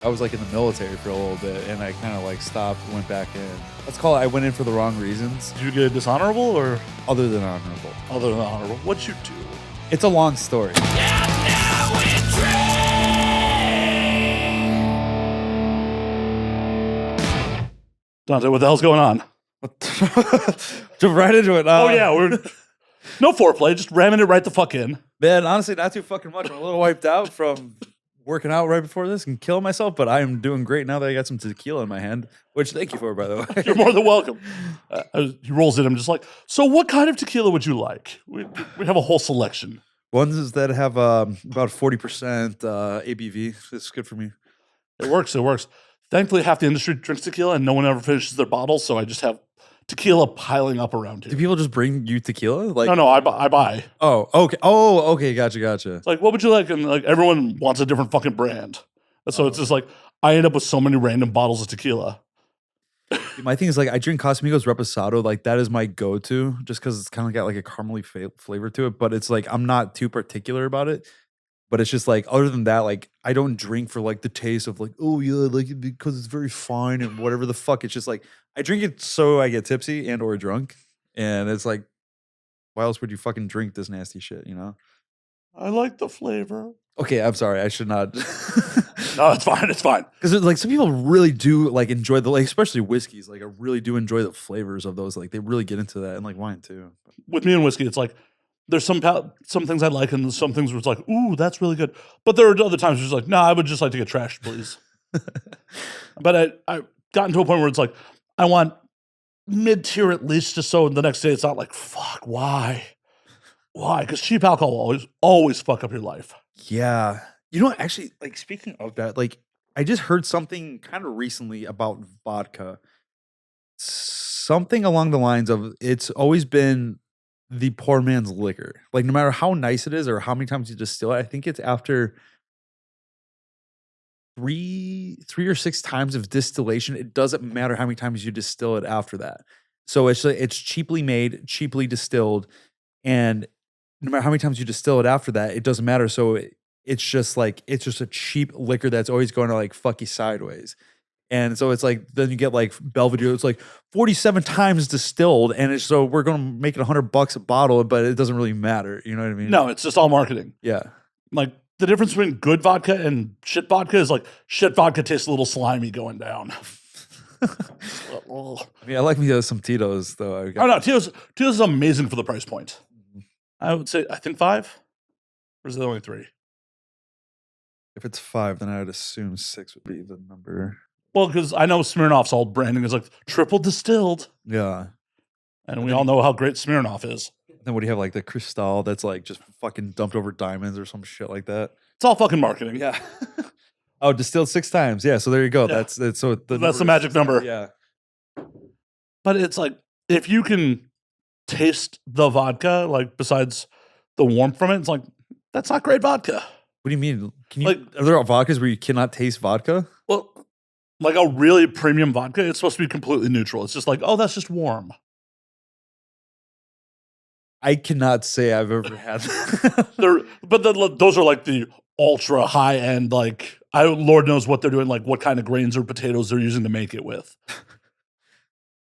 I was like in the military for a little bit, and I kind of like stopped, went back in. Let's call it. I went in for the wrong reasons, Did you get dishonorable or other than honorable. other than honorable? What'd you do? It's a long story. Dante, what the hell's going on? Jump right into it. Oh yeah, we're no foreplay, just ramming it right the fuck in. Man, honestly, not too fucking much. I'm a little wiped out from working out right before this and killing myself, but I am doing great now that I got some tequila in my hand, which thank you for, by the way. You're more than welcome. He rolls in. I'm just like, so what kind of tequila would you like? We have a whole selection. Ones that have about 40% ABV. It's good for me. It works. It works. Thankfully, half the industry drinks tequila, and no one ever finishes their bottles. So I just have tequila piling up around Do here. people just bring you tequila? Like, No, I buy. oh, okay. Oh, okay. Gotcha. It's like, what would you like? And like everyone wants a different fucking brand. And so it's just like I end up with so many random bottles of tequila. My thing is like I drink Casamigos Reposado. Like that is my go-to, just because it's kind of got like a caramely flavor to it. But it's like I'm not too particular about it. But it's just like other than that, like I don't drink for like the taste of like, oh yeah, like it because it's very fine and whatever the fuck. It's just like I drink it so I get tipsy and or drunk. And it's like, why else would you fucking drink this nasty shit, you know? I like the flavor. Okay, I'm sorry. I should not. No, it's fine. It's fine. Because like some people really do like enjoy the like especially whiskeys. Like I really do enjoy the flavors of those. Like they really get into that, and like wine too. With me and whiskey, it's like there's some things I like, and some things where it's like, ooh, that's really good. But there are other times where it's like, no, I would just like to get trashed, please. But I gotten to a point where it's like, I want mid-tier at least, just so the next day it's not like, fuck, why? Why? Because cheap alcohol will always fuck up your life. Yeah. You know, actually, like speaking of that, like I just heard something kind of recently about vodka. Something along the lines of it's always been the poor man's liquor. Like no matter how nice it is or how many times you distill it, I think it's after three or six times of distillation. It doesn't matter how many times you distill it after that. So it's cheaply made, cheaply distilled, and no matter how many times you distill it after that, it doesn't matter. So it's just a cheap liquor that's always going to like fuck you sideways. And so it's like then you get like Belvedere, it's like 47 times distilled, and it's so we're gonna make it $100 a bottle, but it doesn't really matter. You know what I mean? No, it's just all marketing. Yeah. Like the difference between good vodka and shit vodka is like shit vodka tastes a little slimy going down. I mean, I like me some Tito's though. Oh no, Tito's is amazing for the price point. I would say I think 5, or is it only 3? If it's 5, then I would assume 6 would be the number. Well, because I know Smirnoff's old branding is like triple distilled, Yeah. and we all know how great Smirnoff is. Then what do you have like the Cristal that's like just fucking dumped over diamonds or some shit like that? It's all fucking marketing. Yeah. Oh, distilled 6 times. Yeah. So there you go. Yeah. That's so That's the magic number. Yeah. But it's like if you can taste the vodka, like besides the warmth from it, it's like that's not great vodka. What do you mean? Can you? Like- are there vodkas where you cannot taste vodka? Well, like a really premium vodka, it's supposed to be completely neutral. It's just like, oh, that's just warm. I cannot say I've ever had that. Those are like the ultra high end, like Lord knows what they're doing, like what kind of grains or potatoes they're using to make it with.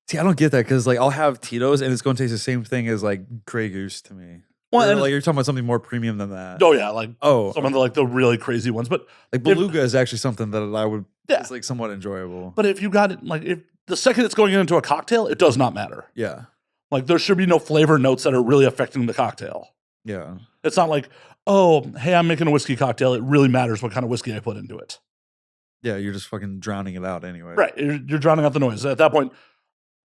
See, I don't get that because like I'll have Tito's and it's going to taste the same thing as like Grey Goose to me. Well, Or, and like you're talking about something more premium than that. oh yeah, like Oh, some of the like the really crazy ones. But like Beluga is actually something that I would. Yeah. It's like somewhat enjoyable. but if you got it, like if the second it's going into a cocktail, it does not matter. Yeah. Like there should be no flavor notes that are really affecting the cocktail. Yeah. It's not like, oh, hey, I'm making a whiskey cocktail. It really matters what kind of whiskey I put into it. Yeah. You're just fucking drowning it out anyway. Right. You're drowning out the noise. At that point,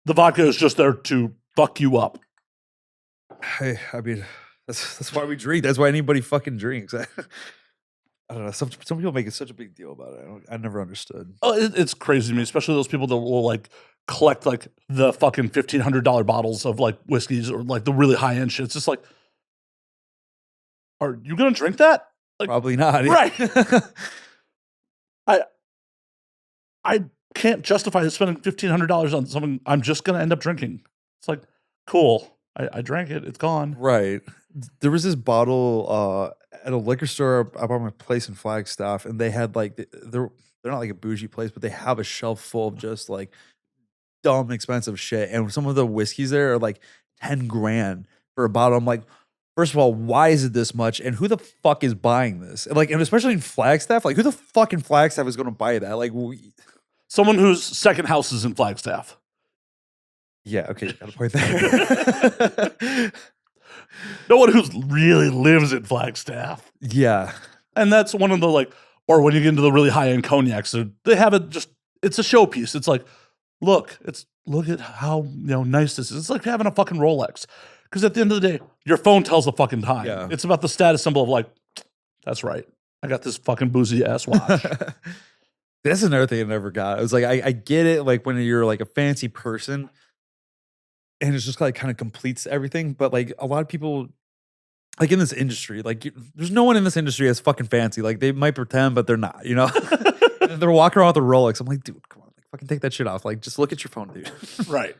the vodka is just there to fuck you up. Hey, I mean, that's why we drink. That's why anybody fucking drinks. I don't know. Some people make it such a big deal about it. I never understood. Oh, it's crazy to me, especially those people that will like collect like the fucking $1,500 bottles of like whiskeys or like the really high end shit. It's just like, are you gonna drink that? Like, Probably not. right. I can't justify spending $1,500 on something I'm just gonna end up drinking. It's like, cool. I drank it. It's gone. Right. There was this bottle at a liquor store up by my place in Flagstaff, and they had like there they're not like a bougie place, but they have a shelf full of just like dumb expensive shit. And some of the whiskeys there are like 10 grand for a bottle. I'm like, first of all, why is it this much? And who the fuck is buying this? And like, and especially in Flagstaff, like who the fuck in Flagstaff is going to buy that? Like, Someone whose second house is in Flagstaff. yeah, okay, got a point there. No one who really lives in Flagstaff. Yeah. And that's one of the like, or when you get into the really high end cognacs, they have it just, it's a showpiece. It's like, look at how nice this is. It's like having a fucking Rolex. Because at the end of the day, your phone tells the fucking time. Yeah. It's about the status symbol of like, that's right. I got this fucking boozy ass watch. That's another thing I never got. It was like, I get it, like when you're like a fancy person and it's just like kind of completes everything. But like a lot of people, like in this industry, like there's no one in this industry that's fucking fancy. Like they might pretend, but they're not, And they're walking around with a Rolex. I'm like, dude, come on, like fucking take that shit off. Like just look at your phone, dude. Right.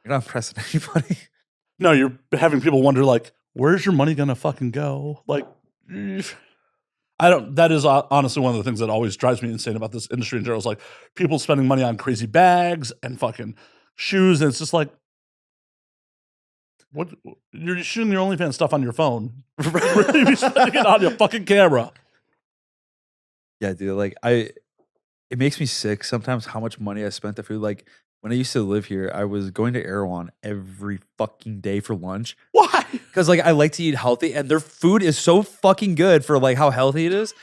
You're not impressing anybody. No, you're having people wonder like, where's your money gonna fucking go? Like, that is honestly one of the things that always drives me insane about this industry in general is like people spending money on crazy bags and fucking shoes. And it's just like, what? You're shooting your OnlyFans stuff on your phone. Really be spending it on your fucking camera. Yeah, dude. Like it makes me sick sometimes how much money I spent on food. Like when I used to live here, I was going to Erewhon every fucking day for lunch. Why? Because like I like to eat healthy, and their food is so fucking good for like how healthy it is.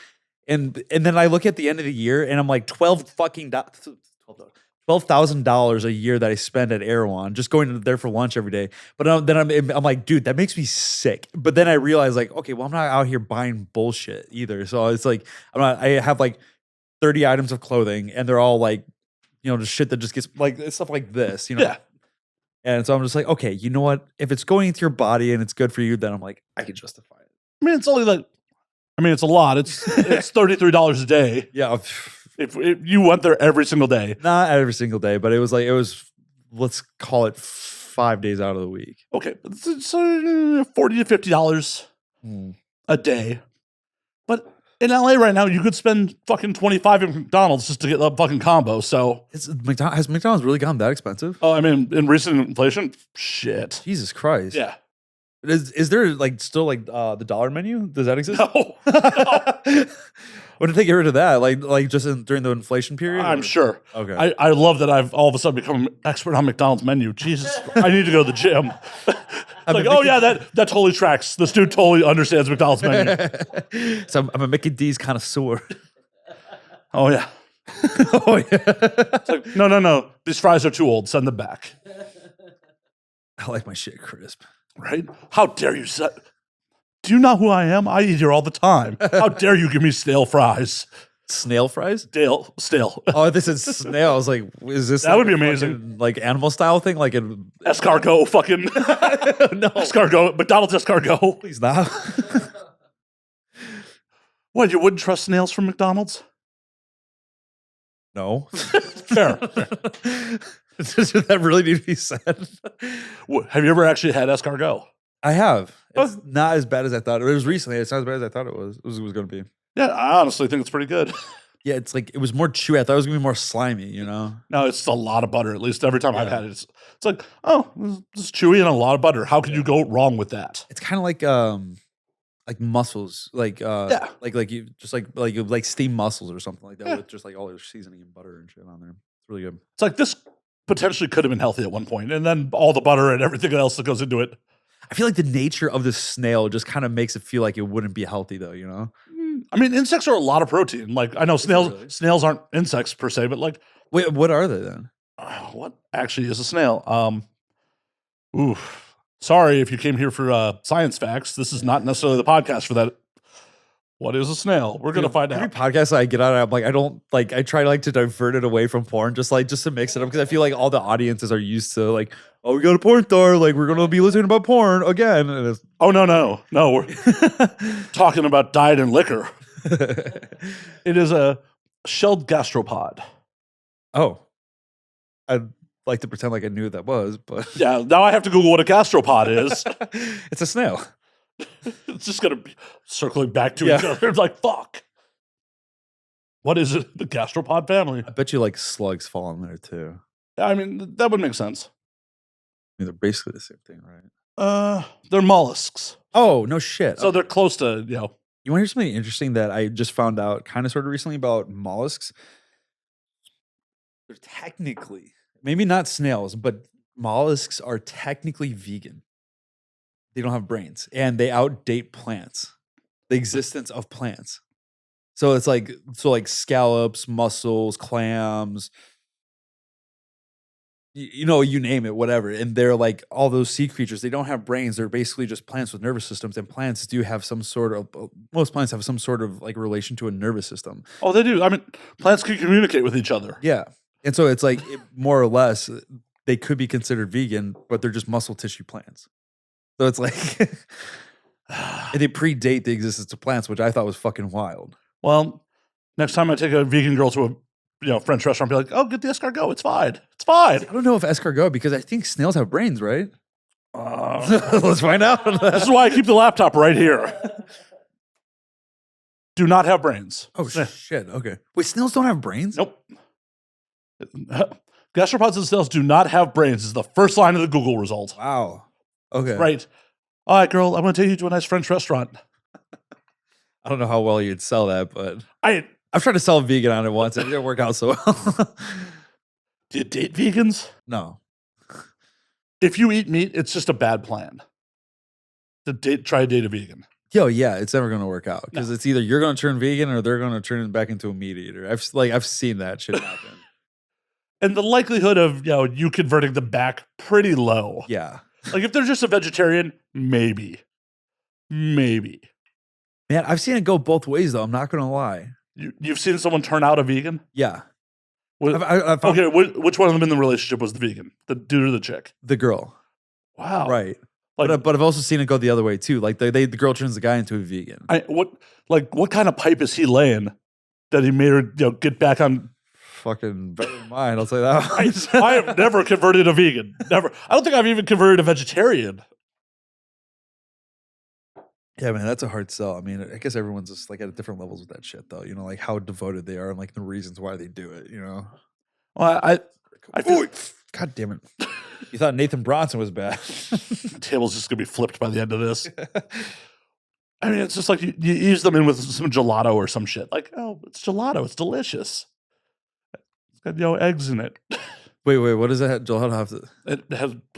And then I look at the end of the year, and I'm like $12,000 a year that I spend at Erewhon just going there for lunch every day. But then I'm like, dude, that makes me sick. But then I realize like, okay, well I'm not out here buying bullshit either. So it's like I have like 30 items of clothing, and they're all like, just shit that just gets like stuff like this, Yeah. And so I'm just like, okay, you know what? If it's going into your body and it's good for you, then I'm like, I can justify it. I mean, it's only like, it's a lot. It's $33 a day. Yeah. If you went there every single day. Not every single day, but it was let's call it 5 days out of the week. Okay. So $40 to $50 a day. But in LA right now, you could spend fucking $25 at McDonald's just to get the fucking combo. So Has McDonald's really gotten that expensive? Oh, I mean, in recent inflation, shit. Jesus Christ. Yeah. Is there like still like the dollar menu? Does that exist? No. When did they get rid of that? Like just during the inflation period? I'm sure. Okay. I love that I've all of a sudden become an expert on McDonald's menu. Jesus, I need to go to the gym. Like, oh yeah, that totally tracks. This dude totally understands McDonald's menu. So I'm a Mickey D's connoisseur. Oh yeah. Oh yeah. It's like, no. These fries are too old. Send them back. I like my shit crisp. Right? How dare you say? Do you know who I am? I eat here all the time. How dare you give me stale fries? Snail fries? Stale. Oh, this is snail. I was like, is this That would be a amazing. fucking, like animal style thing? Like in Escargot fucking. no, Escargot. McDonald's escargot. please not. What, you wouldn't trust snails from McDonald's? No. Fair. Does that really need to be said? Have you ever actually had escargot? I have. It's Oh. not as bad as I thought. It was recently. It's not as bad as I thought it was going to be. Yeah, I honestly think it's pretty good. Yeah, it's like it was more chewy. I thought it was going to be more slimy, No, it's a lot of butter. At least every time I've had it, it's like, oh, this is chewy and a lot of butter. How could you go wrong with that? It's kind of like mussels, like like you just like steamed mussels or something like that with just like all your seasoning and butter and shit on there. It's really good. It's like this potentially could have been healthy at one point, and then all the butter and everything else that goes into it. I feel like the nature of the snail just kind of makes it feel like it wouldn't be healthy though, I mean, insects are a lot of protein. Like I know Really? snails aren't insects per se, but like Wait, what are they then? what actually is a snail? Oof. Sorry if you came here for science facts. This is not necessarily the podcast for that. What is a snail? We're gonna find Every out. podcast I get on, I'm like, I try like to divert it away from porn, just to mix it up because I feel like all the audiences are used to like, oh, we got a porn star, like we're gonna be listening about porn again. And it's, Oh no, we're talking about diet and liquor. It is a shelled gastropod. oh, I'd like to pretend like I knew what that was, but Yeah, now I have to Google what a gastropod is. it's a snail. It's just gonna be circling back to Yeah. each other. It's like fuck. What is it? The gastropod family. I bet you like slugs fall in there too. I mean, that would make sense. I mean, they're basically the same thing, right? They're mollusks. Oh, no shit. So they're close to, You want to hear something interesting that I just found out kind of sort of recently about mollusks? They're technically, maybe not snails, but mollusks are technically vegan. They don't have brains and they outdate plants, the existence of plants. So it's like, scallops, mussels, clams, you name it, whatever. And they're like all those sea creatures. They don't have brains. They're basically just plants with nervous systems. And plants do have some sort of, most plants have some sort of like relation to a nervous system. Oh, they do. I mean, plants can communicate with each other. Yeah. And so it's like more or less they could be considered vegan, but they're just muscle tissue plants. So it's like they predate the existence of plants, which I thought was fucking wild. Well, next time I take a vegan girl to a French restaurant, be like, oh, get the escargot. It's fine. It's fine. I don't know if escargot, because I think snails have brains, right? Let's find out. This is why I keep the laptop right here. Do not have brains. Oh, shit. Okay. Wait, snails don't have brains? Nope. Gastropods and snails do not have brains is the first line of the Google result. Wow. Okay. Right. All right, girl, I'm going to take you to a nice French restaurant. I don't know how well you'd sell that, but I've tried to sell vegan on it once. It didn't work out so well. Do you date vegans? No. If you eat meat, it's just a bad plan to try to date a vegan. Yo, yeah, it's never going to work out because it's either you're going to turn vegan or they're going to turn back into a meat eater. I've seen that shit happen. And the likelihood of you converting them back pretty low. Yeah. Like if they're just a vegetarian, maybe. Man, I've seen it go both ways though. I'm not going to lie. You've seen someone turn out a vegan? Yeah. Okay, which one of them in the relationship was the vegan? The dude or the chick? The girl. Wow. Right. But I've also seen it go the other way too. Like the girl turns the guy into a vegan. What kind of pipe is he laying that he made her get back on? Fucking better than mine, I'll say that. I have never converted a vegan. Never. I don't think I've even converted a vegetarian. Yeah, man, that's a hard sell. I mean, I guess everyone's just like at different levels with that shit, though. Like how devoted they are and like the reasons why they do it. Well, I feel God damn it! You thought Nathan Bronson was bad. The table's just gonna be flipped by the end of this. I mean, it's just like you ease them in with some gelato or some shit. Like, oh, it's gelato. It's delicious. It's got eggs in it. Wait, what does that gelato have to?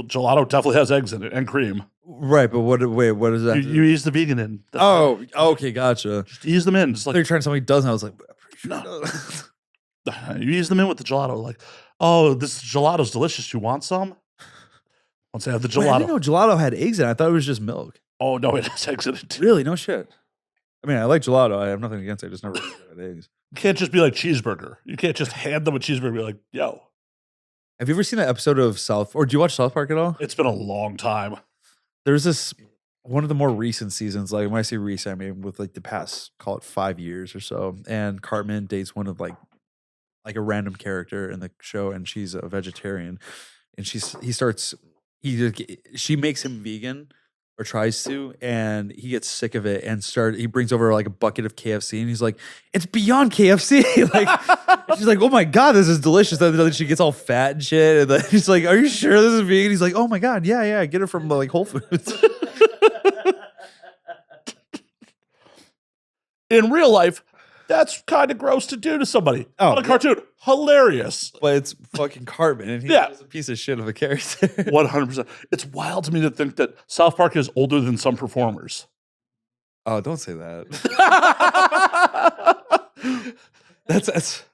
Gelato definitely has eggs in it and cream. Right, but what does that? You ease the vegan in. Okay, gotcha. Just ease them in. Just like they're trying something doesn't. I was like, no. You ease them in with the gelato. Like, oh, this gelato's delicious. You want some? Once I have the gelato. I didn't know gelato had eggs in it. I thought it was just milk. Oh no, it has eggs in it. Really? No shit. I mean, I like gelato. I have nothing against it. I just never had eggs. You can't just be like cheeseburger. You can't just hand them a cheeseburger and be like, yo. Have you ever seen that episode of or do you watch South Park at all? It's been a long time. There's this one of the more recent seasons, like when I say recent, I mean with like the past, call it 5 years or so. And Cartman dates one of like a random character in the show, and she's a vegetarian. And she makes him vegan or tries to, and he gets sick of it and he brings over like a bucket of KFC, and he's like, it's beyond KFC. Like she's like, oh my God, this is delicious. And then she gets all fat and shit. And then he's like, are you sure this is vegan? He's like, oh my God, yeah, get it from like Whole Foods. In real life, that's kind of gross to do to somebody. On a cartoon, hilarious. But it's fucking Cartman, and he's just a piece of shit of a character. 100%. It's wild to me to think that South Park is older than some performers. Oh, don't say that. That's.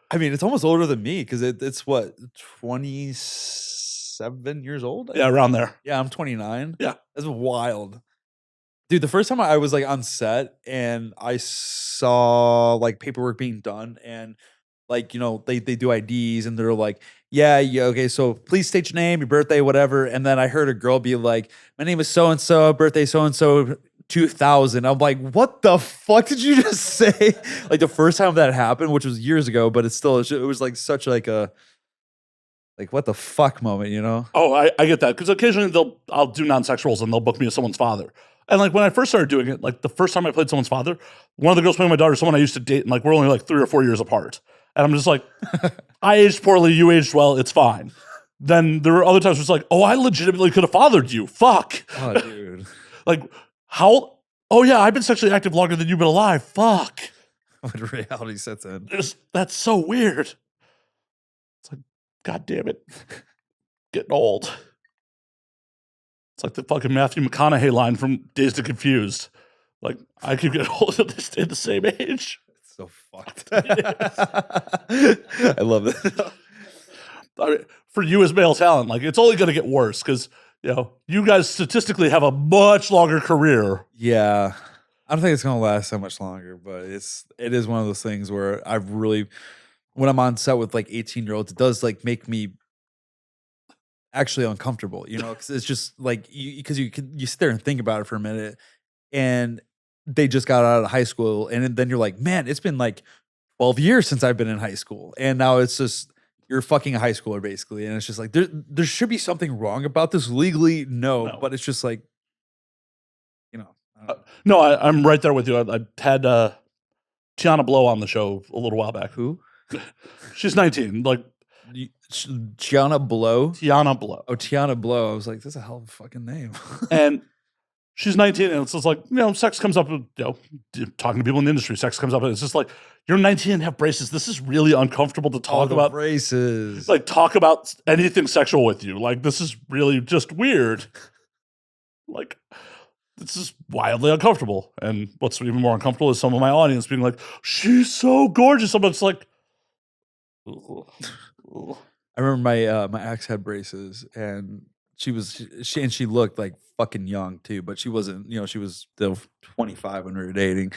I mean, it's almost older than me because it's what, 27 years old? Yeah, around there. Yeah, I'm 29. Yeah, that's wild. Dude, the first time I was like on set and I saw like paperwork being done, and like, they do IDs and they're like, yeah, okay, so please state your name, your birthday, whatever. And then I heard a girl be like, my name is so-and-so, birthday so-and-so, 2000. I'm like, what the fuck did you just say? Like the first time that happened, which was years ago, but it was like such like a, like what the fuck moment, Oh, I get that. Because occasionally I'll do non-sex roles and they'll book me as someone's father. And like when I first started doing it, like the first time I played someone's father, one of the girls playing my daughter is someone I used to date, and like we're only like 3 or 4 years apart. And I'm just like, I aged poorly, you aged well, it's fine. Then there were other times where it's like, oh, I legitimately could have fathered you. Fuck. Oh, dude. Like, how? Oh, yeah, I've been sexually active longer than you've been alive. Fuck. When reality sets in. That's so weird. It's like, God damn it. Getting old. It's like the fucking Matthew McConaughey line from Dazed and Confused. Like, I keep getting old and they stay the same age. It's so fucked. I love it. I mean, for you as male talent, like, it's only going to get worse because, you know, you guys statistically have a much longer career. Yeah. I don't think it's going to last so much longer, but it is one of those things where I've really, when I'm on set with like 18-year-olds, it does like make me actually uncomfortable, you know, because it's just like you sit there and think about it for a minute, and they just got out of high school, and then you're like, man, it's been like 12 years since I've been in high school, and now it's just you're fucking a high schooler basically, and it's just like there should be something wrong about this legally, no, but it's just like, you know. No, I'm right there with you. I had Tiana Blow on the show a little while back. Who? She's 19. Like Tiana Blow. Tiana Blow. Oh, Tiana Blow. I was like, that's a hell of a fucking name. And she's 19, and it's just like, you know, sex comes up, you know, talking to people in the industry, sex comes up, and it's just like, you're 19 and have braces. This is really uncomfortable to talk about. Braces. Like, talk about anything sexual with you. Like, this is really just weird. Like, this is wildly uncomfortable. And what's even more uncomfortable is some of my audience being like, she's so gorgeous. I'm just like, ugh. I remember my ex had braces, and she looked like fucking young too, but she wasn't, you know, she was still 25 when we were dating.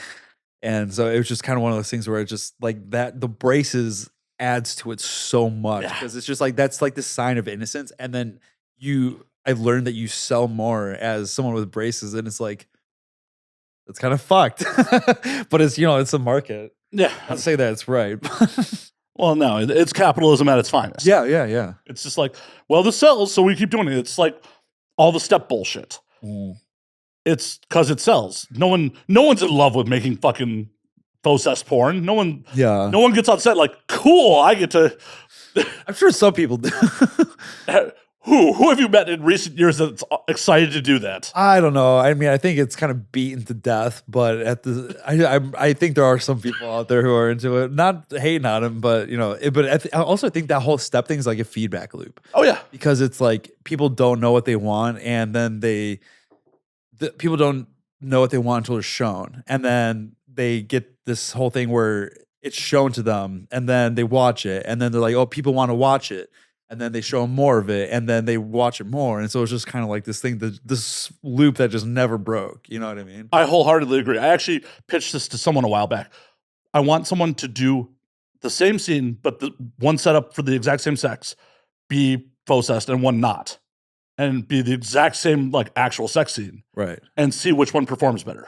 And so it was just kind of one of those things where it just like that the braces adds to it so much because it's just like that's like the sign of innocence. And then I learned that you sell more as someone with braces, and it's like it's kind of fucked. But it's, you know, it's a market. Yeah. I'd say that it's right. Well, no, it's capitalism at its finest. Yeah. It's just like, well, this sells, so we keep doing it. It's like all the step bullshit. It's because it sells. No one's in love with making fucking faux cess porn. No one gets on set like, cool, I get to. I'm sure some people do. Who have you met in recent years that's excited to do that? I don't know. I mean, I think it's kind of beaten to death, but I think there are some people out there who are into it. Not hating on them, but you know. I also think that whole step thing is like a feedback loop. Oh yeah, because it's like people don't know what they want, and then people don't know what they want until they're shown, and then they get this whole thing where it's shown to them, and then they watch it, and then they're like, oh, people want to watch it. And then they show them more of it, and then they watch it more. And so it's just kind of like this thing, this loop that just never broke. You know what I mean? I wholeheartedly agree. I actually pitched this to someone a while back. I want someone to do the same scene, but the one setup for the exact same sex be faux cessed and one not. And be the exact same like actual sex scene. Right. And see which one performs better.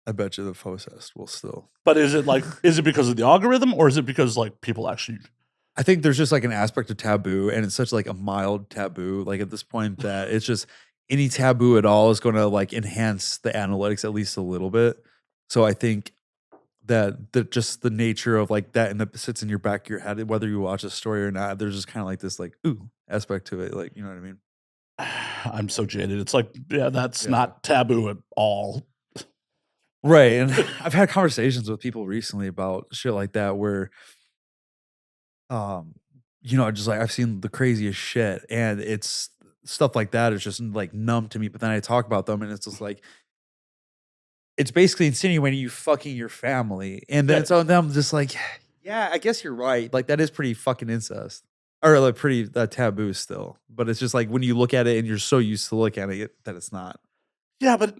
I bet you the faux cessed will still. But is it because of the algorithm, or is it because like people actually... I think there's just like an aspect of taboo, and it's such like a mild taboo, like at this point, that it's just any taboo at all is going to like enhance the analytics at least a little bit. So I think that just the nature of like that, and that sits in your back of your head, whether you watch a story or not, there's just kind of like this like ooh aspect to it, like, you know what I mean? I'm so jaded. It's like, yeah, that's not taboo at all. Right. And I've had conversations with people recently about shit like that where you know, just like I've seen the craziest shit, and it's stuff like that is just like numb to me. But then I talk about them, and it's just like it's basically insinuating you fucking your family, and then so I'm just like, yeah, I guess you're right. Like that is pretty fucking incest, or like pretty taboo still. But it's just like when you look at it, and you're so used to looking at it that it's not. Yeah, but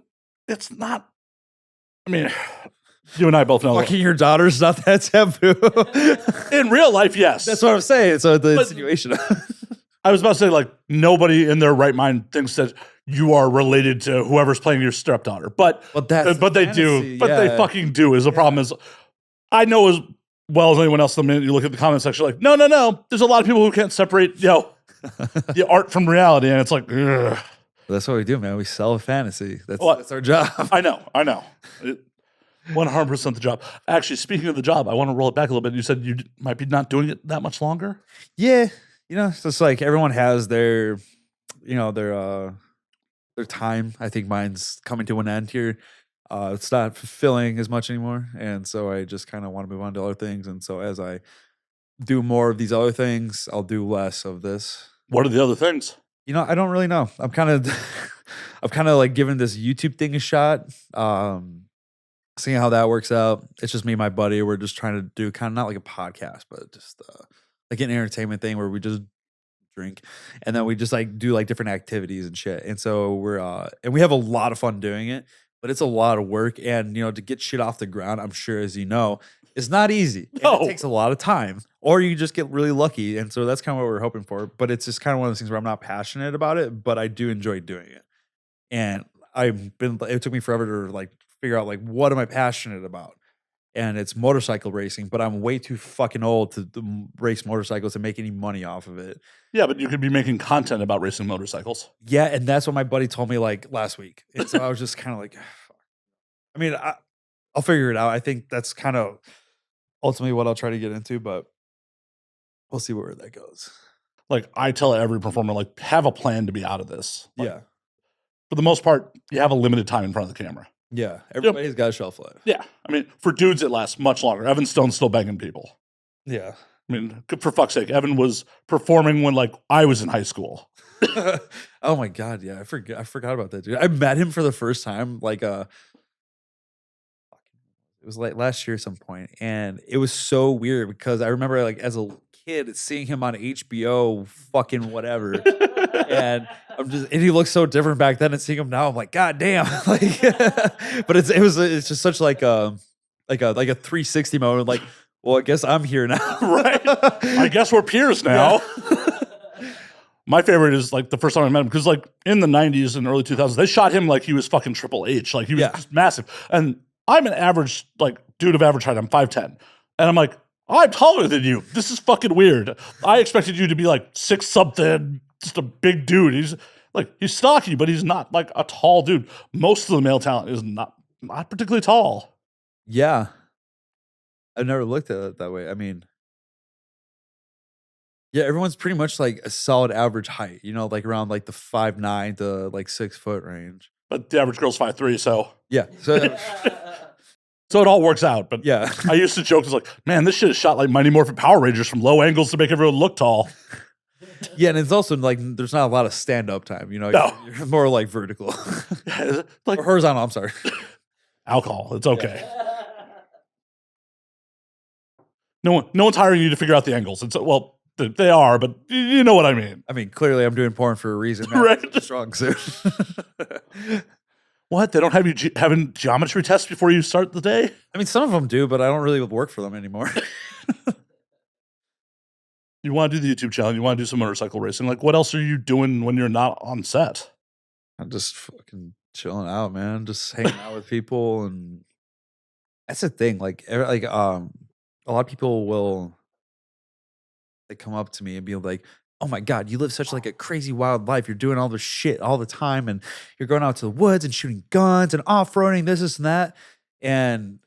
it's not. I mean. You and I both know. Fucking your daughter's not that taboo. In real life, yes. That's what I'm saying. So the insinuation. I was about to say, like, nobody in their right mind thinks that you are related to whoever's playing your stepdaughter. But they do. But they fucking do. Is the problem is, I know as well as anyone else, the minute you look at the comment section, like, no. There's a lot of people who can't separate, you know, the art from reality. And it's like, ugh. That's what we do, man. We sell a fantasy. Well, That's our job. I know. 100% the job. Actually, speaking of the job, I want to roll it back a little bit. You said you might be not doing it that much longer. Yeah, it's just like everyone has their, their time. I think mine's coming to an end here. It's not fulfilling as much anymore, and so I just kind of want to move on to other things. And so as I do more of these other things, I'll do less of this. What are the other things? I don't really know. I'm kind of, I'm kind of like giving this YouTube thing a shot. Seeing how that works out. It's just me and my buddy. We're just trying to do kind of not like a podcast, but just like an entertainment thing where we just drink and then we just like do like different activities and shit. And so and we have a lot of fun doing it, but it's a lot of work. And to get shit off the ground, I'm sure as you know, it's not easy. No. And it takes a lot of time, or you just get really lucky. And so that's kind of what we're hoping for. But it's just kind of one of those things where I'm not passionate about it, but I do enjoy doing it. And it took me forever to like figure out like what am I passionate about, and it's motorcycle racing. But I'm way too fucking old to race motorcycles and make any money off of it. Yeah, but you could be making content about racing motorcycles. Yeah, and that's what my buddy told me like last week. And so I was just kind of like, I mean, I'll figure it out. I think that's kind of ultimately what I'll try to get into, but we'll see where that goes. Like I tell every performer, like have a plan to be out of this. Like, Yeah. For the most part, you have a limited time in front of the camera. Yeah. Everybody's got a shelf life. Yeah. I mean, for dudes, it lasts much longer. Evan Stone's still banging people. Yeah. I mean, for fuck's sake, Evan was performing when like I was in high school. Oh my God. Yeah. I forgot about that, dude. I met him for the first time. Like, it was like last year at some point, and it was so weird because I remember like as a kid seeing him on HBO fucking whatever. And he looks so different back then, and seeing him now, I'm like, God damn. Like, but it's just such like a 360 moment. Like, well, I guess I'm here now. Right. I guess we're peers now. Yeah. My favorite is like the first time I met him, because like in the 90s and early 2000s, they shot him like he was fucking Triple H. Like he was just massive. And I'm an average, like, dude of average height. I'm 5'10". And I'm like, I'm taller than you. This is fucking weird. I expected you to be like 6-something, just a big dude. He's stocky, but he's not like a tall dude. Most of the male talent is not particularly tall. Yeah. I've never looked at it that way. I mean, yeah, everyone's pretty much like a solid average height, like around like the 5'9" to like 6 foot range. But the average girl's 5'3", so. Yeah. So so it all works out. But yeah, I used to joke, it's like, man, this shit is shot like Mighty Morphin Power Rangers from low angles to make everyone look tall. Yeah, and it's also like there's not a lot of stand-up time, No. You're more like vertical. Like, or horizontal, I'm sorry. Alcohol, it's okay. No one's hiring you to figure out the angles. Well, they are, but you know what I mean. I mean, clearly I'm doing porn for a reason. Right. Strong suit. What? They don't have you having geometry tests before you start the day? I mean, some of them do, but I don't really work for them anymore. You want to do the YouTube channel, you want to do some motorcycle racing. Like, what else are you doing when you're not on set? I'm just fucking chilling out, man. Just hanging out with people, and that's the thing. Like a lot of people will come up to me and be like, "Oh my God, you live such like a crazy wild life. You're doing all this shit all the time, and you're going out to the woods and shooting guns and off-roading this and that." And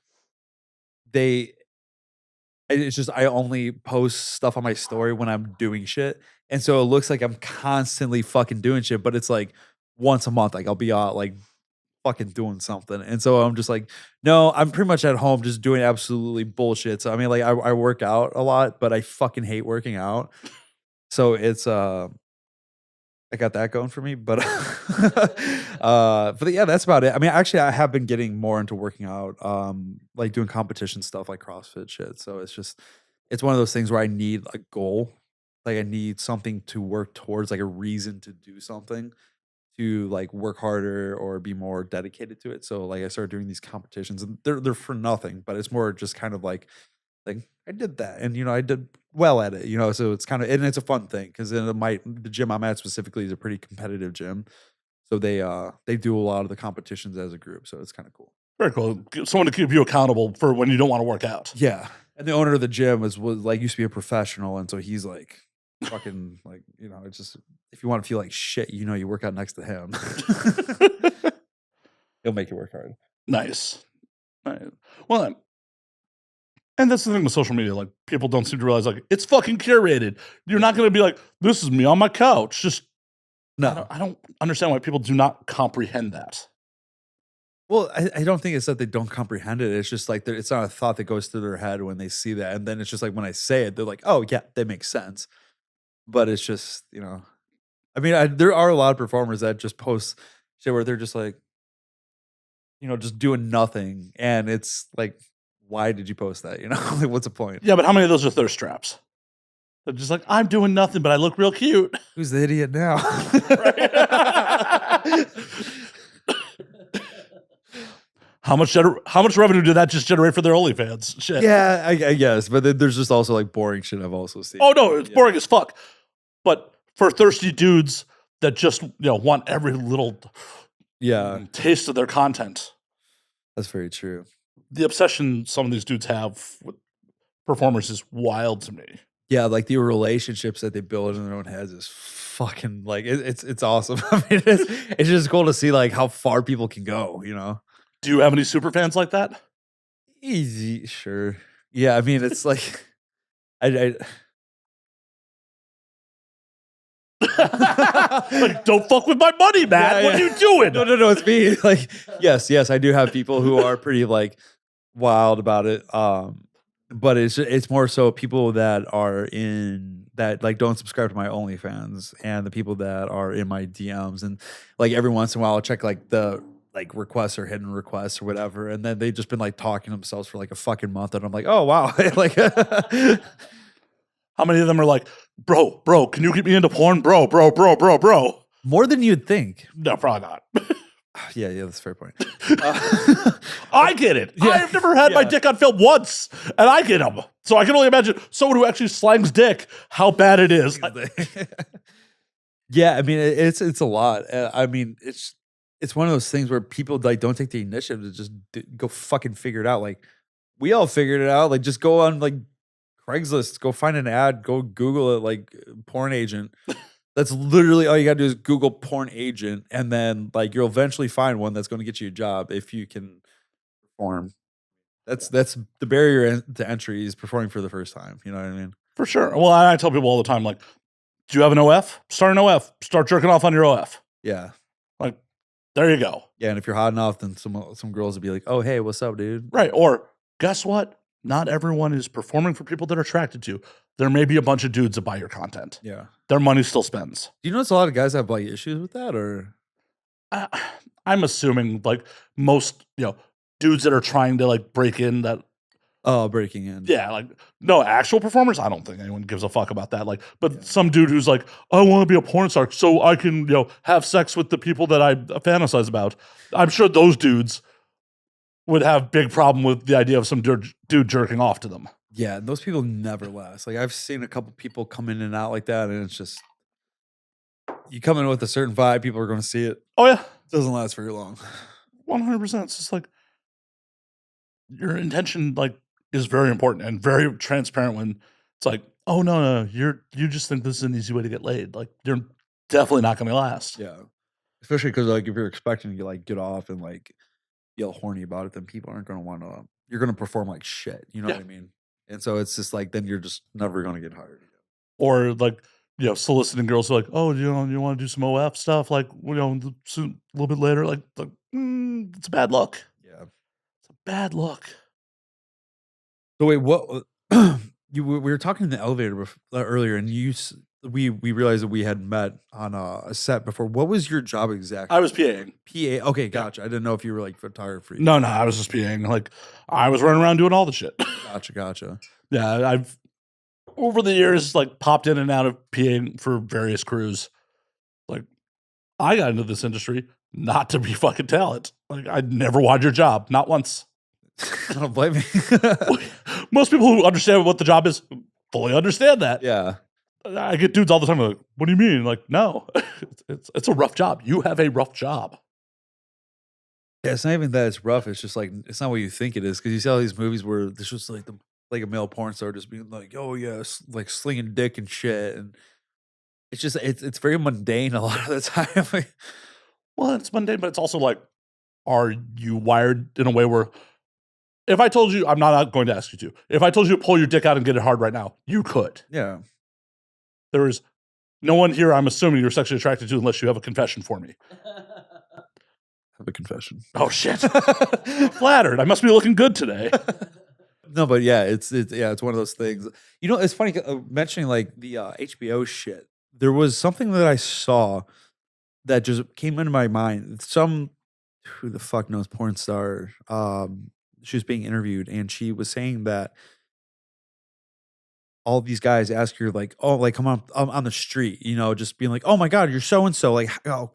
it's just I only post stuff on my story when I'm doing shit, and so it looks like I'm constantly fucking doing shit. But it's like once a month, like I'll be out like fucking doing something, and so I'm just like, no, I'm pretty much at home just doing absolutely bullshit. So I mean, like I work out a lot, but I fucking hate working out. So it's I got that going for me, but yeah, that's about it. I mean, actually, I have been getting more into working out, like doing competition stuff, like CrossFit shit. So it's one of those things where I need a goal, like I need something to work towards, like a reason to do something, to like work harder or be more dedicated to it. So like I started doing these competitions, and they're for nothing, but it's more just kind of like I did that, and I did well at it, so it's kind of, and it's a fun thing because the gym I'm at specifically is a pretty competitive gym, so they do a lot of the competitions as a group, so it's kind of cool. Very cool. Someone to keep you accountable for when you don't want to work out. Yeah, and the owner of the gym was like used to be a professional, and so he's like fucking like, it's just if you want to feel like shit, you work out next to him. He'll make you work hard. Nice. Well, and that's the thing with social media. Like, people don't seem to realize, like, it's fucking curated. You're not going to be like, this is me on my couch. Just, No. I don't understand why people do not comprehend that. Well, I don't think it's that they don't comprehend it. It's just like it's not a thought that goes through their head when they see that. And then it's just like when I say it, they're like, oh, yeah, that makes sense. But it's just, I mean, there are a lot of performers that just post shit where they're just like, just doing nothing. And it's like, why did you post that? Like, what's the point? Yeah, but how many of those are thirst traps? They're just like, I'm doing nothing, but I look real cute. Who's the idiot now? How much revenue did that just generate for their OnlyFans? Shit. Yeah, I guess. But then there's just also like boring shit I've also seen. Oh no, it's boring as fuck. But for thirsty dudes that just want every little taste of their content. That's very true. The obsession some of these dudes have with performers is wild to me. Yeah, like the relationships that they build in their own heads is fucking like it's awesome. I mean, it's just cool to see like how far people can go. Do you have any super fans like that? Easy, sure. Yeah, I mean, it's like I like, don't fuck with my money, man. What are you doing? No, it's me. Like, yes, I do have people who are pretty like wild about it. But it's more so people that are in that like don't subscribe to my OnlyFans and the people that are in my DMs, and like every once in a while I'll check like the like requests or hidden requests or whatever, and then they've just been like talking to themselves for like a fucking month, and I'm like, oh wow, like how many of them are like, bro, can you get me into porn, bro? More than you'd think. No, probably not. Yeah, that's a fair point. I get it. Yeah. I've never had my dick on film once, and I get them. So I can only imagine someone who actually slangs dick, how bad it is. Yeah, I mean, it's a lot. I mean, it's one of those things where people like don't take the initiative to just go fucking figure it out. Like we all figured it out. Like just go on like Craigslist, go find an ad, go Google it, like porn agent. That's literally all you gotta do is Google porn agent, and then like you'll eventually find one that's going to get you a job if you can perform. That's the barrier to entry is performing for the first time. You know what I mean? For sure. Well, I tell people all the time, like, do you have an OF? Start an OF. Start jerking off on your OF. Yeah. Like, there you go. Yeah, and if you're hot enough, then some girls would be like, "Oh, hey, what's up, dude?" Right. Or guess what? Not everyone is performing for people they're attracted to. There may be a bunch of dudes that buy your content. Yeah. Their money still spends. Do you notice a lot of guys have like issues with that, or I'm assuming like most, dudes that are trying to like break in that. Breaking in. Yeah, like no actual performers. I don't think anyone gives a fuck about that. Like, but some dude who's like, I want to be a porn star so I can, have sex with the people that I fantasize about. I'm sure those dudes would have big problem with the idea of some dude jerking off to them. Yeah, those people never last. Like I've seen a couple people come in and out like that, and it's just you come in with a certain vibe, people are going to see it. Oh yeah, it doesn't last very long. 100%. It's just like your intention, like, is very important and very transparent. When it's like, oh no, you just think this is an easy way to get laid. Like you're definitely not going to last. Yeah, especially because like if you're expecting to like get off and like yell horny about it, then people aren't going to want to. You're going to perform like shit. You know what I mean? And so it's just like then you're just never going to get hired. Or like soliciting girls who are like, oh, you want to do some OF stuff? Like a little bit later, like it's a bad look. Yeah, it's a bad look. So wait, what? We were talking in the elevator earlier, and we realized that we had met on a set before. What was your job exactly? I was PAing. PA. Okay, gotcha. I didn't know if you were like photography. No, I was just PAing. Like I was running around doing all the shit. Gotcha. Yeah, I've over the years like popped in and out of PAing for various crews. Like I got into this industry not to be fucking talent. Like I never wanted your job, not once. I don't blame you. Most people who understand what the job is fully understand that. Yeah. I get dudes all the time like, what do you mean? Like, no, it's a rough job. You have a rough job. Yeah, it's not even that it's rough. It's just like, it's not what you think it is. Because you see all these movies where there's just like the like a male porn star just being like, "Oh yes," like slinging dick and shit, and it's just it's very mundane a lot of the time. Like, Well, it's mundane, but it's also like, are you wired in a way where if I told you, I'm not going to ask you to. If I told you to pull your dick out and get it hard right now, you could. yeah, There is no one here I'm assuming you're sexually attracted to unless you have a confession for me. have a confession. Oh shit. I'm flattered. I must be looking good today. No, but yeah, it's it's one of those things. You know, it's funny mentioning like the HBO shit. There was something that I saw that just came into my mind. Some who the fuck knows porn star. She was being interviewed, and she was saying that all these guys ask her like, "Oh, like come on the street," you know, just being like, "Oh my god, you're so and so." Like, oh,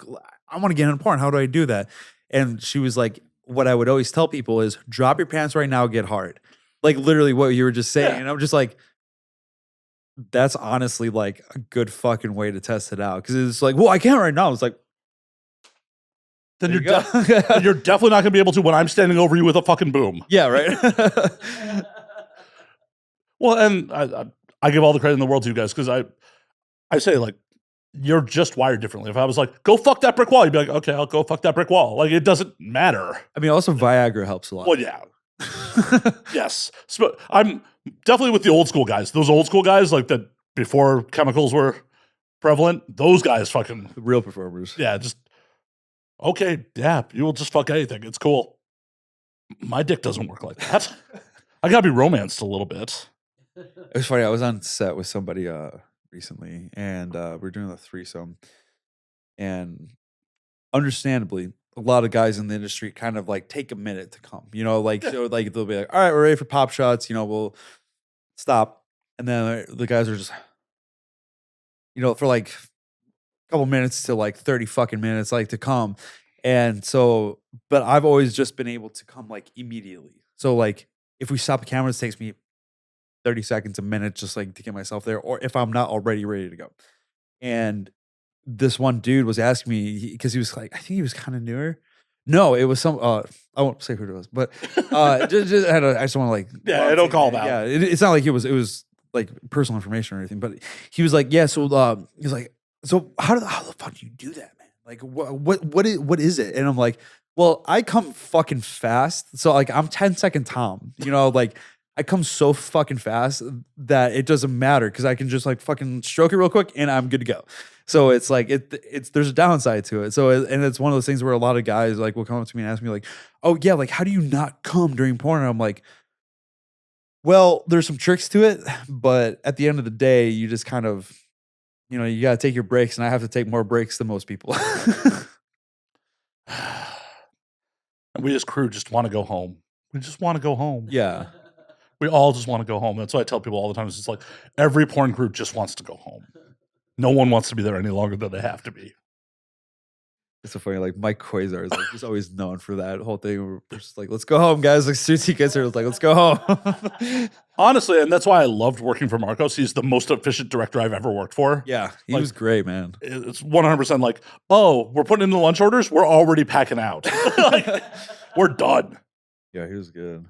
I want to get into porn. How do I do that? And she was like, "What I would always tell people is, drop your pants right now, get hard." Like literally what you were just saying, Yeah. and I'm just like, that's honestly like a good fucking way to test it out because it's like, well, I can't right now. It's like, Then there you're, you go. you're definitely not going to be able to when I'm standing over you with a fucking boom. Yeah, right. Well, and I give all the credit in the world to you guys because I say like you're just wired differently. If I was like, go fuck that brick wall, you'd be like, okay, I'll go fuck that brick wall. Like it doesn't matter. I mean, also Viagra helps a lot. Well, yeah, yes. So I'm definitely with the old school guys. Those old school guys like that before chemicals were prevalent. Those guys fucking The real performers. yeah, just okay, yeah, you will just fuck anything. It's cool. My dick doesn't work like that. I gotta be romanced a little bit. It was funny. I was on set with somebody recently, and we are doing a threesome. And understandably, a lot of guys in the industry kind of like take a minute to come. You know, like Yeah. so, like they'll be like, "All right, we're ready for pop shots." You know, we'll stop, and then the guys are just, you know, for like a couple minutes to like 30 fucking minutes, like to come. And so, but I've always just been able to come like immediately. So like, if we stop the cameras, it takes me 30 seconds, a minute, just like to get myself there, or if I'm not already ready to go. And this one dude was asking me because he was like, I think he was kind of newer. No, it was some. I won't say who it was, but I just want to like. Yeah, don't call him out. Yeah, it's not like it was. It was like personal information or anything. But he was like, yeah. So he's like, so how the fuck do you do that, man? Like, what is it? And I'm like, well, I come fucking fast. So like, I'm 10-second Tom. You know, like. I come so fucking fast that it doesn't matter because I can just like fucking stroke it real quick and I'm good to go. So it's like it's there's a downside to it. So and it's one of those things where a lot of guys like will come up to me and ask me like, "Oh yeah, like how do you not come during porn?" And I'm like, "Well, there's some tricks to it, but at the end of the day, you just kind of, you know, you got to take your breaks, and I have to take more breaks than most people." And we as crew just want to go home. We just want to go home. Yeah. We all just want to go home. That's what I tell people all the time. It's like every porn crew just wants to go home. No one wants to be there any longer than they have to be. It's so funny. Like Mike Quasar is like he's always known for that whole thing. Where we're just like, let's go home, guys. Like as soon as he gets here, it's like, let's go home. Honestly, and that's why I loved working for Marcos. He's the most efficient director I've ever worked for. Yeah, he Like- was great, man. It's 100% like, oh, we're putting in the lunch orders. We're already packing out. Like, we're done. Yeah, he was good.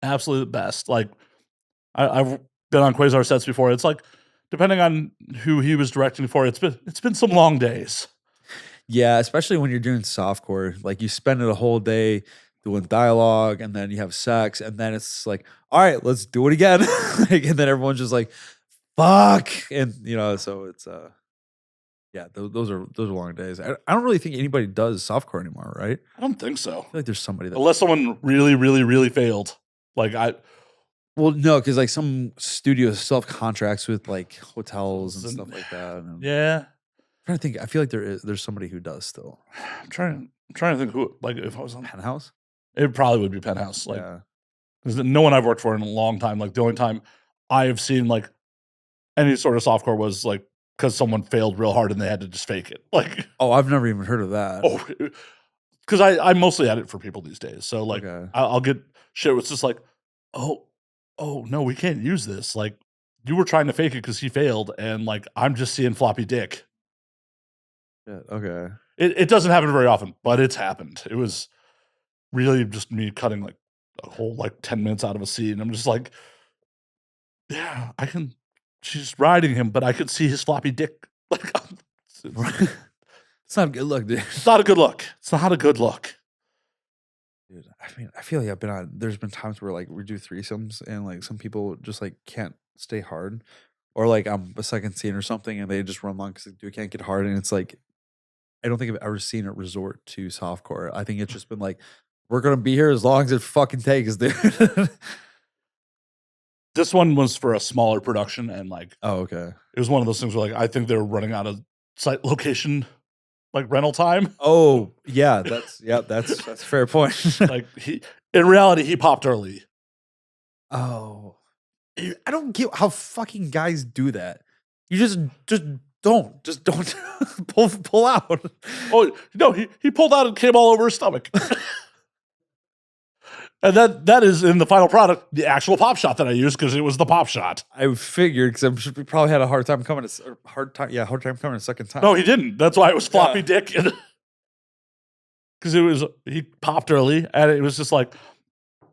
Absolutely the best. Like I've been on Quasar sets before. It's like depending on who he was directing for, it's been some long days. Yeah, especially when you're doing softcore. Like you spend it a whole day doing dialogue, and then you have sex, and then it's like, all right, let's do it again. Like, and then everyone's just like, fuck, and you know, so it's yeah, those are long days. I don't really think anybody does softcore anymore, right? I don't think so. I feel like there's somebody that. Unless someone really, really, really failed. Like Well, no, because like some studios self contracts with like hotels and stuff like that. And yeah. I'm trying to think. I feel like there's somebody who does still. I'm trying to think who, like, if I was on, Penthouse. it probably would be Penthouse. Like, Yeah. because no one I've worked for in a long time. Like, the only time I have seen like any sort of softcore was like because someone failed real hard and they had to just fake it. Like, Oh, I've never even heard of that. oh, because I mostly edit for people these days. So like, Okay. I'll get shit. It's just like, oh no, we can't use this. Like, you were trying to fake it because he failed, and like I'm just seeing floppy dick. Yeah, okay. It doesn't happen very often, but it's happened. It was really just me cutting like a whole like 10 minutes out of a scene. I'm just like, Yeah, I can. She's riding him, but I could see his floppy dick. Like, It's not a good look, dude. it's not a good look. It's not a good look. Dude, I mean, I feel like there's been times where like we do threesomes and like some people just like can't stay hard, or like I'm a second scene or something and they just run long because they can't get hard, and it's like I don't think I've ever seen it resort to softcore. I think it's just been like we're gonna be here as long as it fucking takes, dude. This one was for a smaller production, and like Oh, okay. it was one of those things where like I think they were running out of site location, like rental time. Oh, yeah, that's a fair point. Like in reality, he popped early. Oh, I don't get how fucking guys do that. You just don't pull out. Oh no, he pulled out and came all over his stomach. And that is in the final product, the actual pop shot that I used because it was the pop shot. I figured because I'm sure we probably had a hard time coming coming a second time. No, he didn't. That's why it was floppy dick. Because he popped early, and it was just like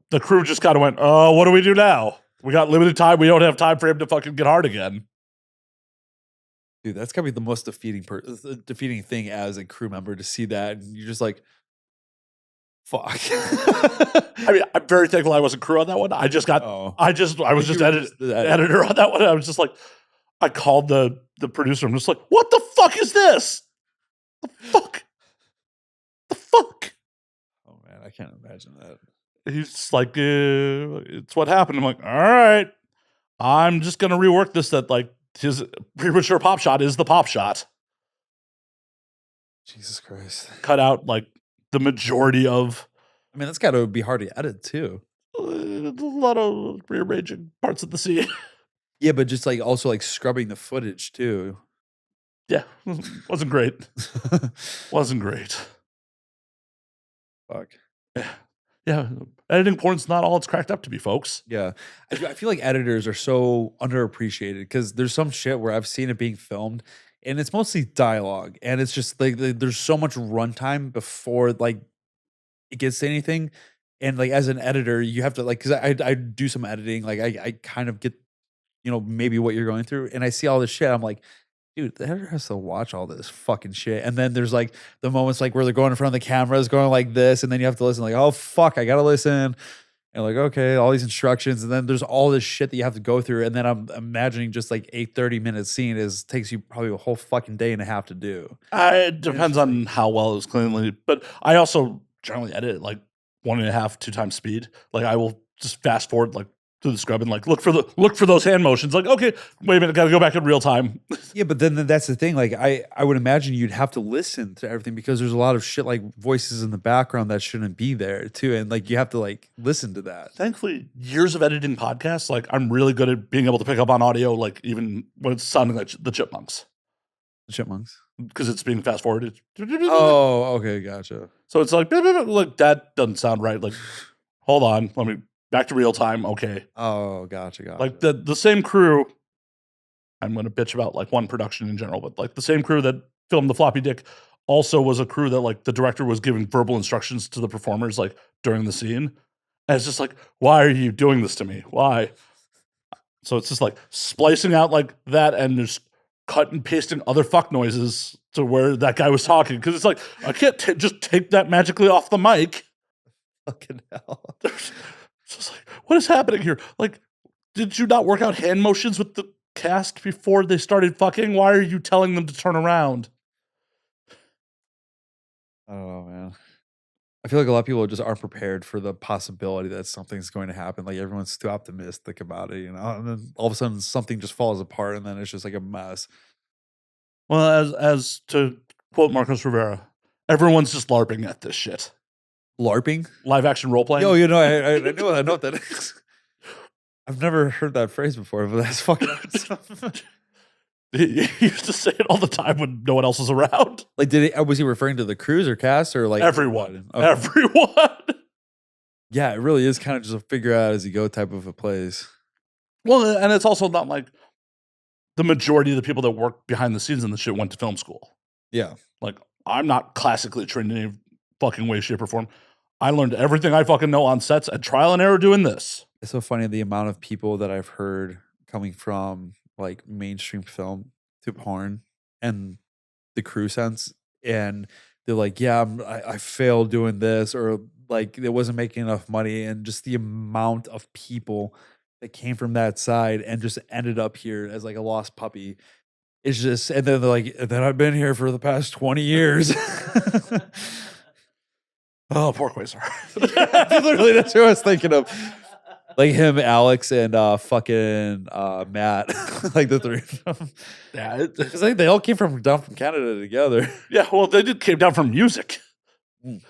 the crew just kind of went, "Oh, what do we do now? We got limited time. We don't have time for him to fucking get hard again." Dude, that's gotta be the most defeating thing as a crew member to see that, and you're just like, "Fuck." I mean, I'm very thankful I wasn't crew on that one. I was just editor on that one. I was just like, I called the producer. I'm just like, "What the fuck is this? The fuck? The fuck?" Oh man, I can't imagine that. He's like, "It's what happened." I'm like, "All right, I'm just gonna rework this. That like his premature pop shot is the pop shot. Jesus Christ. Cut out like the majority of." I mean, that's gotta be hard to edit too. A lot of rearranging parts of the scene. Yeah, but just like also like scrubbing the footage too. Yeah, wasn't great. Wasn't great. Fuck. Yeah, editing porn's not all it's cracked up to be, folks. Yeah. I feel like editors are so underappreciated because there's some shit where I've seen it being filmed and it's mostly dialogue and it's just like there's so much runtime before like it gets to anything. And like as an editor, you have to like because I do some editing, like I kind of get maybe what you're going through, and I see all this shit. I'm like, dude, the editor has to watch all this fucking shit. And then there's like the moments like where they're going in front of the cameras, going like this, and then you have to listen, like, oh fuck, I gotta listen. And like, okay, all these instructions, and then there's all this shit that you have to go through. And then I'm imagining just like a 30-minute scene takes you probably a whole fucking day and a half to do. It depends on how well it was cleanly, but I also generally edit at like 1.5, 2 times speed. Like I will just fast forward like through the scrub and like look for those hand motions. Like, okay, wait a minute, gotta go back in real time. Yeah, but then that's the thing. Like I would imagine you'd have to listen to everything because there's a lot of shit like voices in the background that shouldn't be there too. And like you have to like listen to that. Thankfully, years of editing podcasts, like I'm really good at being able to pick up on audio, like even when it's sounding like the Chipmunks. The Chipmunks. Because it's being fast forwarded. Oh, okay, gotcha. So it's like that doesn't sound right. Like, hold on, let me back to real time. Okay. Oh, gotcha. Like the same crew. I'm gonna bitch about like one production in general, but like the same crew that filmed the floppy dick also was a crew that like the director was giving verbal instructions to the performers like during the scene. And it's just like, why are you doing this to me? Why? So it's just like splicing out like that and just cut and pasting other fuck noises to where that guy was talking. Because it's like, I can't just take that magically off the mic. Fucking hell. It's just like, what is happening here? Like, did you not work out hand motions with the cast before they started fucking? Why are you telling them to turn around? I don't know, man. I feel like a lot of people just aren't prepared for the possibility that something's going to happen. Like everyone's too optimistic about it, and then all of a sudden something just falls apart, and then it's just like a mess. Well, as to quote Marcos Rivera, everyone's just LARPing at this shit. LARPing? Live action role playing? Yo, I know what that is. I've never heard that phrase before, but that's fucking awesome. He used to say it all the time when no one else was around. Like, was he referring to the crews or cast or like everyone? Okay. Everyone. Yeah, it really is kind of just a figure out as you go type of a place. Well, and it's also not like the majority of the people that work behind the scenes in the shit went to film school. Yeah. Like, I'm not classically trained in any fucking way, shape, or form. I learned everything I fucking know on sets and trial and error doing this. It's so funny the amount of people that I've heard coming from like mainstream film to porn and the crew sense, and they're like, yeah, I failed doing this, or like it wasn't making enough money, and just the amount of people that came from that side and just ended up here as like a lost puppy. It's just, and then they're like, and then I've been here for the past 20 years. Oh, poor Quasar. Literally, that's who I was thinking of. Like him, Alex, and fucking Matt, like the three of them. Yeah, Because like they all came down from Canada together. yeah. Well, they came down from music. Mm.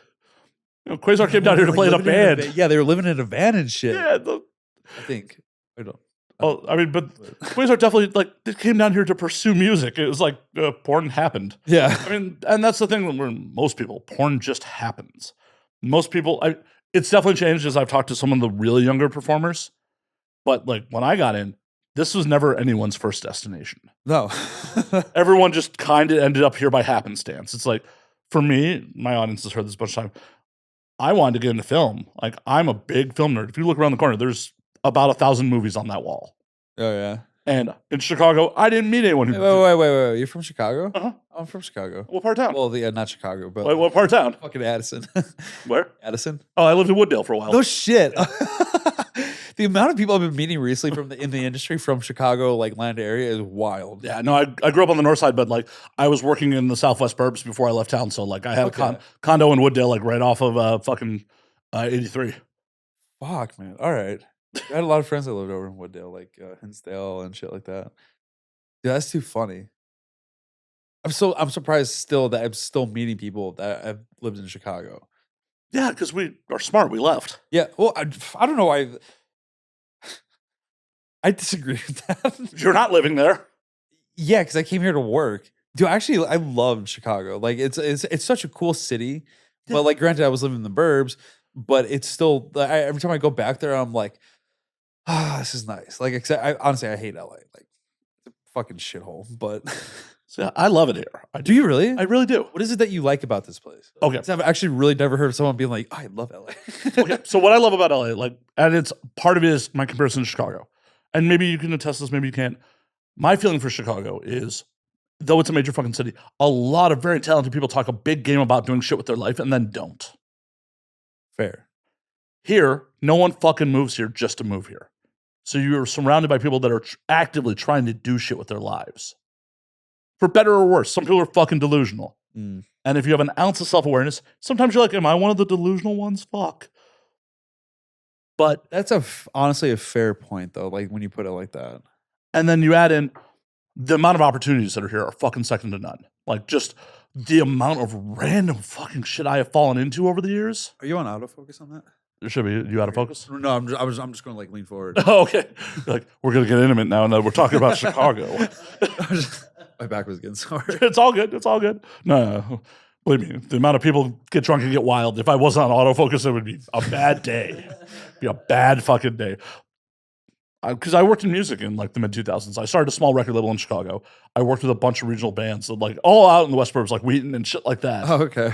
You know, Quasar came down here to Like, play in a living band. Yeah, they were living in a van and shit. Yeah. I think. I don't. Oh, I mean, but Quasar definitely like they came down here to pursue music. It was like porn happened. Yeah. I mean, and that's the thing where most people, porn just happens. Most people, it's definitely changed as I've talked to some of the really younger performers. But like when I got in, this was never anyone's first destination. No. Everyone just kind of ended up here by happenstance. It's like, for me, my audience has heard this a bunch of time. I wanted to get into film. Like, I'm a big film nerd. If you look around the corner, there's about 1,000 movies on that wall. Oh, yeah. And in Chicago, I didn't meet anyone who. Wait. You're from Chicago? Uh-huh. I'm from Chicago. What part of town? Well, not Chicago, but Wait, what part of town? fucking Addison. Where? Addison. Oh, I lived in Wooddale for a while. No shit. The amount of people I've been meeting recently from in the industry from Chicago, like land area, is wild. Yeah, no, I grew up on the north side, but like I was working in the southwest burbs before I left town. So like I had a condo in Wooddale, like right off of fucking 83. Fuck, man. All right. I had a lot of friends that lived over in Wooddale, like Hinsdale and shit like that. Dude, that's too funny. I'm surprised still that I'm still meeting people that have lived in Chicago. Yeah, because we are smart. We left. Yeah. Well, I don't know why. I disagree with that. You're not living there. Yeah, because I came here to work. Dude, actually, I love Chicago. Like, it's such a cool city. Yeah. But like, granted, I was living in the burbs, but it's still. Every time I go back there, I'm like, this is nice. Like, except honestly, I hate LA. Like, it's a fucking shithole. But So, I love it here. do you really? I really do. What is it that you like about this place? Okay. 'Cause I've actually really never heard of someone being like, I love LA. Okay. So what I love about LA, like, and it's part of it is my comparison to Chicago. And maybe you can attest this, maybe you can't. My feeling for Chicago is, though it's a major fucking city, a lot of very talented people talk a big game about doing shit with their life and then don't. Fair. Here, no one fucking moves here just to move here. So you're surrounded by people that are actively trying to do shit with their lives. For better or worse, some people are fucking delusional. Mm. And if you have an ounce of self-awareness, sometimes you're like, am I one of the delusional ones? Fuck. But That's honestly a fair point, though, like when you put it like that. and then you add in the amount of opportunities that are here are fucking second to none. Like just the amount of random fucking shit I have fallen into over the years. Are you on autofocus on that? There should be. You out of focus? No, I'm just going to like lean forward. Oh, okay. Like we're gonna get intimate now, and we're talking about Chicago. My back was getting sore. It's all good. It's all good. No, believe me, the amount of people get drunk and get wild. If I wasn't on autofocus, it would be a bad day. It'd be a bad fucking day. Because I worked in music in like the mid 2000s. I started a small record label in Chicago. I worked with a bunch of regional bands, that, like all out in the West Burbs, like Wheaton and shit like that. Oh, okay.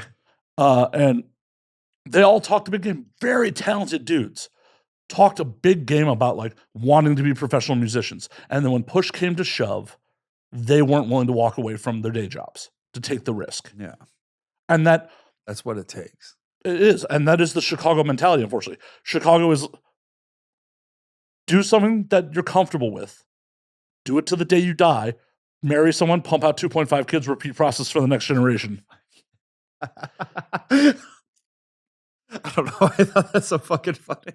And they all talked a big game. Very talented dudes. Talked a big game about like wanting to be professional musicians. And then when push came to shove, they weren't willing to walk away from their day jobs to take the risk. Yeah. And That's what it takes. it is. And that is the Chicago mentality, unfortunately. Chicago is do something that you're comfortable with. Do it to the day you die. Marry someone, pump out 2.5 kids, repeat process for the next generation. I don't know. I thought that's so fucking funny.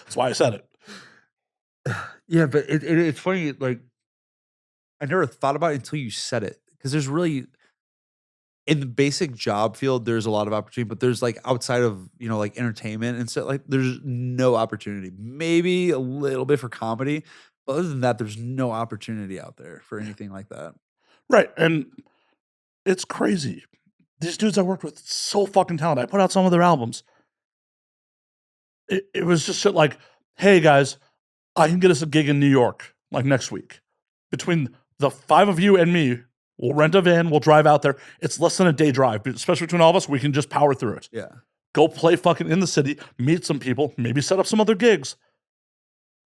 That's why I said it. Yeah, but it's funny. Like, I never thought about it until you said it. Because there's really, in the basic job field, there's a lot of opportunity. But there's like outside of, like entertainment and stuff, like there's no opportunity. Maybe a little bit for comedy. But other than that, there's no opportunity out there for anything like that. Right. And it's crazy. These dudes I worked with, so fucking talented. I put out some of their albums. It was just shit like, hey guys, I can get us a gig in New York like next week. Between the 5 of you and me, we'll rent a van, we'll drive out there. It's less than a day drive, but especially between all of us, we can just power through it. Yeah. Go play fucking in the city, meet some people, maybe set up some other gigs.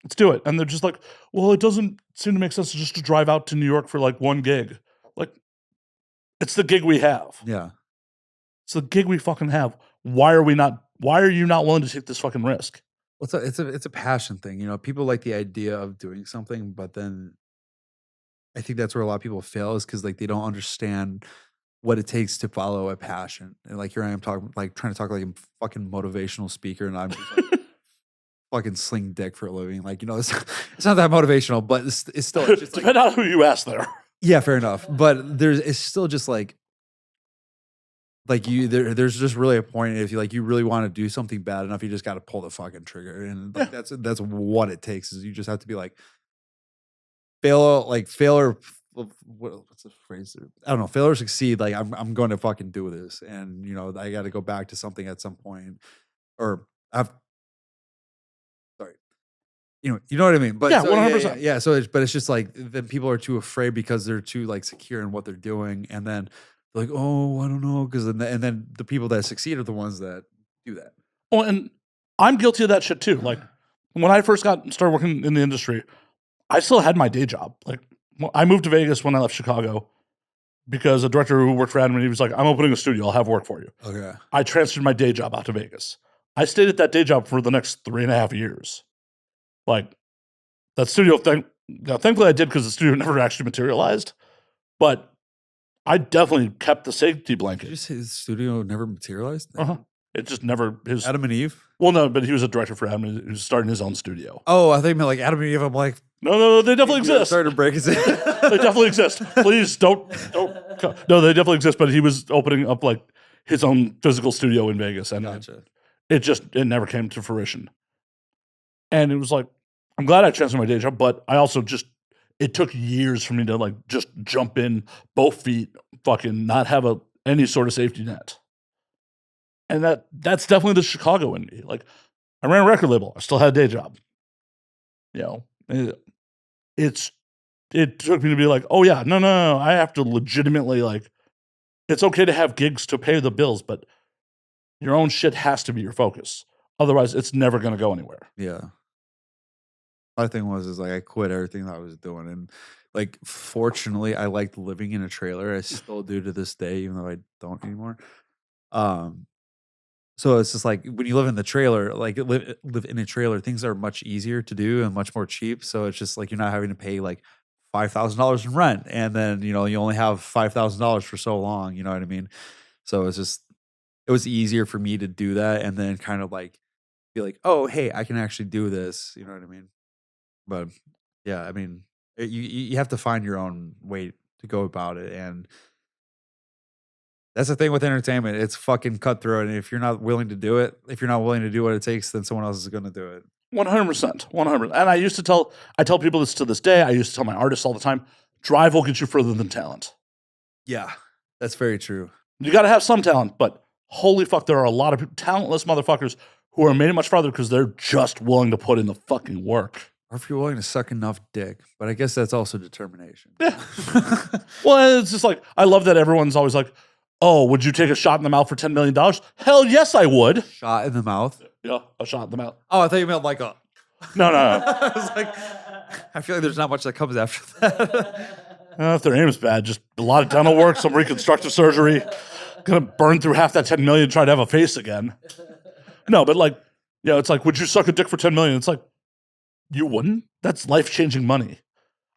let's do it. And they're just like, well, it doesn't seem to make sense just to drive out to New York for like one gig. Like, it's the gig we have. Yeah. It's the gig we fucking have. Why are you not willing to take this fucking risk? Well, it's a passion thing. You know, people like the idea of doing something, but then I think that's where a lot of people fail is because like they don't understand what it takes to follow a passion. And like here I am talking, like trying to talk like a fucking motivational speaker, and I'm just like fucking sling dick for a living. Like, you know, it's not that motivational, but it's still it's just like, Depending on who you ask there. yeah, fair enough. But it's still just like there's just really a point if you really want to do something bad enough, you just got to pull the fucking trigger, and like that's what it takes. Is you just have to be like fail or what's the phrase? I don't know. Fail or succeed. Like I'm going to fucking do this, and you know I got to go back to something at some point, or I've sorry, you know what I mean. But Yeah, so, 100%. yeah. So it's just like then people are too afraid because they're too like secure in what they're doing, and then they're like, oh, I don't know, because and then the people that succeed are the ones that do that. Oh, and I'm guilty of that shit too. Like when I first started working in the industry, I still had my day job. Like I moved to Vegas when I left Chicago because a director who worked for Adam, he was like, I'm opening a studio. I'll have work for you. Okay. I transferred my day job out to Vegas. I stayed at that day job for the next 3.5 years. Like that studio thing, thankfully I did because the studio never actually materialized. But I definitely kept the safety Did blanket. you say the studio never materialized? It just never his. Adam and Eve? Well, no, but he was a director for Adam. He was starting his own studio. Oh, I think you meant like Adam and Eve. I'm like, No, they definitely exist. Starting to break his They definitely exist. Please don't. No, they definitely exist. But he was opening up like his own physical studio in Vegas, and Gotcha. it never came to fruition. And it was like, I'm glad I transferred my day job, but I also it took years for me to like just jump in both feet, fucking not have any sort of safety net. And that's definitely the Chicago in me. Like I ran a record label. I still had a day job. You know, it took me to be like, oh yeah, no. I have to legitimately like, it's okay to have gigs to pay the bills, but your own shit has to be your focus. Otherwise, it's never going to go anywhere. Yeah. My thing is like I quit everything that I was doing, and like fortunately, I liked living in a trailer. I still do to this day, even though I don't anymore. So it's just like when you live in the trailer, like live in a trailer, things are much easier to do and much more cheap. So it's just like you're not having to pay like $5,000 in rent, and then you only have $5,000 for so long. You know what I mean? So it was easier for me to do that, and then kind of like be like, oh hey, I can actually do this. You know what I mean? But yeah, I mean, you have to find your own way to go about it, and that's the thing with entertainment. It's fucking cutthroat, and if you're not willing to do it, if you're not willing to do what it takes, then someone else is going to do it. 100%. And I tell people this to this day. I used to tell my artists all the time, drive will get you further than talent. Yeah, that's very true. You got to have some talent, but holy fuck, there are a lot of talentless motherfuckers who are made it much farther because they're just willing to put in the fucking work. Or if you're willing to suck enough dick. But I guess that's also determination. Yeah. Well, it's just like, I love that everyone's always like, oh, would you take a shot in the mouth for $10 million? Hell yes, I would. Shot in the mouth? Yeah, a shot in the mouth. Oh, I thought you meant like a... No. I was like, I feel like there's not much that comes after that. If their aim is bad, just a lot of dental work, some reconstructive surgery. Gonna burn through half that $10 million trying to have a face again. No, but like, it's like, would you suck a dick for $10 million? It's like, you wouldn't? That's life-changing money.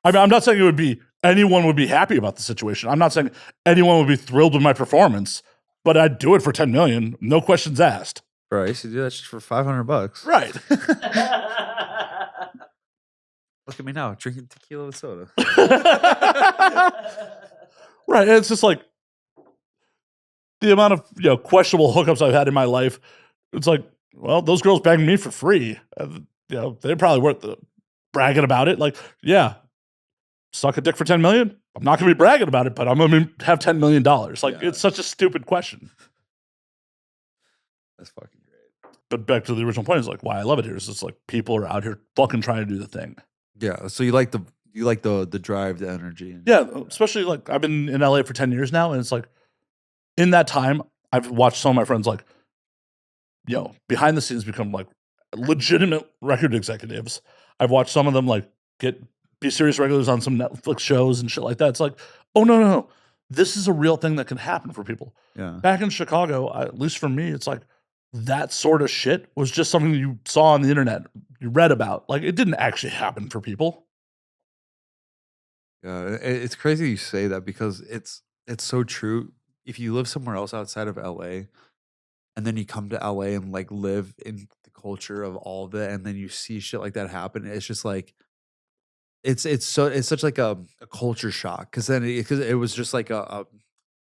I mean, I'm not saying anyone would be happy about the situation. I'm not saying anyone would be thrilled with my performance, but I'd do it for $10 million, no questions asked. Bro, I used to do that shit for $500. Right. Look at me now, drinking tequila with soda. Right, and it's just like the amount of questionable hookups I've had in my life. It's like, well, those girls banged me for free. They're probably worth bragging about it. Like, yeah, suck a dick for $10 million. I'm not gonna be bragging about it, but I'm gonna have $10 million. Like, it's such a stupid question. That's fucking great. But back to the original point is like why I love it here is it's like people are out here fucking trying to do the thing. Yeah. So you like the drive, the energy. Yeah, especially like I've been in LA for 10 years now, and it's like in that time I've watched some of my friends like behind the scenes become like legitimate record executives. I've watched some of them like be serious regulars on some Netflix shows and shit like that. It's like, oh no. This is a real thing that can happen for people. Yeah. Back in Chicago, at least for me, it's like that sort of shit was just something you saw on the internet, you read about. Like it didn't actually happen for people. Yeah, it's crazy you say that because it's so true. If you live somewhere else outside of LA and then you come to LA and like live in the culture of all of it and then you see shit like that happen, it's just like it's such like a culture shock because then because it was just like a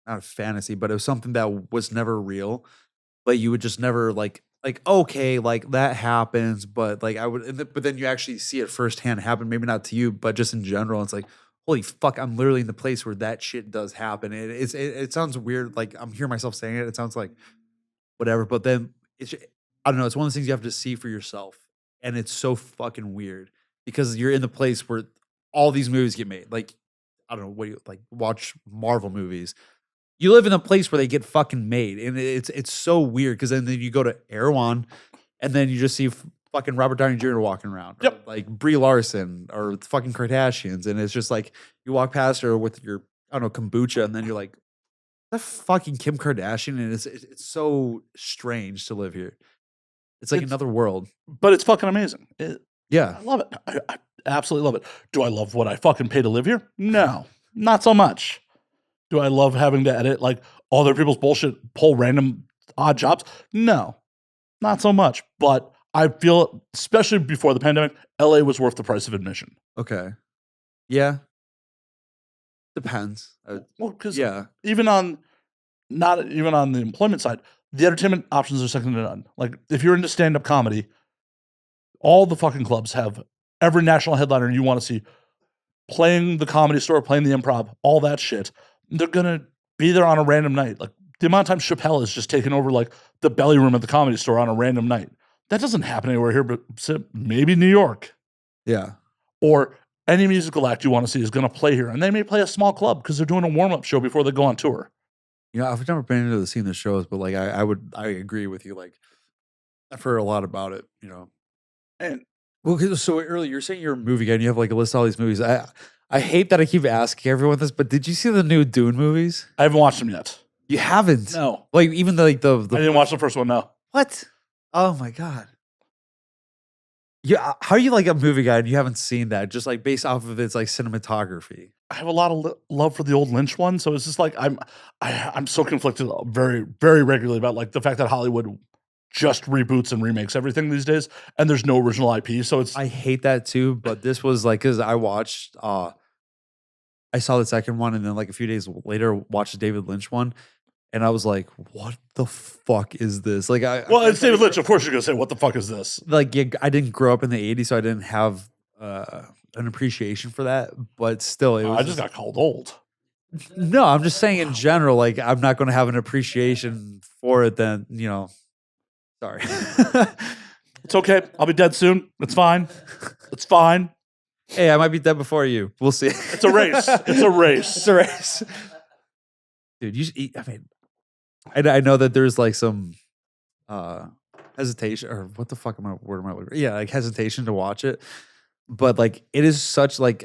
not a fantasy, but it was something that was never real. But you would just never like okay, like that happens, but like I would, but then you actually see it firsthand happen. Maybe not to you, but just in general, it's like holy fuck, I'm literally in the place where that shit does happen. It sounds weird, like I'm hearing myself saying it. It sounds like whatever, but then I don't know. It's one of those things you have to see for yourself, and it's so fucking weird because you're in the place where all these movies get made. Like I don't know what you like watch Marvel movies. You live in a place where they get fucking made, and it's so weird because then you go to Erewhon, and then you just see fucking Robert Downey Jr. walking around, or Yep. like Brie Larson, or the fucking Kardashians, and it's just like you walk past her with your I don't know kombucha, and then you're like, that fucking Kim Kardashian, and it's so strange to live here. It's like It's another world. But it's fucking amazing. Yeah, I love it. I absolutely love it. Do I love what I fucking pay to live here? No, not so much. Do I love having to edit like other people's bullshit, pull random odd jobs? No, not so much. But I feel, especially before the pandemic, LA was worth the price of admission. okay, yeah, depends. Well, because Yeah, even on not even on the employment side, the entertainment options are second to none. Like if you're into stand-up comedy, all the fucking clubs have every national headliner you want to see playing the Comedy Store, playing the Improv, all that shit. They're gonna be there on a random night. Like the amount of time Chappelle has just taken over like the belly room at the Comedy Store on a random night. That doesn't happen anywhere here, but maybe New York. yeah. Or any musical act you want to see is going to play here, and they may play a small club because they're doing a warm-up show before they go on tour. You know, I've never been into the scene the shows, but like I agree with you. Like I've heard a lot about it. You know, And well, 'cause so earlier you're saying you're a movie guy and you have like a list of all these movies. I hate that I keep asking everyone this, but did you see the new Dune movies? I haven't watched them yet. You haven't? No, Like even the I didn't watch the first one. No, what? Oh my god. Yeah, how are you like a movie guy and you haven't seen that? Just like based off of its like cinematography. I have a lot of love for the old Lynch one, so it's just like I'm so conflicted very very regularly about like the fact that Hollywood just reboots and remakes everything these days, and there's no original IP. So it's I hate that too, but this was like because I watched I saw the second one and then like a few days later watched the David Lynch one. And I was like, "What the fuck is this?" Like, well, it's David Lynch. Of course, you're gonna say, "What the fuck is this?" like, yeah, I didn't grow up in the '80s, so I didn't have an appreciation for that. But still, it was. I just got called old. No, I'm just saying in general, like, I'm not going to have an appreciation for it. Then, you know, sorry. It's okay. I'll be dead soon. It's fine. It's fine. Hey, I might be dead before you. We'll see. It's a race. It's a race. It's a race, dude. I mean, I know that there's like some hesitation or what the fuck am I looking for? Yeah, like hesitation to watch it. But like it is such like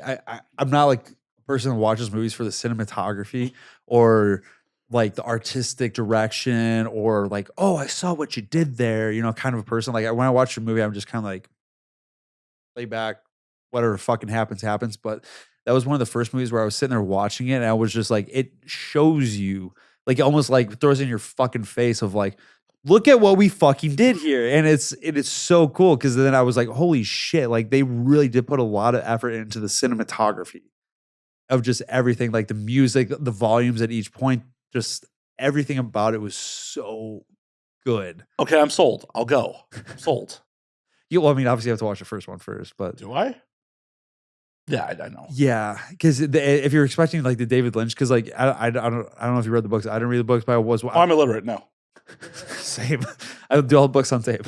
I'm not like a person who watches movies for the cinematography or like the artistic direction or like, oh, I saw what you did there, you know, kind of a person. Like when I watch a movie, I'm just kind of like lay back, whatever fucking happens, happens. But that was one of the first movies where I was sitting there watching it and I was just like, it shows you like it almost like throws in your fucking face of like, look at what we fucking did here. And it is so cool because then I was like, holy shit, like they really did put a lot of effort into the cinematography of just everything, like the music, the volumes at each point, just everything about it was so good. Okay, I'm sold. I'll go. I'm sold. Well, I mean, obviously you have to watch the first one first, but Do I? Yeah, I know. yeah, because if you're expecting like the David Lynch, because like I don't know if you read the books. I didn't read the books, but I was. Oh, I'm illiterate. No. Same. I do all the books on tape,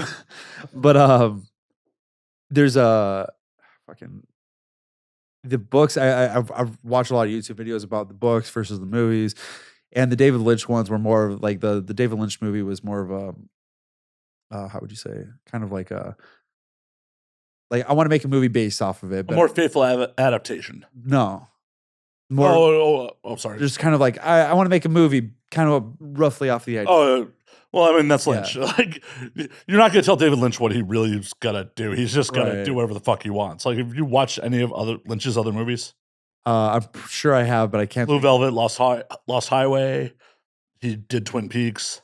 but there's a fucking the books. I've watched a lot of YouTube videos about the books versus the movies, and the David Lynch ones were more of like the David Lynch movie was more of a how would you say kind of like a Like I want to make a movie based off of it, A but more faithful adaptation. no, more Sorry. just kind of like I want to make a movie kind of roughly off the idea. Well, I mean, that's Yeah. Lynch. Like, you're not going to tell David Lynch what he really is going to do. He's just going to Right. do whatever the fuck he wants. Like, if you watch any of Lynch's other movies, I'm sure I have, but I can't. Blue Velvet, Lost Highway, he did Twin Peaks.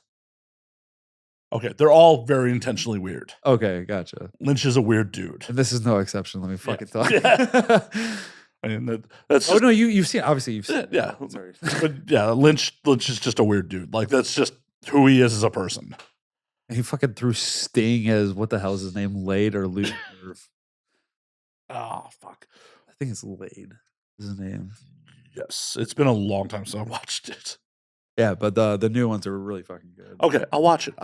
Okay, they're all very intentionally weird. Okay, gotcha. Lynch is a weird dude. And this is no exception. Let me fucking talk. I mean, that's oh just, no, you've seen. Obviously, you've seen. yeah. Sorry. But yeah, Lynch is just a weird dude. Like, that's just who he is as a person. He fucking threw Sting as what the hell is his name? Lade or Luke? Oh, fuck. I think it's Lade. Is his name? Yes, it's been a long time since I watched it. Yeah, but the new ones are really fucking good. Okay, I'll watch it.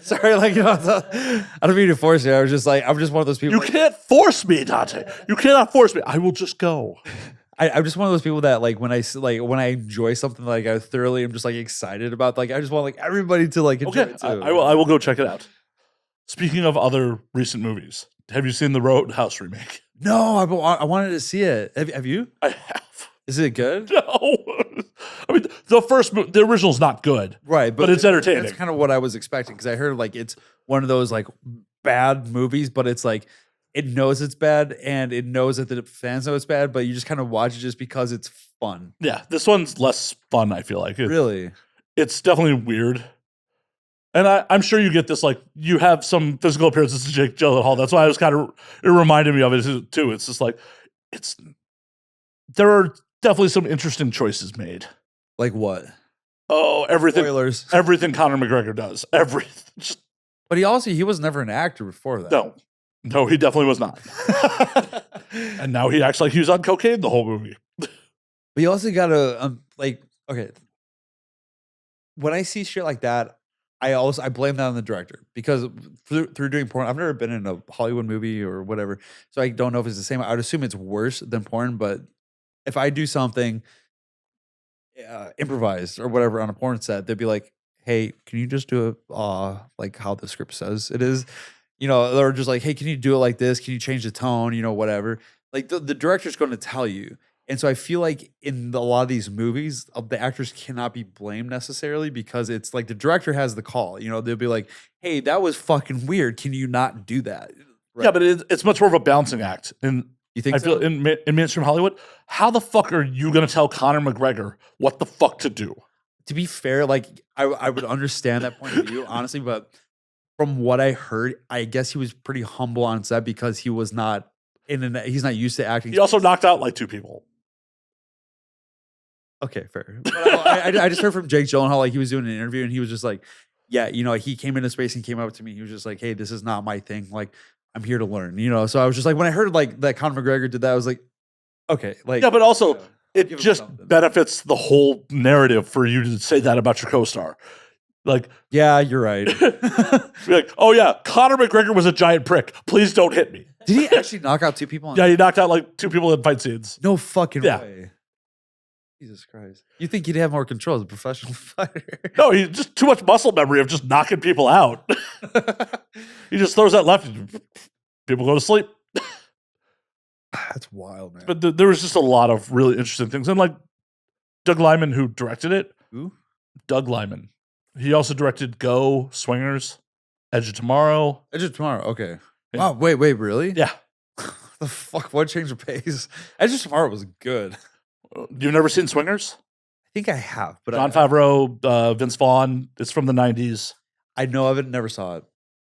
Sorry, like I don't mean to force you. I was just like I'm just one of those people. You can't force me, Dante. You cannot force me. I will just go. I'm just one of those people that like when I enjoy something, like I thoroughly am just like excited about. Like I just want like everybody to like enjoy Okay, it too. I will go check it out. Speaking of other recent movies, have you seen the Roadhouse remake? No, I wanted to see it. Have you? I have. Is it good? No. I mean, the original's not good. Right, but it's entertaining. That's kind of what I was expecting because I heard like it's one of those like bad movies, but it's like it knows it's bad and it knows that the fans know it's bad, but you just kind of watch it just because it's fun. Yeah, this one's less fun, I feel like. Really? It's definitely weird. And I'm sure you get this, like, you have some physical appearances to Jake Gyllenhaal. That's why I was it reminded me of it too. It's just like, there are definitely some interesting choices made. Like what? Oh, everything. Spoilers. Everything Conor McGregor does. Everything. Just, But he was never an actor before that. No, he definitely was not. And now he acts like he was on cocaine the whole movie. But you also gotta like, okay. When I see shit like that, I blame that on the director because through doing porn, I've never been in a Hollywood movie or whatever, so I don't know if it's the same. I would assume it's worse than porn, but if I do something improvised or whatever on a porn set, they'd be like, "Hey, can you just do it like how the script says it is?" You know, they're just like, "Hey, can you do it like this? Can you change the tone? You know, whatever." Like the director's going to tell you. And so I feel like in a lot of these movies, the actors cannot be blamed necessarily because it's like the director has the call. You know, they'll be like, "Hey, that was fucking weird. Can you not do that?" Right. Yeah, but it's much more of a balancing act. And You think I feel in mainstream Hollywood, how the fuck are you going to tell Conor McGregor what the fuck to do? To be fair, like I would understand that point of view, honestly, but from what I heard, I guess he was pretty humble on set because he was not he's not used to acting. He also knocked out like 2 people. Okay, fair. But I just heard from Jake Gyllenhaal, like he was doing an interview and he was just like, yeah, you know, he came into space and came up to me. He was just like, "Hey, this is not my thing. Like, I'm here to learn," you know? So I was just like, when I heard like that Conor McGregor did that, I was like, okay. Like, yeah, but also give it him just something. benefits the whole narrative for you to say that about your co-star. Like, yeah, you're right. be like, "Oh yeah, Conor McGregor was a giant prick. Please don't hit me." Did he actually knock out 2 people? Yeah, he knocked out like 2 people in fight scenes. No fucking Yeah. way. Jesus Christ. You think he'd have more control as a professional fighter? No, he's just too much muscle memory of just knocking people out. He just throws that left. People go to sleep. That's wild, man. But there was just a lot of really interesting things. And like Doug Liman, who directed it. Who? Doug Liman. He also directed Go, Swingers, Edge of Tomorrow. Edge of Tomorrow. Okay. Yeah. Wow. Wait. Really? Yeah. The fuck? What changed the pace? Edge of Tomorrow was good. You've never seen Swingers? I think I have, but Jon Favreau, Vince Vaughn. It's from the 90s. I know of it. Never saw it.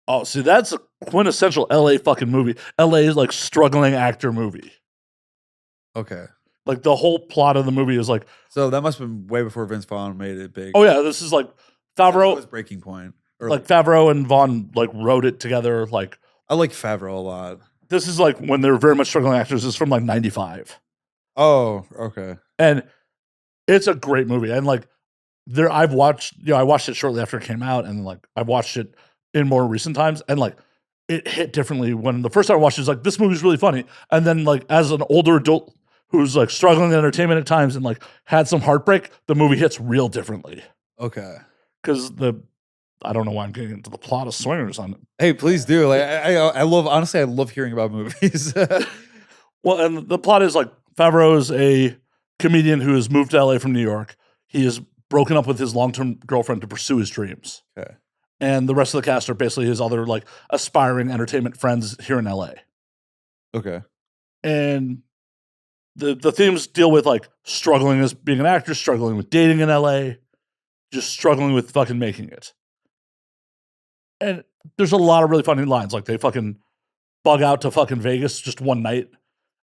Oh, see, that's a quintessential LA fucking movie. LA is like struggling actor movie. Okay. Like the whole plot of the movie is like, So that must have been way before Vince Vaughn made it big. oh yeah, this is like That Favreau, was Breaking Point. like Favreau and Vaughn like wrote it together. Like I like Favreau a lot. this is like when they're very much struggling actors. It's from like 95. Oh, okay. And it's a great movie. And like I watched it shortly after it came out, and like I've watched it in more recent times, and like it hit differently. When the first time I watched it, was like, this movie's really funny. And then like as an older adult who's like struggling in entertainment at times and like had some heartbreak, the movie hits real differently. Okay. Because the I don't know why I'm getting into the plot of Swingers on it. Hey, please do. Like I love, honestly, I love hearing about movies. Well, and the plot is like Favreau is a comedian who has moved to LA from New York. He has broken up with his long-term girlfriend to pursue his dreams. Okay. And the rest of the cast are basically his other like aspiring entertainment friends here in LA. Okay. And the themes deal with like struggling as being an actor, struggling with dating in LA, just struggling with fucking making it. And there's a lot of really funny lines. Like they fucking bug out to fucking Vegas just one night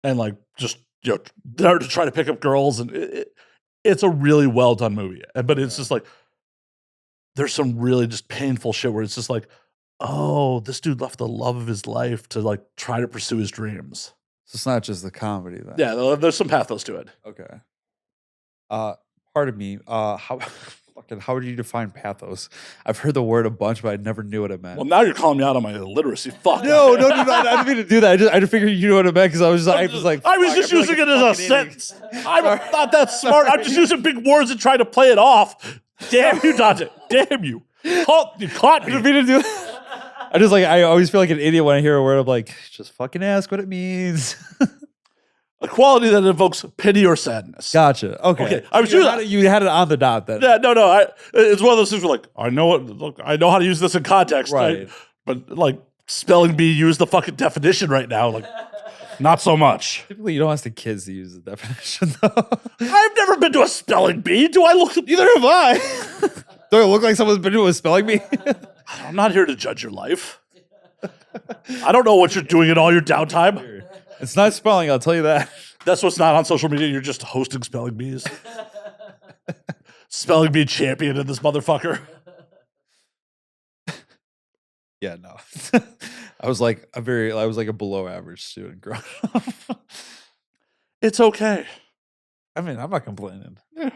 and like just, you know, there to try to pick up girls. And it's a really well done movie. But it's just like, there's some really just painful shit where it's just like, oh, this dude left the love of his life to like try to pursue his dreams. So it's not just the comedy then. Yeah, there's some pathos to it. Okay. Pardon me. How would you define pathos? I've heard the word a bunch, but I never knew what it meant. Well, now you're calling me out on my illiteracy. Fuck. No, I didn't mean to do that. I just figured you knew what it meant because I was just using it as a sentence. I'm not that smart. I'm just using big words and trying to play it off. Damn you, Dante. Damn you. You caught me. I didn't mean to do that. I always feel like an idiot when I hear a word. I'm like, just fucking ask what it means. A quality that evokes pity or sadness. Gotcha. Okay. I was you had it on the dot then. Yeah, no. It's one of those things where like, I know how to use this in context. Right. But like spelling bee, use the fucking definition right now. Like, not so much. Typically, you don't ask the kids to use the definition, though. I've never been to a spelling bee. Do I look? Neither have I. Do I look like someone's been to a spelling bee? I'm not here to judge your life. I don't know what you're doing in all your downtime. It's not spelling, I'll tell you that. That's what's not on social media. You're just hosting spelling bees. Spelling bee champion in this motherfucker. Yeah, no. I was like a below average student growing up. It's okay. I mean, I'm not complaining. Yeah.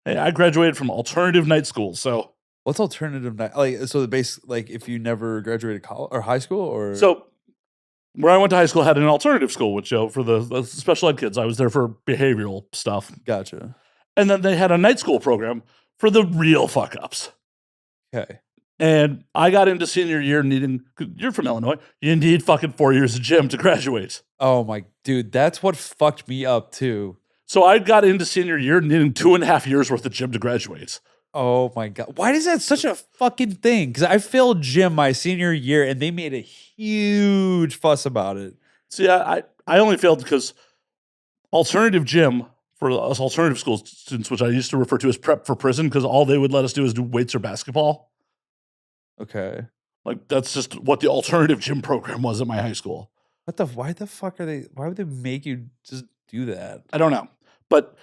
Hey, I graduated from alternative night school, so what's alternative night? Like, so the base, like, if you never graduated college or high school, or so where I went to high school had an alternative school, which for the special ed kids, I was there for behavioral stuff. Gotcha. And then they had a night school program for the real fuck ups. Okay. And I got into senior year you're from Illinois, you need fucking 4 years of gym to graduate. Oh my dude, that's what fucked me up too. So I got into senior year needing 2.5 years worth of gym to graduate. Oh my God. Why is that such a fucking thing? Because I failed gym my senior year and they made a huge fuss about it. See, I only failed because alternative gym for us alternative school students, which I used to refer to as prep for prison, because all they would let us do is do weights or basketball. Okay. Like that's just what the alternative gym program was at my high school. Why would they make you just do that? I don't know. But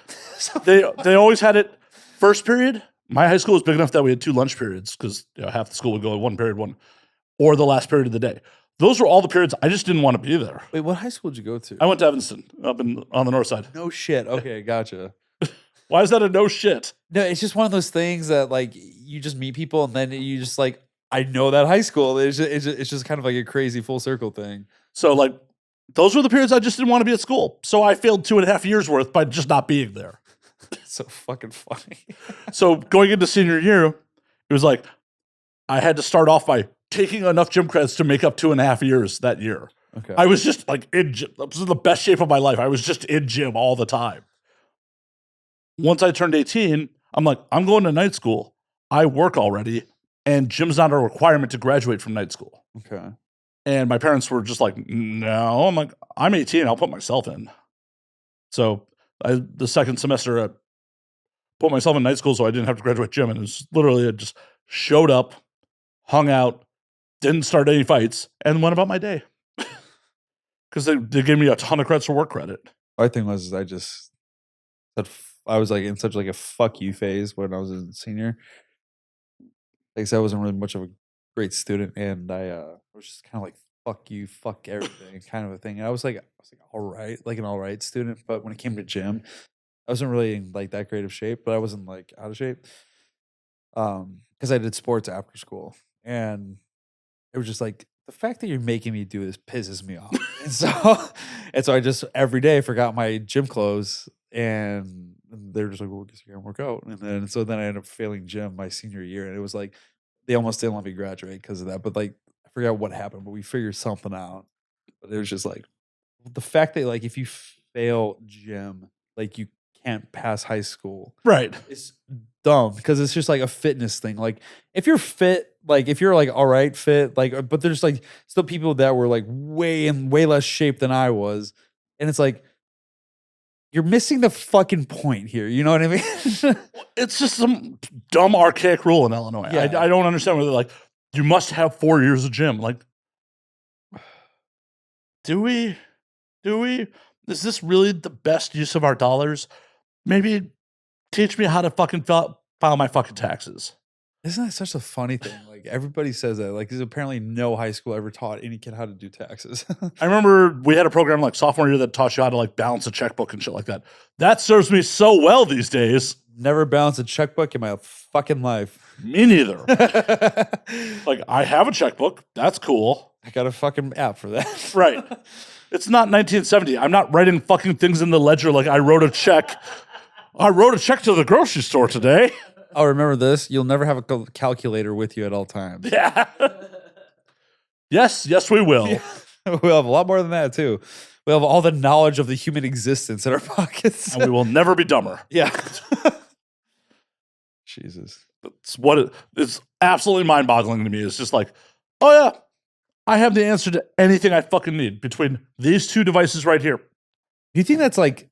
they always had it first period. My high school was big enough that we had 2 lunch periods because half the school would go one period, or the last period of the day. Those were all the periods I just didn't want to be there. Wait, what high school did you go to? I went to Evanston on the north side. No shit. Okay, gotcha. Why is that a no shit? No, it's just one of those things that like you just meet people and then you just like, I know that high school. It's just kind of like a crazy full circle thing. So like those were the periods I just didn't want to be at school. So I failed 2.5 years worth by just not being there. So fucking funny. So going into senior year, it was like I had to start off by taking enough gym credits to make up 2.5 years that year. Okay. I was just like in gym. This was the best shape of my life. I was just in gym all the time. Once I turned 18, I'm like, I'm going to night school. I work already, and gym's not a requirement to graduate from night school. Okay. And my parents were just like, no. I'm like, I'm 18. I'll put myself in. So the second semester, I put myself in night school so I didn't have to graduate gym. And it was literally, I just showed up, hung out, didn't start any fights, and went about my day. Because they gave me a ton of credits for work credit. My thing was I was like in such like a fuck you phase when I was a senior. Like I said, I wasn't really much of a great student, and I was just kind of like fuck you, fuck everything, kind of a thing. And I was like all right, like an all right student. But when it came to gym, I wasn't really in like that great of shape, but I wasn't like out of shape. Because I did sports after school, and it was just like the fact that you're making me do this pisses me off. and so I just every day forgot my gym clothes, and they're just like, well, I guess you're gonna work out. And then I ended up failing gym my senior year, and it was like they almost didn't let me graduate because of that. But like, I forgot what happened, but we figured something out. But it was just like the fact that like if you fail gym, like you can't pass high school. Right. It's dumb because it's just like a fitness thing. Like if you're fit, like if you're like all right fit, like but there's like still people that were like way less shape than I was, and it's like you're missing the fucking point here. You know what I mean? It's just some dumb archaic rule in Illinois. Yeah. I don't understand whether like you must have 4 years of gym. Like, do we? Is this really the best use of our dollars? Maybe teach me how to fucking file my fucking taxes. Isn't that such a funny thing? Like everybody says that. Like there's apparently no high school ever taught any kid how to do taxes. I remember we had a program like sophomore year that taught you how to like balance a checkbook and shit like that. That serves me so well these days. Never balanced a checkbook in my fucking life. Me neither. Like I have a checkbook. That's cool. I got a fucking app for that. Right. It's not 1970. I'm not writing fucking things in the ledger like I wrote a check. I wrote a check to the grocery store today. Oh, remember this? You'll never have a calculator with you at all times. Yeah. Yes, we will. Yeah. We'll have a lot more than that too. We'll have all the knowledge of the human existence in our pockets. And we will never be dumber. Yeah. Jesus. That's what it's absolutely mind-boggling to me. It's just like, oh yeah, I have the answer to anything I fucking need between these two devices right here. Do you think that's like,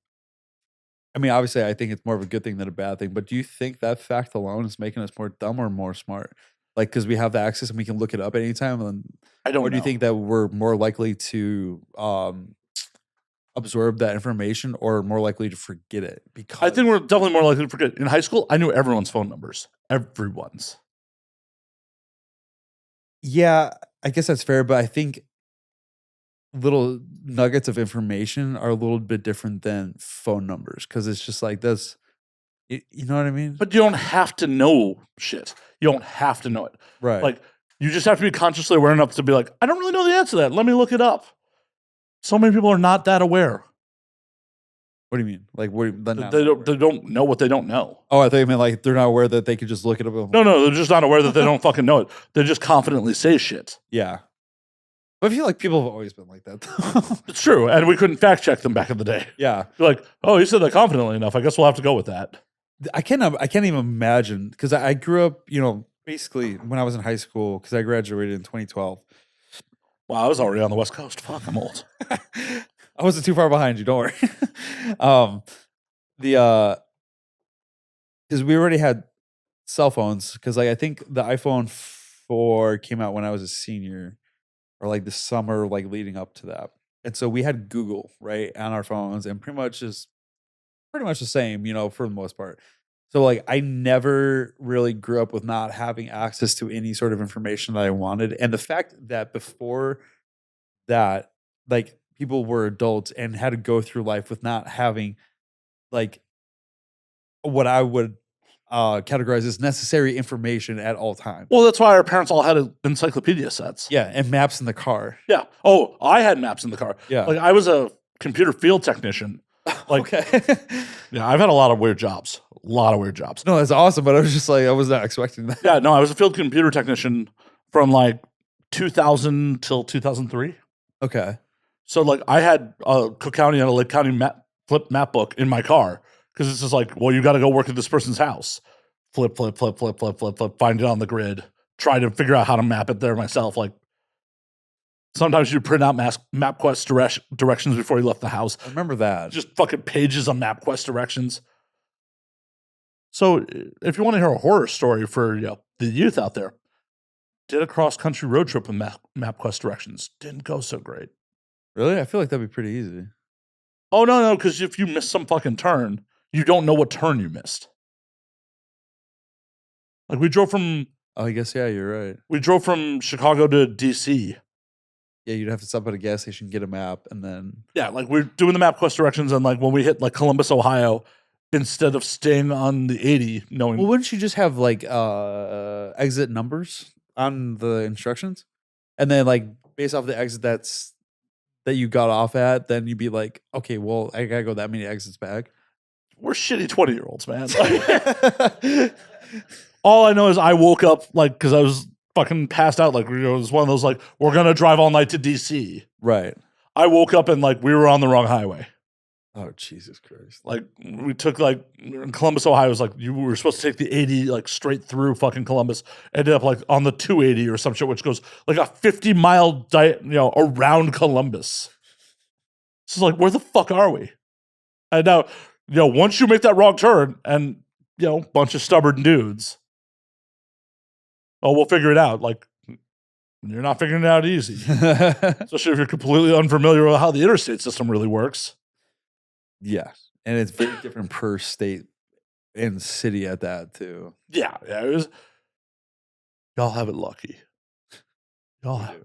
I mean, obviously I think it's more of a good thing than a bad thing, but do you think that fact alone is making us more dumb or more smart? Like, because we have the access and we can look it up anytime? And I don't know. Or do you think that we're more likely to absorb that information or more likely to forget it? Because I think we're definitely more likely to forget. In high school, I knew everyone's phone numbers. Everyone's. Yeah, I guess that's fair, but I think little nuggets of information are a little bit different than phone numbers because it's just like that's, you know what I mean? But you don't have to know shit. You don't have to know it. Right. Like, you just have to be consciously aware enough to be like, I don't really know the answer to that. Let me look it up. So many people are not that aware. What do you mean? Like, They don't know what they don't know. Oh, I thought you meant like they're not aware that they could just look it up. No, they're just not aware that they don't fucking know it. They just confidently say shit. Yeah. But I feel like people have always been like that, though. It's true. And we couldn't fact check them back in the day. Yeah. You're like, oh, you said that confidently enough. I guess we'll have to go with that. I can't even imagine because I grew up, you know, basically when I was in high school because I graduated in 2012. Wow, I was already on the West Coast. Fuck, I'm old. I wasn't too far behind you. Don't worry. Because we already had cell phones because like I think the iPhone 4 came out when I was a senior or like the summer like leading up to that. And so we had Google, right, on our phones and pretty much the same, you know, for the most part. So like I never really grew up with not having access to any sort of information that I wanted. And the fact that before that, like people were adults and had to go through life with not having like what I would categorize as necessary information at all times. Well, that's why our parents all had encyclopedia sets. Yeah, and maps in the car. Yeah. Oh, I had maps in the car. Yeah. Like I was a computer field technician. Like, Okay. yeah, I've had a lot of weird jobs. No, that's awesome, but I was just like, I was not expecting that. Yeah, no, I was a field computer technician from like 2000 till 2003. Okay. So like I had a Cook County and a Lake County flip map book in my car because it's just like, well, you got to go work at this person's house. Flip, find it on the grid. Try to figure out how to map it there myself. Like sometimes you print out MapQuest directions before you left the house. I remember that. Just fucking pages of MapQuest directions. So if you want to hear a horror story for the youth out there, did a cross-country road trip with MapQuest directions. Didn't go so great. Really? I feel like that'd be pretty easy. Oh, no, because if you miss some fucking turn, you don't know what turn you missed. Like we drove from... Oh, I guess, yeah, you're right. We drove from Chicago to D.C. Yeah, you'd have to stop at a gas station, get a map, and then... Yeah, like we're doing the MapQuest directions, and like when we hit like Columbus, Ohio, instead of staying on the 80, knowing... Well, wouldn't you just have like exit numbers on the instructions? And then like based off the exit that you got off at, then you'd be like, okay, well, I gotta go that many exits back. We're shitty 20-year-olds, man. Like, all I know is I woke up like because I was fucking passed out. Like, it was one of those, like, we're going to drive all night to DC. Right. I woke up and, like, we were on the wrong highway. Oh, Jesus Christ. Like, we took, like, in Columbus, Ohio, it was like, you were supposed to take the 80, like, straight through fucking Columbus. Ended up, like, on the 280 or some shit, which goes, like, a 50-mile, around Columbus. So, like, where the fuck are we? And now, once you make that wrong turn and, bunch of stubborn dudes, we'll figure it out. Like, you're not figuring it out easy. Especially if you're completely unfamiliar with how the interstate system really works. Yeah. And it's very different per state and city at that, too. Yeah. It was. Y'all have it lucky. Y'all have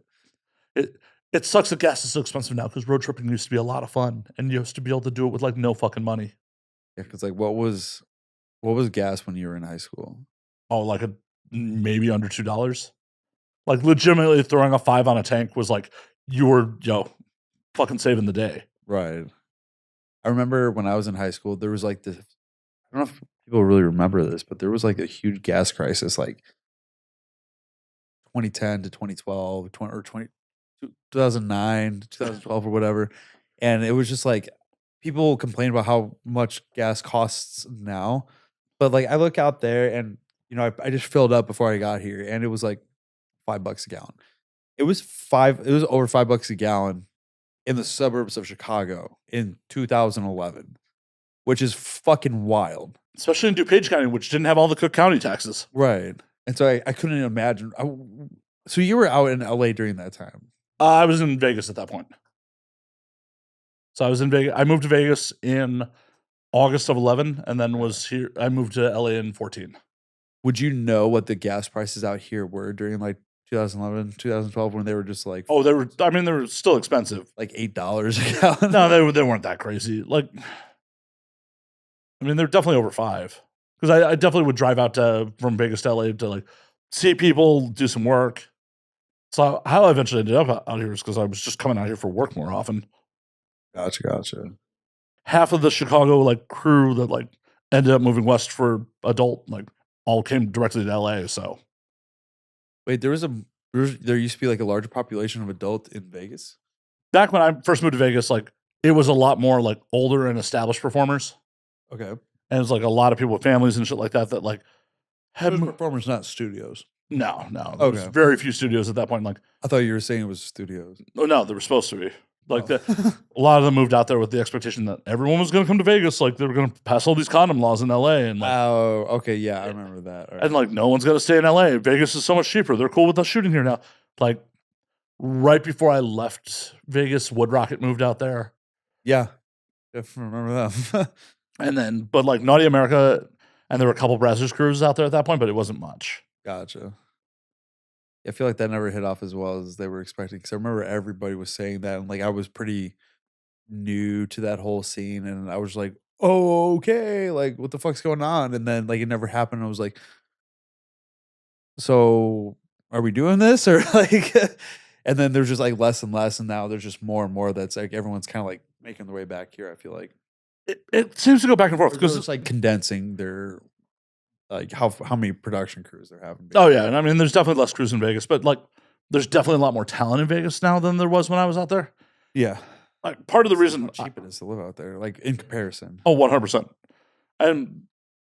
it. It sucks that gas is so expensive now because road tripping used to be a lot of fun and you used to be able to do it with like no fucking money. Yeah, because like what was gas when you were in high school? Oh, like maybe under $2. Like legitimately throwing a 5 on a tank was like you were fucking saving the day. Right. I remember when I was in high school, there was like this. I don't know if people really remember this, but there was like a huge gas crisis, like 2010 to 2012, 2009 to 2012 or whatever. And it was just like people complain about how much gas costs now. But like I look out there and, I just filled up before I got here and it was like $5 a gallon. It was over $5 a gallon in the suburbs of Chicago in 2011, which is fucking wild. Especially in DuPage County, which didn't have all the Cook County taxes. Right. And so I couldn't imagine. So you were out in LA during that time? I was in Vegas at that point. So I was in Vegas. I moved to Vegas in August of 11 and then was here. I moved to LA in 14. Would you know what the gas prices out here were during like 2011, 2012 when they were just like, they were still expensive. Like $8 a gallon? No, they weren't that crazy. Like, they're definitely over $5. Because I definitely would drive out from Vegas to LA to like see people, do some work. So how I eventually ended up out here is because I was just coming out here for work more often. Gotcha. Half of the Chicago like crew that like ended up moving west for adult like all came directly to LA. So wait, there used to be like a larger population of adult in Vegas? Back when I first moved to Vegas, like it was a lot more like older and established performers. Okay. And it's like a lot of people with families and shit like that like had performers, not studios. No. There Okay. was very few studios at that point. Like I thought you were saying it was studios. Oh no, they were supposed to be. Like a lot of them moved out there with the expectation that everyone was going to come to Vegas. Like they were going to pass all these condom laws in LA. And like, oh, okay, yeah, I remember that. Right. And like no one's going to stay in LA. Vegas is so much cheaper. They're cool with us shooting here now. Like right before I left Vegas, Wood Rocket moved out there. Yeah, definitely remember them. And then, but like Naughty America, and there were a couple Brazzers crews out there at that point, but it wasn't much. Gotcha. I feel like that never hit off as well as they were expecting. Because I remember everybody was saying that, and like I was pretty new to that whole scene, and I was like, "Oh, okay, like what the fuck's going on?" And then like it never happened. I was like, "So are we doing this or like?" And then there's just like less and less, and now there's just more and more. That's like everyone's kind of like making their way back here. I feel like it seems to go back and forth because it's like condensing their. Like how many production crews they're having. Oh yeah, and there's definitely less crews in Vegas, but like there's definitely a lot more talent in Vegas now than there was when I was out there. Yeah, like part of the reason how cheap it is to live out there, like in comparison. Oh, 100%. And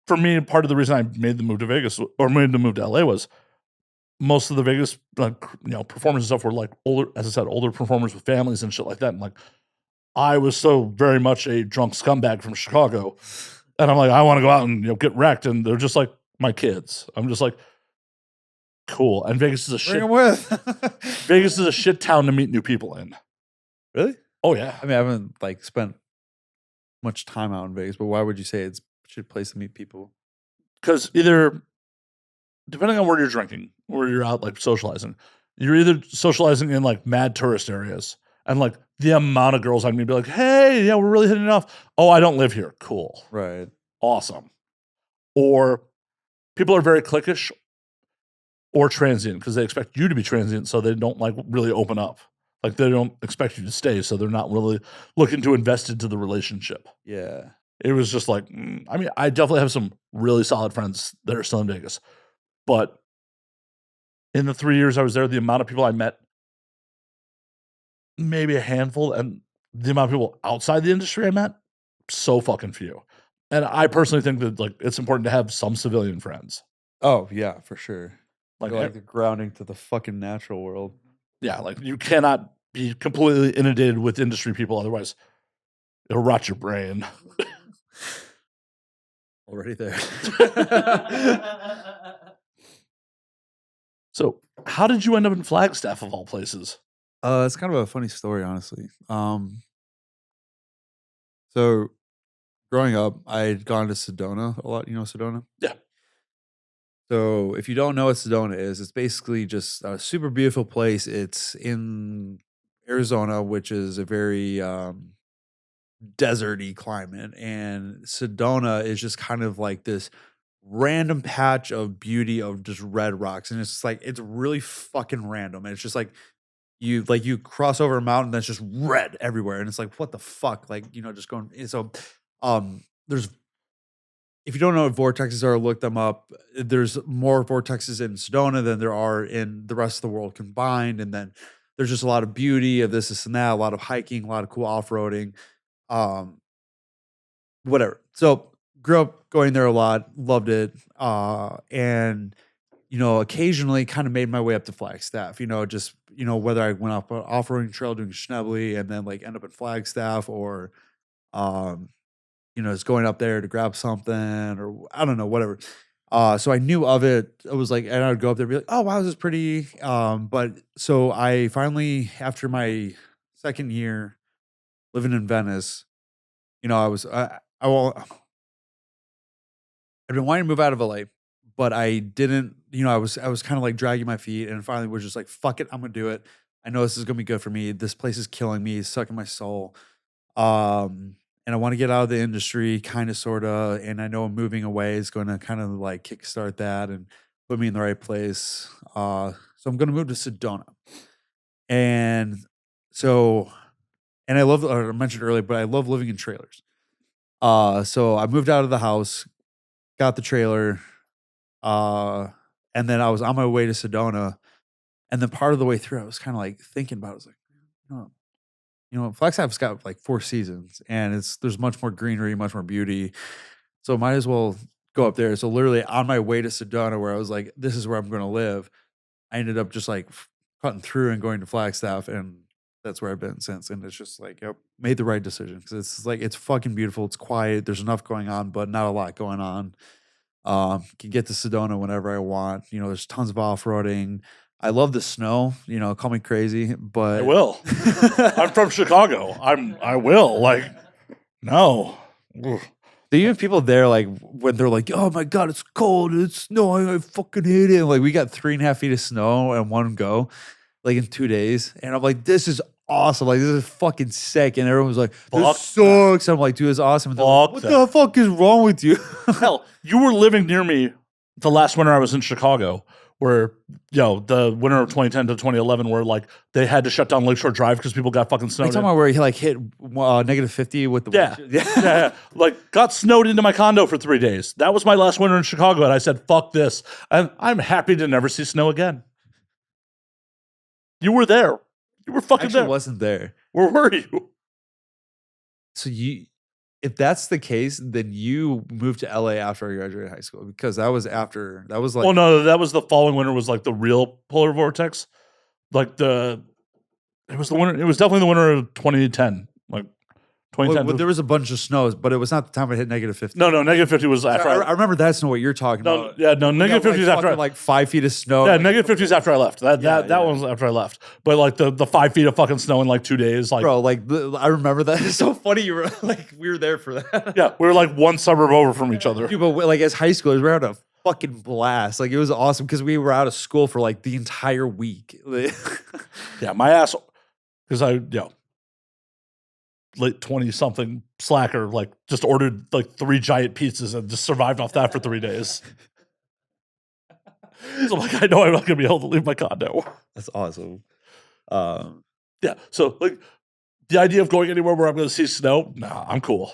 for me, part of the reason I made the move to Vegas or made the move to LA was most of the Vegas performers and stuff were like older, as I said, older performers with families and shit like that. And like I was so very much a drunk scumbag from Chicago. And I'm like, I want to go out and get wrecked, and they're just like my kids. I'm just like, cool. And Vegas is a shit. Bring them with. Vegas is a shit town to meet new people in. Really? Oh yeah. I haven't like spent much time out in Vegas, but why would you say it's a shit place to meet people? Because either, depending on where you're drinking, or you're out like socializing, you're either socializing in like mad tourist areas, and like the amount of girls I meet be like, hey, yeah, we're really hitting it off. Oh, I don't live here. Cool. Right. Awesome. Or people are very cliquish or transient because they expect you to be transient, so they don't like really open up. Like they don't expect you to stay, so they're not really looking to invest into the relationship. Yeah. It was just like, I definitely have some really solid friends that are still in Vegas, but in the 3 years I was there, the amount of people I met, maybe a handful, and the amount of people outside the industry I met, so fucking few. And I personally think that like it's important to have some civilian friends. Oh yeah, for sure. Like, Like the grounding to the fucking natural world. yeah, like you cannot be completely inundated with industry people, otherwise it'll rot your brain. Already there. So, how did you end up in Flagstaff of all places? It's kind of a funny story, honestly. So growing up, I had gone to Sedona a lot. You know Sedona? Yeah. So if you don't know what Sedona is, it's basically just a super beautiful place. It's in Arizona, which is a very deserty climate, and Sedona is just kind of like this random patch of beauty of just red rocks, and it's just like it's really fucking random, and it's just like you cross over a mountain that's just red everywhere, and it's like what the fuck, like just going. So, there's if you don't know what vortexes are, look them up. There's more vortexes in Sedona than there are in the rest of the world combined, and then there's just a lot of beauty of this and that, a lot of hiking, a lot of cool off roading. Um, whatever. So grew up going there a lot, loved it. And occasionally kind of made my way up to Flagstaff, just, whether I went off an off-roading trail doing Schnebly and then like end up in Flagstaff or, just going up there to grab something or I don't know, whatever. So I knew of it. I was like, and I would go up there and be like, oh, wow, this is pretty. But so I finally, after my second year living in Venice, I've been wanting to move out of LA, but I didn't, I was kind of like dragging my feet and finally was just like, fuck it, I'm gonna do it. I know this is gonna be good for me. This place is killing me, it's sucking my soul. And I want to get out of the industry, kind of, sort of. And I know moving away is going to kind of like kickstart that and put me in the right place. So I'm going to move to Sedona. And so, and I love, I mentioned earlier, but I love living in trailers. So I moved out of the house, got the trailer, and then I was on my way to Sedona. And then part of the way through, I was kind of like thinking about it. I was like, Flagstaff's got like 4 seasons and there's much more greenery, much more beauty. So might as well go up there. So literally on my way to Sedona, where I was like, this is where I'm going to live, I ended up just like cutting through and going to Flagstaff. And that's where I've been since. And it's just like, yep, made the right decision. Cause it's like, it's fucking beautiful. It's quiet. There's enough going on, but not a lot going on. Can get to Sedona whenever I want. There's tons of off-roading. I love the snow, call me crazy, but I will. I'm from Chicago. I will. Like, no. Ugh. Do you have people there like when they're like, oh my God, it's cold, it's snowing, I fucking hate it. Like we got 3.5 feet of snow in one go, like in 2 days. And I'm like, this is awesome. Like, this is fucking sick. And everyone was like, this sucks. I'm like, dude, it's awesome. And they're like, what the fuck is wrong with you? Hell, you were living near me the last winter I was in Chicago, where, the winter of 2010 to 2011, where like they had to shut down Lakeshore Drive because people got fucking snowed. Are you talking about where he like hit negative 50 with the wind? Yeah. Like got snowed into my condo for 3 days. That was my last winter in Chicago, and I said, fuck this. And I'm happy to never see snow again. You were there. You were fucking there. I wasn't there. Where were you? So if that's the case, then you moved to LA after I graduated high school, because that was like. Well, no, that was the following winter was like the real polar vortex. Like it was the winter. It was definitely the winter of 2010. Like 2010. Well, there was a bunch of snows, but it was not the time it hit negative 50. No, negative 50 was after. I remember that's not what you're talking about. Yeah, no, negative 50 is after. Like 5 feet of snow. Yeah, negative 50 is after I left. That one was after I left. But like the 5 feet of fucking snow in like 2 days. Like, bro, like I remember that. It's so funny. You were like, we were there for that. Yeah, we were like one suburb over from each other. Dude, but like as high schoolers, we were having a fucking blast. Like it was awesome because we were out of school for like the entire week. Yeah, my ass, because late 20-something slacker, like just ordered like 3 giant pizzas and just survived off that for 3 days. So like, I know I'm not gonna be able to leave my condo. That's awesome. Yeah, so like the idea of going anywhere where I'm gonna see snow, nah, I'm cool.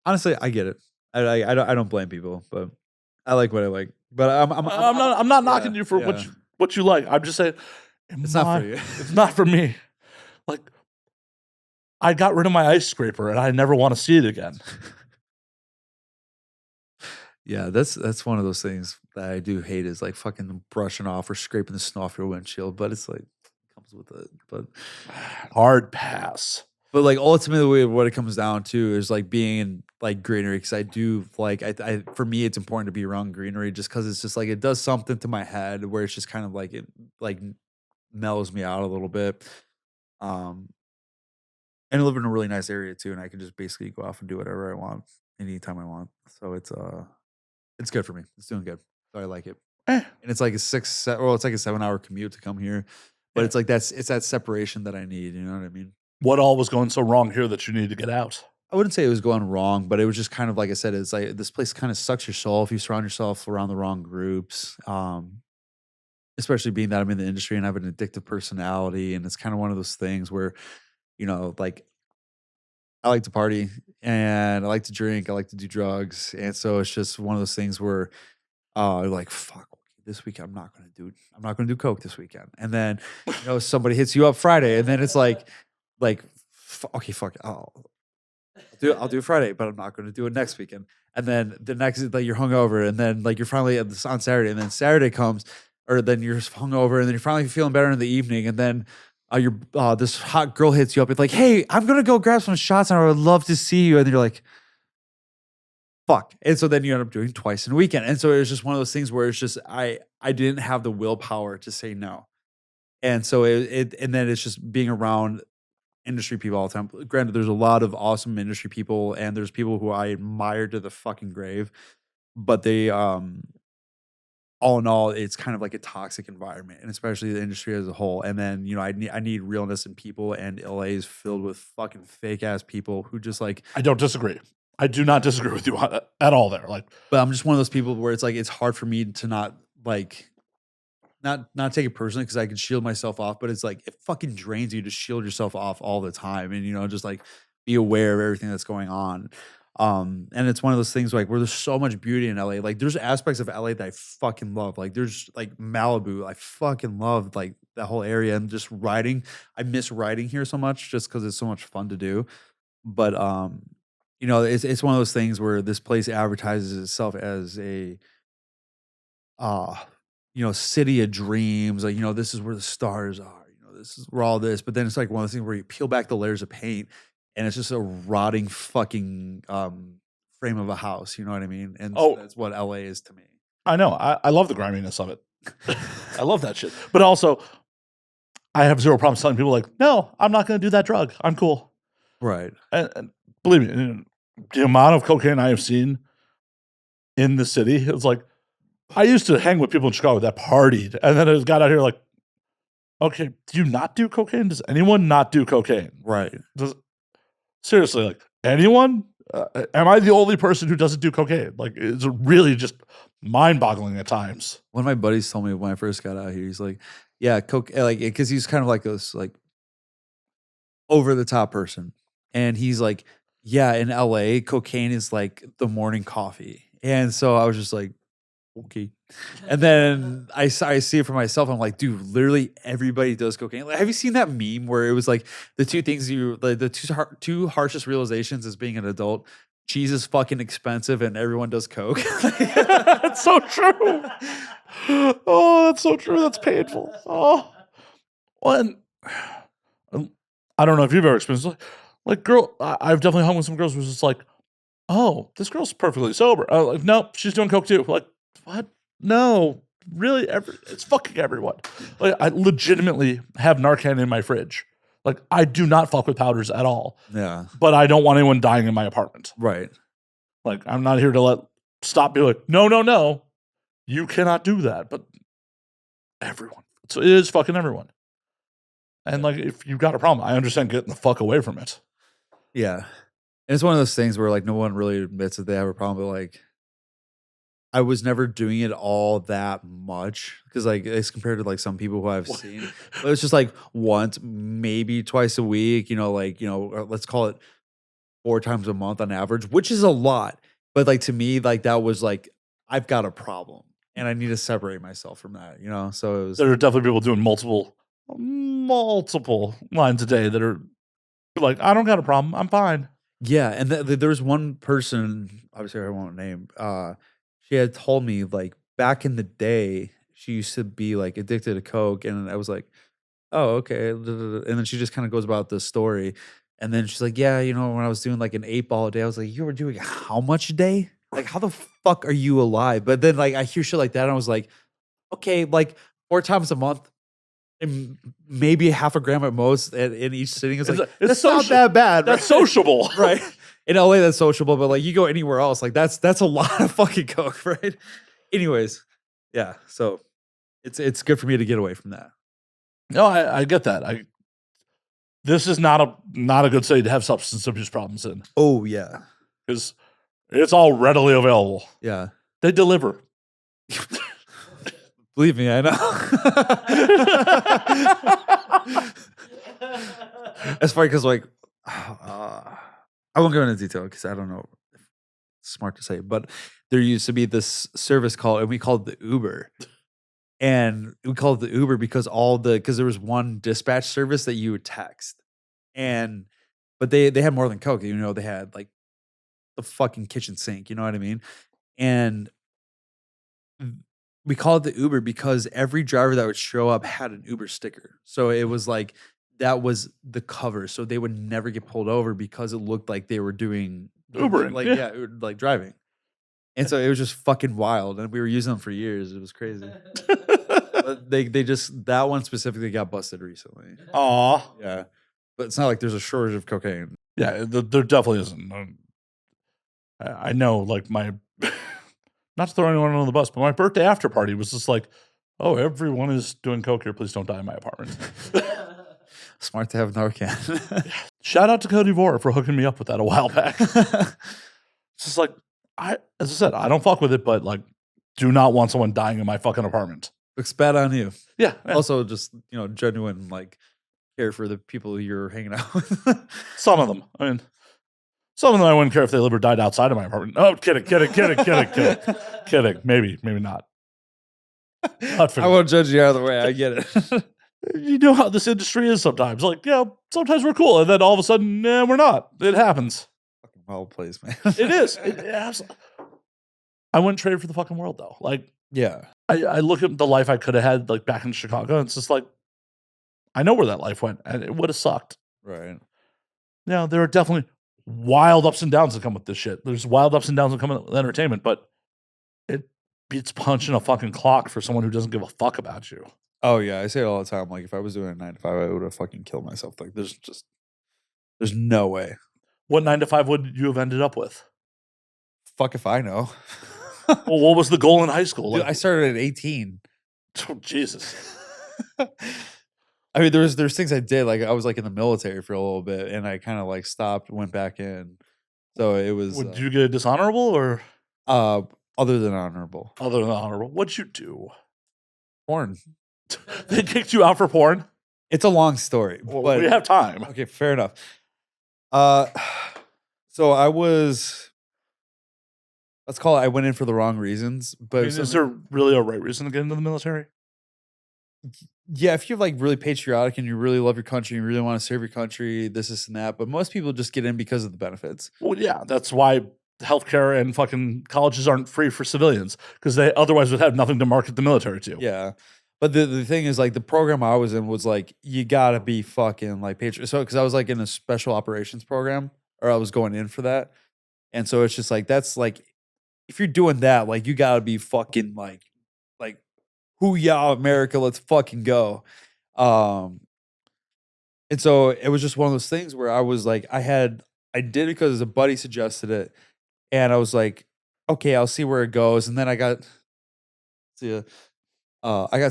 Honestly, I get it. I don't blame people, but I like what I like. But I'm not knocking you for what you what you like. I'm just saying, It's not for you. It's not for me. Like, I got rid of my ice scraper, and I never want to see it again. Yeah, that's one of those things that I do hate is like fucking brushing off or scraping the snow off your windshield. But it's like comes with it. Hard pass. But like ultimately, what it comes down to is like being in like greenery because I do like I for me it's important to be around greenery just because it's just like it does something to my head where it's just kind of like it like mellows me out a little bit. Um, and I live in a really nice area too, and I can just basically go off and do whatever I want anytime I want. So it's good for me. It's doing good. So I like it. Eh, And it's like a it's like a 7-hour commute to come here. But Yeah. it's like it's that separation that I need, you know what I mean? what all was going so wrong here that you need to get out? I wouldn't say it was going wrong, but it was just kind of like I said, it's like this place kind of sucks your soul if you surround yourself around the wrong groups. Especially being that I'm in the industry and I have an addictive personality, and it's kind of one of those things where, like I like to party and I like to drink, I like to do drugs, and so it's just one of those things where like fuck this weekend I'm not gonna do coke this weekend, and then somebody hits you up Friday, and then it's like okay fuck it, I'll do it Friday, but I'm not going to do it next weekend. And then the next like you're hungover, and then like you're finally on Saturday, and then Saturday comes, or then you're just hungover, and then you're finally feeling better in the evening, and then you're this hot girl hits you up. It's like, hey, I'm gonna go grab some shots, and I would love to see you. And you're like, fuck. And so then you end up doing twice in a weekend. And so it's just one of those things where it's just I didn't have the willpower to say no. And so and then it's just being around industry people all the time. Granted, there's a lot of awesome industry people, and there's people who I admire to the fucking grave, but they, all in all, it's kind of like a toxic environment, and especially the industry as a whole. And then, I need realness in people, and LA is filled with fucking fake ass people who just like. I don't disagree. I do not disagree with you at all there. Like, But I'm just one of those people where it's like it's hard for me to not like. Not take it personally because I can shield myself off, but it's like it fucking drains you to shield yourself off all the time, and just like be aware of everything that's going on. And it's one of those things like where there's so much beauty in LA. Like there's aspects of LA that I fucking love. Like there's like Malibu, I fucking love like that whole area, and just riding. I miss riding here so much just because it's so much fun to do. But it's one of those things where this place advertises itself as a uh city of dreams, like, this is where the stars are, this is where all this, but then it's like one of those things where you peel back the layers of paint and it's just a rotting fucking frame of a house, you know what I mean? And Oh. that's what LA is to me. I know. I love the griminess of it. I love that shit. But also, I have zero problems telling people like, no, I'm not going to do that drug. I'm cool. Right. And believe me, the amount of cocaine I have seen in the city, it's like, I used to hang with people in Chicago that partied, and then it got out here like, okay, do you not do cocaine? Does anyone not do cocaine? Right. Seriously, like, anyone? Am I the only person who doesn't do cocaine? Like, it's really just mind-boggling at times. One of my buddies told me when I first got out here, he's like, yeah, coke, like, because he's kind of like this like over the top person, and he's like, yeah, in LA, cocaine is like the morning coffee. And so I was just like, okay. And then I see it for myself. I'm like, dude, literally everybody does cocaine. Like, have you seen that meme where it was like the two things the two harshest realizations as being an adult? Cheese is fucking expensive and everyone does coke. That's so true. Oh, that's so true. That's painful. Oh, well, and I don't know if you've ever experienced like girl. I've definitely hung with some girls who's just like, oh, this girl's perfectly sober. Like, nope, she's doing coke too. Like, what? No, really? It's fucking everyone. Like, I legitimately have Narcan in my fridge. Like, I do not fuck with powders at all. Yeah. But I don't want anyone dying in my apartment. Right. Like, I'm not here to stop be like, no. You cannot do that. But everyone. So it is fucking everyone. And like, if you've got a problem, I understand getting the fuck away from it. Yeah. And it's one of those things where like no one really admits that they have a problem, but like I was never doing it all that much because like as compared to like some people who I've seen, but it's just like once, maybe twice a week, or let's call it 4 times a month on average, which is a lot. But like to me, like that was like, I've got a problem. and I need to separate myself from that, you know? So it was There are definitely people doing multiple lines a day that are like, I don't got a problem. I'm fine. yeah, and there was one person, obviously I won't name, she had told me, like, back in the day, she used to be, like, addicted to coke, and I was like, "Oh, okay," and then she just kinda goes about this story, and then she's like, "Yeah, you know, when I was doing, like, an 8 ball a day," I was like, "You were doing how much a day? Like, how the fuck are you alive?" But then, like, I hear shit like that, and I was like, "Okay, like, 4 times a month, and maybe half a gram at most in each sitting is like, It's that's not social. that bad, That's right?" sociable. Right. In LA, that's sociable, but, like, you go anywhere else, like, that's a lot of fucking coke, right? Anyways, yeah, so it's good for me to get away from that. No, I get that. This is not a good city to have substance abuse problems in Oh, yeah. because it's all readily available. Yeah. They deliver. Believe me, I know. It's funny because, like, I won't go into detail because I don't know if it's smart to say, but there used to be this service called, and we called it the Uber. And we called it the Uber because because there was one dispatch service that you would text. But they had more than Coke, you know, they had like the fucking kitchen sink, you know what I mean? And we called it the Uber because every driver that would show up had an Uber sticker. So it was like that was the cover. So they would never get pulled over because it looked like they were doing Ubering, like yeah. like driving. And so it was just fucking wild. And we were using them for years. It was crazy. But they just that one specifically got busted recently. Aw. Yeah. But it's not like there's a shortage of cocaine. Yeah, there definitely isn't. I know, like, my not to throw anyone under the bus, but my birthday after party was just like, oh, everyone is doing coke here. Please don't die in my apartment. Smart to have Narcan. Shout out to Cody Vore for hooking me up with that a while back. It's just like, as I said, I don't fuck with it, but like, do not want someone dying in my fucking apartment. Looks bad on you. Yeah. Also, just, you know, genuine like care for the people you're hanging out with. Some of them. I mean, some of them I wouldn't care if they lived or died outside of my apartment. Oh, kidding. Kidding. Maybe not. I won't judge you either way. I get it. You know how this industry is sometimes. Like, yeah, sometimes we're cool, and then all of a sudden, we're not. It happens. Fucking wild place, man. It is. I wouldn't trade it for the fucking world, though. Like, yeah. I look at the life I could have had, like, back in Chicago, and it's just like, I know where that life went, and it would have sucked. Right. Yeah, there are definitely wild ups and downs that come with this shit. There's wild ups and downs that come with entertainment, but it beats punching a fucking clock for someone who doesn't give a fuck about you. Oh yeah, I say it all the time. Like if I was doing a 9 to 5, I would have fucking killed myself. Like there's no way. What 9 to 5 would you have ended up with? Fuck if I know. Well, what was the goal in high school? Dude, Like, I started at 18. oh, Jesus. I mean, there's things I did. Like I was like in the military for a little bit, and I kind of like stopped, went back in. So it was. Did you get dishonorable or Other than honorable? other than honorable? What'd you do? Porn. They kicked you out for porn? It's a long story, Well, but we have time. okay, fair enough. So I was. Let's call it. I went in for the wrong reasons, but I mean, is there really a right reason to get into the military? yeah, if you're like really patriotic and you really love your country, and you really want to serve your country, this and that. But most people just get in because of the benefits. Well, yeah, that's why healthcare and fucking colleges aren't free for civilians because they otherwise would have nothing to market the military to. Yeah. But the thing is, like, the program I was in was like, you gotta be fucking like patriot. So, because I was like in a special operations program, or I was going in for that. And so it's just like, that's like, if you're doing that, like, you gotta be fucking like, hoo-yah, America, let's fucking go. And so it was just one of those things where I was like, I did it because a buddy suggested it. And I was like, okay, I'll see where it goes. And then I got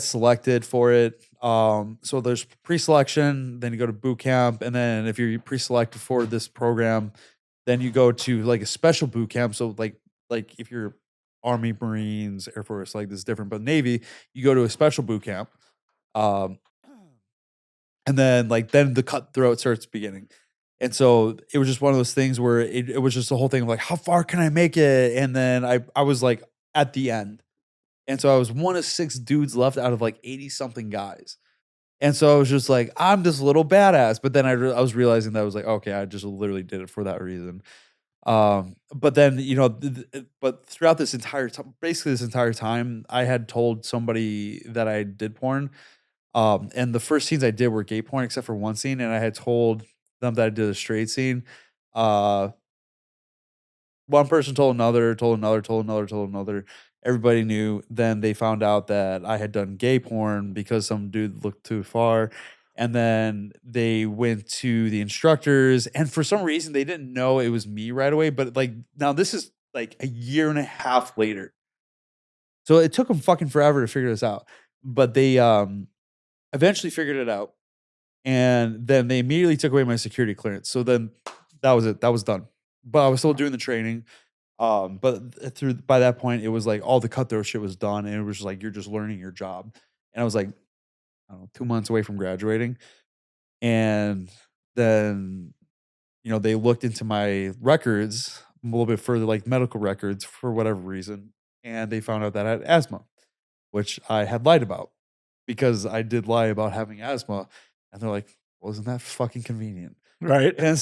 selected for it. So there's pre-selection, then you go to boot camp, and then if you're pre-selected for this program, then you go to like a special boot camp. So like if you're Army, Marines, Air Force, like this is different, but Navy, you go to a special boot camp. And then the cutthroat starts beginning. And so it was just one of those things where it was just the whole thing of like, how far can I make it? And then I was like at the end. And so I was one of 6 dudes left out of like 80 something guys. And so I was just like, I'm this little badass. But then I was realizing that I was like, okay, I just literally did it for that reason. But then, but throughout this entire time, basically this entire time, I had told somebody that I did porn. And the first scenes I did were gay porn, except for one scene. And I had told them that I did a straight scene. Uh, One person told another, told another, told another, told another. Everybody knew. Then they found out that I had done gay porn because some dude looked too far. And then they went to the instructors, and for some reason they didn't know it was me right away. But like now, this is like a year and a half later, so it took them fucking forever to figure this out. But they eventually figured it out, and then they immediately took away my security clearance. So then that was it. That was done. But I was still doing the training. But through by that point, it was like all the cutthroat shit was done, and it was just like you're just learning your job. And I was like, I don't know, 2 months away from graduating, and then they looked into my records a little bit further, like medical records for whatever reason, and they found out that I had asthma, which I had lied about because I did lie about having asthma, and they're like, "Well, isn't that fucking convenient?" Right. And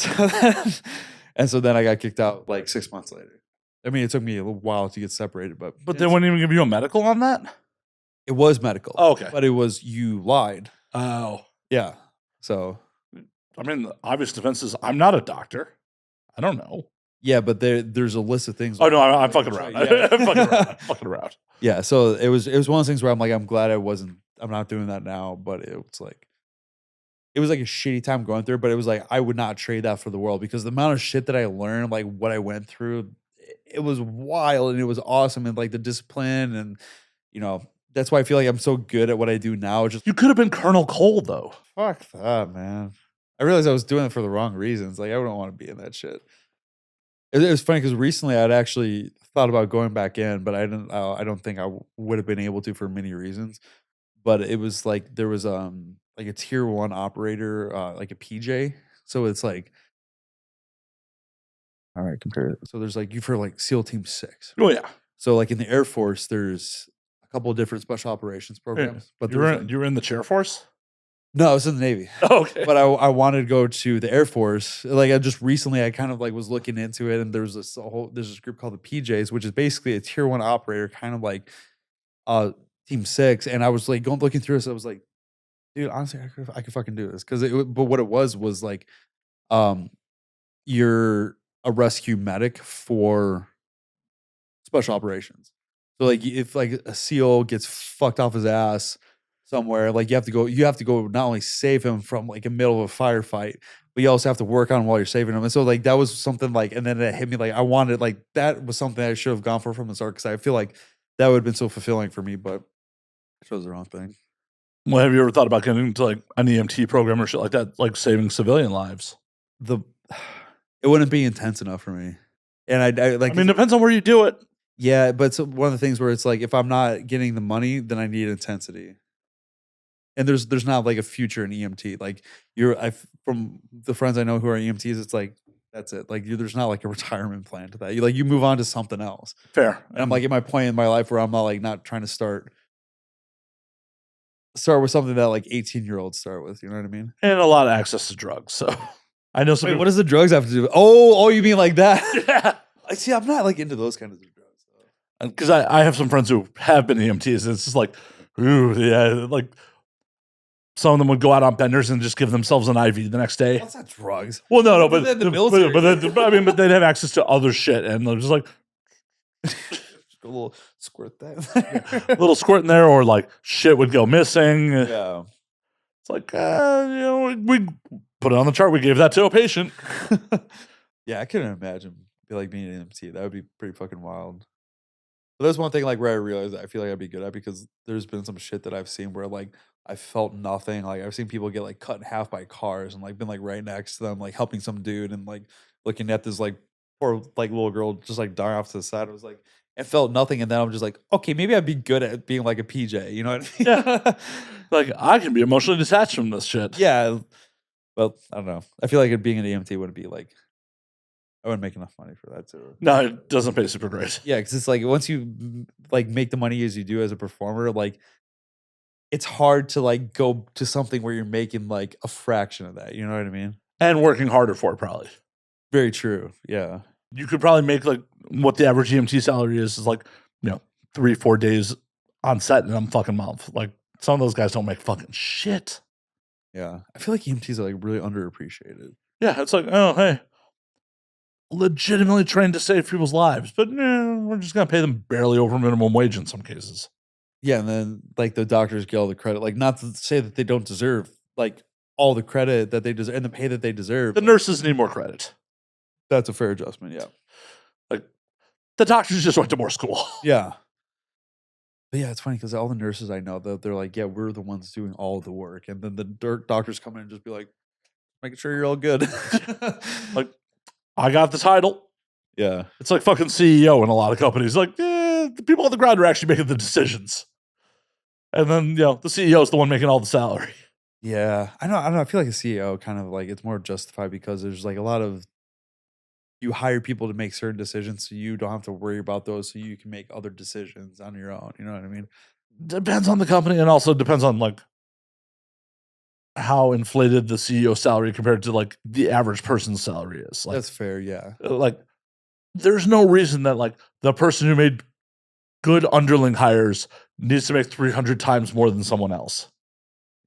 so then I got kicked out like 6 months later. I mean, it took me a little while to get separated, but They wouldn't even give you a medical on that? it was medical. Oh, okay. But it was you lied. Oh. Yeah. So I mean, the obvious defense is I'm not a doctor. I don't know. yeah, but there's a list of things. Oh, no, I'm fucking around. Yeah. I'm fucking around. I'm fucking around. Yeah, so it was one of those things where I'm like, I'm glad I'm not doing that now, but it was like a shitty time going through it, but it was like I would not trade that for the world because the amount of shit that I learned, like what I went through, it was wild and it was awesome, and like the discipline, and that's why I feel like I'm so good at what I do now. Just You could have been Colonel Cole, though. fuck that, man. I realized I was doing it for the wrong reasons. Like I wouldn't want to be in that shit. It was funny because recently I'd actually thought about going back in, but I didn't. I don't think I would have been able to for many reasons. But it was like there was like a tier 1 operator, like a PJ. So it's like, all right, compare it. So there's like you've heard like SEAL Team 6. Oh, yeah. So like in the Air Force, there's a couple of different special operations programs. But you were in the chair force? no, I was in the Navy. Oh, okay. But I wanted to go to the Air Force. Like I just recently, I kind of like was looking into it, and there's this group called the PJs, which is basically a tier 1 operator, kind of like Team 6. And I was like looking through this. I was like, dude, honestly, I could fucking do this but what it was like, you're a rescue medic for special operations. So like if like a SEAL gets fucked off his ass somewhere, like you have to go not only save him from like a middle of a firefight, but you also have to work on him while you're saving him. And so like that was something like, and then it hit me like I wanted, like that was something I should have gone for from the start because I feel like that would have been so fulfilling for me, but I chose the wrong thing. Well, have you ever thought about getting into like an EMT program or shit like that, like saving civilian lives? It wouldn't be intense enough for me. And I like, I mean, it depends on where you do it. yeah, but it's one of the things where it's like if I'm not getting the money, then I need intensity. And there's not like a future in EMT. Like from the friends I know who are EMTs, it's like that's it. Like there's not like a retirement plan to that. You move on to something else. Fair. And I'm like at my point in my life where I'm not trying to start with something that like 18-year-olds start with. You know what I mean? And a lot of access to drugs. So I know some Wait, people. what does the drugs have to do with? Oh, you mean like that? Yeah. I see. I'm not like into those kinds of drugs. Because I have some friends who have been EMTs, and it's just like, ooh, yeah, like some of them would go out on benders and just give themselves an IV the next day. That's not drugs. Well, no, but the military. but they'd have access to other shit, and they're just like a little squirt that. a little squirt in there, or like shit would go missing. Yeah. It's like, we put it on the chart. We gave that to a patient. Yeah, I couldn't imagine being an EMT. That would be pretty fucking wild. But there's one thing like where I realized that I feel like I'd be good at because there's been some shit that I've seen where like I felt nothing. Like I've seen people get like cut in half by cars and like been like right next to them, like helping some dude and like looking at this like poor like little girl just like dying off to the side. It was like I felt nothing, and then I'm just like, okay, maybe I'd be good at being like a PJ. You know what I mean? Yeah. Like I can be emotionally detached from this shit. Yeah. Well, I don't know. I feel like being an EMT wouldn't be like I wouldn't make enough money for that too. No, it doesn't pay super great. Yeah, because it's like once you like make the money as you do as a performer, like it's hard to like go to something where you're making like a fraction of that. You know what I mean? And working harder for it, probably. Very true. Yeah. You could probably make like what the average EMT salary is like, 3-4 days on set in a fucking month. Like some of those guys don't make fucking shit. Yeah. I feel like EMTs are like really underappreciated. Yeah, it's like, oh, hey, legitimately trained to save people's lives, but we're just going to pay them barely over minimum wage in some cases. Yeah. And then like the doctors get all the credit. Like not to say that they don't deserve like all the credit that they deserve and the pay that they deserve. The nurses need more credit. That's a fair adjustment. Yeah. Like the doctors just went to more school. Yeah. But yeah, it's funny because all the nurses I know, they're like, yeah, we're the ones doing all the work. And then the doctors come in and just be like, making sure you're all good. Like, I got the title. Yeah. It's like fucking CEO in a lot of companies. Like, the people on the ground are actually making the decisions. And then, the CEO is the one making all the salary. Yeah. I don't know. I feel like a CEO kind of like it's more justified because there's like a lot of you hire people to make certain decisions so you don't have to worry about those so you can make other decisions on your own. You know what I mean? Depends on the company and also depends on like how inflated the CEO salary compared to like the average person's salary is. Like, That's fair. Yeah. like there's no reason that like the person who made good underling hires needs to make 300 times more than someone else.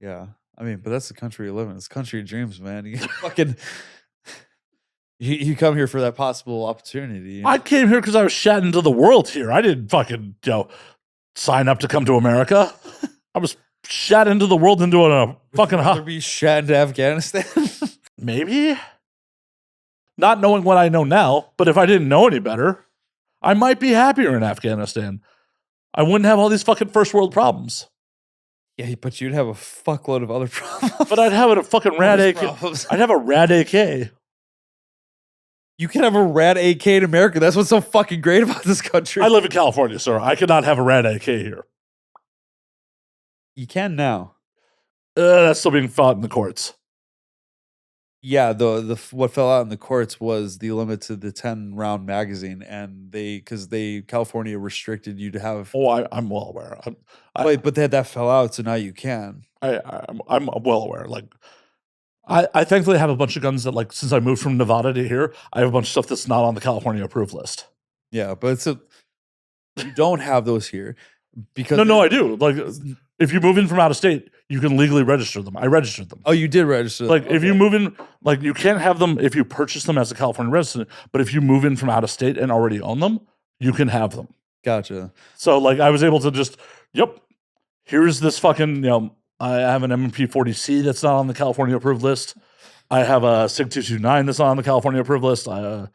Yeah. I mean, but that's the country you live in. It's country of dreams, man. You fucking you come here for that possible opportunity. You know? I came here because I was shat into the world here. I didn't fucking sign up to come to America. I was shat into the world into a fucking Would be shat into Afghanistan. Maybe. Not knowing what I know now, but if I didn't know any better, I might be happier in Afghanistan. I wouldn't have all these fucking first world problems. Yeah, but you'd have a fuckload of other problems. But I'd have a fucking rad AK. I'd have a rad AK. You can have a rad AK in America. That's what's so fucking great about this country. I live in California, sir. I could not have a rad AK here. You can now. That's still being fought in the courts. Yeah, the what fell out in the courts was the limit to the 10-round magazine, and California restricted you to have. Oh, I'm well aware. But that fell out, so now you can. I'm well aware. Like, I thankfully have a bunch of guns that, like, since I moved from Nevada to here, I have a bunch of stuff that's not on the California approved list. Yeah, but you don't have those here because no, I do. Like, if you move in from out of state, you can legally register them. I registered them. Oh, you did register them. Like, if you move in, like, you can't have them if you purchase them as a California resident, but if you move in from out of state and already own them, you can have them. Gotcha. So, like, I was able to just, here's this fucking, I have an M&P 40C that's not on the California approved list. I have a SIG 229 that's not on the California approved list. My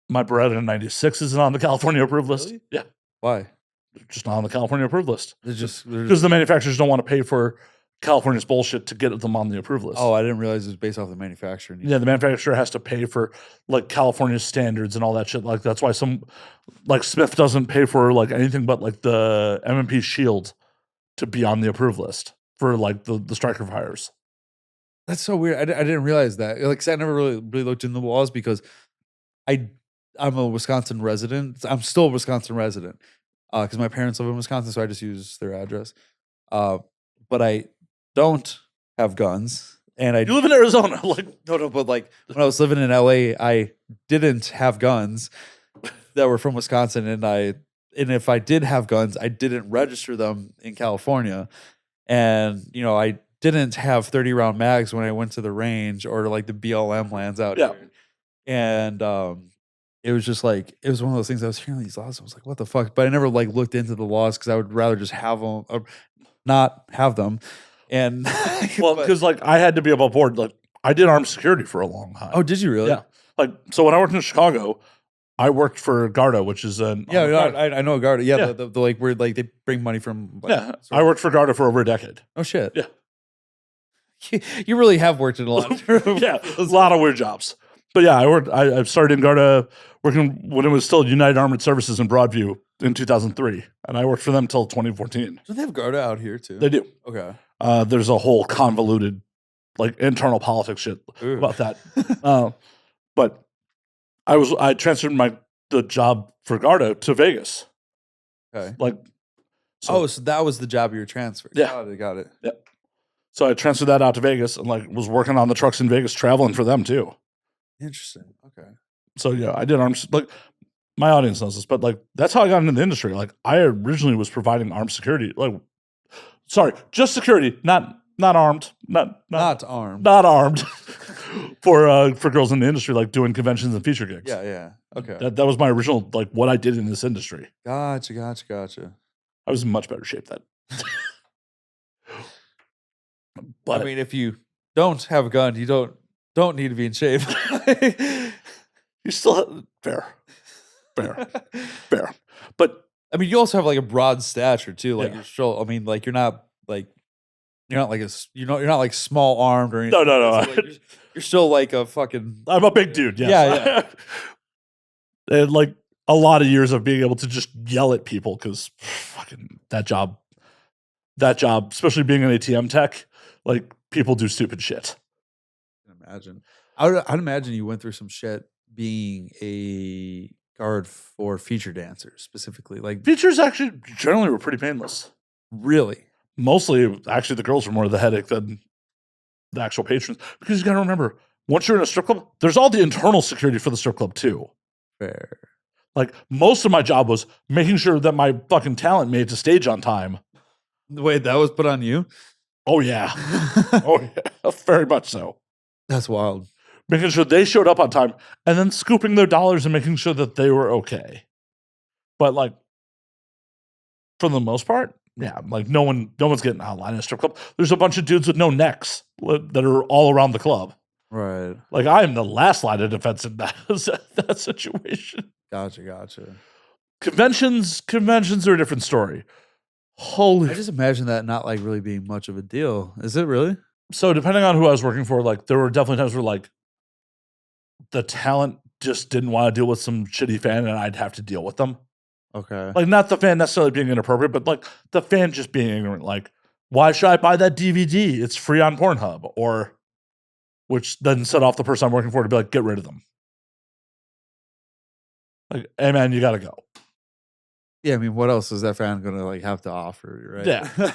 Beretta 96 isn't on the California approved list. Really? Yeah. Why? Just not on the California approved list. They're just Because the manufacturers don't want to pay for California's bullshit to get them on the approved list. Oh, I didn't realize it was based off the manufacturer. Yeah, the manufacturer has to pay for like California's standards and all that shit. Like that's why some like Smith doesn't pay for like anything but like the M&P Shield to be on the approved list for like the striker fires. That's so weird. I didn't realize that. Like, 'cause I never really looked in the laws because I'm a Wisconsin resident. I'm still a Wisconsin resident because my parents live in Wisconsin, so I just use their address. But I don't have guns, and You live in Arizona, like no. But like when I was living in LA, I didn't have guns that were from Wisconsin, and if I did have guns, I didn't register them in California, and I didn't have 30-round mags when I went to the range or like the BLM lands out here. And it was just like, it was one of those things I was hearing these laws. I was like, what the fuck? But I never like looked into the laws because I would rather just have them or not have them. And well, because like I had to be above board. Like I did armed security for a long time. Oh, did you really? Yeah. Like, so when I worked in Chicago, I worked for Garda, which is I know Garda. Yeah, Yeah. The like where like they bring money from. Like, I worked for Garda for over a decade. Oh shit. Yeah. You really have worked in a lot. Yeah, a lot of weird jobs. But yeah, I started in Garda working when it was still United Armored Services in Broadview in 2003, and I worked for them till 2014. Do they have Garda out here too? They do. Okay. There's a whole convoluted, like internal politics shit Ooh. about that. But I transferred the job for Garda to Vegas. Okay. Like, So that was the job you were transferred. Yeah. Got it. Yeah. So I transferred that out to Vegas and like was working on the trucks in Vegas, traveling for them too. Interesting. Okay. So yeah, I did arms. Like my audience knows this, but like that's how I got into the industry. Like I originally was providing armed security. Like, sorry, just security, not armed, not armed. not armed for girls in the industry, like doing conventions and feature gigs. Yeah. Okay. That was my original, like what I did in this industry. Gotcha. I was in much better shape then. But I mean, if you don't have a gun, you don't need to be in shape. you still fair. But I mean, you also have like a broad stature too. Like Yeah. you're still. I mean, like you're not like you're not like small armed or anything. No. So, like, you're still like a fucking. I'm a big dude. Yes. Yeah. And like a lot of years of being able to just yell at people because fucking that job, especially being an ATM tech, like people do stupid shit. I can imagine. I'd imagine you went through some shit being a guard for feature dancers specifically. Like Features actually generally were pretty painless. really. Mostly, actually, the girls were more the headache than the actual patrons. Because you got to remember, once you're in a strip club, there's all the internal security for the strip club too. Fair. Like most of my job was making sure that my fucking talent made it to stage on time. Wait, that was put on you? Oh yeah, oh yeah, very much so. That's wild. Making sure they showed up on time, and then scooping their dollars and making sure that they were okay. But like, for the most part, yeah, like no one's getting out of line in a strip club. There's a bunch of dudes with no necks that are all around the club. Right. Like I am the last line of defense in that situation. Gotcha. Conventions are a different story. Holy. I just imagine that not like really being much of a deal. Is it really? So depending on who I was working for, like there were definitely times where like the talent just didn't want to deal with some shitty fan, and I'd have to deal with them. Okay. Like not the fan necessarily being inappropriate, but like the fan just being ignorant. Like, why should I buy that DVD? It's free on Pornhub, or which then set off the person I'm working for to be like, get rid of them. Like, hey man, you gotta go. Yeah, I mean, what else is that fan gonna like have to offer, right? Yeah.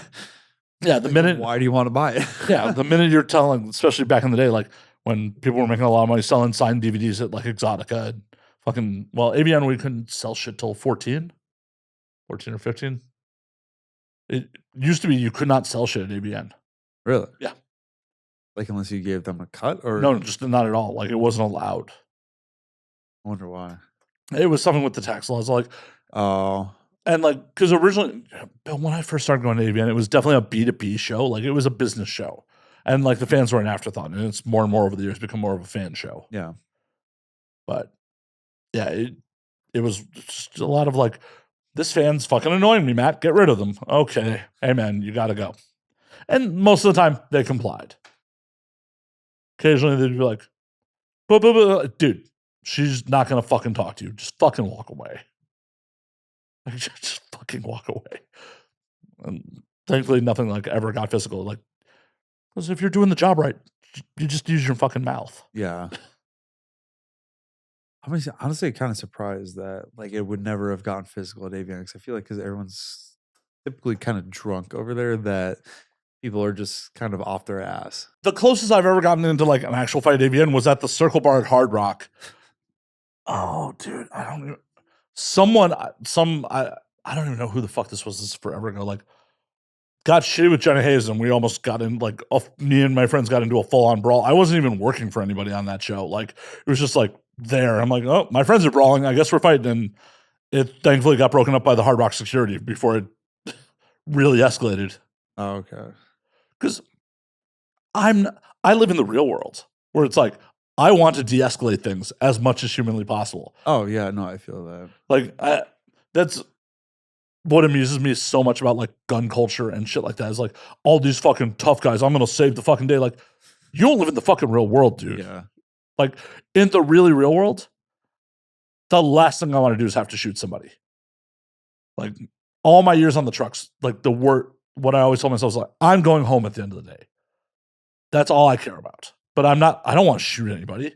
Yeah, the minute why do you want to buy it? yeah, the minute you're telling, especially back in the day, like when people were making a lot of money selling signed DVDs at like Exotica and fucking, well, AVN, we couldn't sell shit till 14 or 15. It used to be you could not sell shit at AVN. Really? Yeah. Like unless you gave them a cut or No, just not at all. Like it wasn't allowed. I wonder why. It was something with the tax laws. Like, Oh. and like, because originally, when I first started going to AVN, it was definitely a B2B show. Like it was a business show. And like the fans were an afterthought. And it's more and more over the years become more of a fan show. Yeah. But yeah, it was just a lot of like, this fan's fucking annoying me, Matt. Get rid of them. Okay. Hey man, you gotta go. And most of the time they complied. Occasionally they'd be like, dude, she's not gonna fucking talk to you. Just fucking walk away. Like, just fucking walk away. And thankfully nothing like ever got physical. Like, because if you're doing the job right, you just use your fucking mouth. Yeah. I'm honestly kind of surprised that like it would never have gotten physical at AVN because I feel like because everyone's typically kind of drunk over there that people are just kind of off their ass. The closest I've ever gotten into like an actual fight at AVN was at the Circle Bar at Hard Rock. Oh, dude, I don't even. I don't even know who the fuck this was. This is forever ago. Like, got shitty with Jenna Hayes, and we almost got in like me and my friends got into a full on brawl. I wasn't even working for anybody on that show. Like, it was just like there. I'm like, oh, my friends are brawling. I guess we're fighting, and it thankfully got broken up by the Hard Rock security before it really escalated. Oh, okay. Because I live in the real world where it's like I want to de-escalate things as much as humanly possible. Oh yeah, no, I feel that. Like that's what amuses me so much about like gun culture and shit like that is like all these fucking tough guys. I'm gonna save the fucking day. Like you don't live in the fucking real world, dude. Yeah. Like in the really real world, the last thing I want to do is have to shoot somebody. Like all my years on the trucks, like what I always told myself is like, I'm going home at the end of the day. That's all I care about. But I don't want to shoot anybody.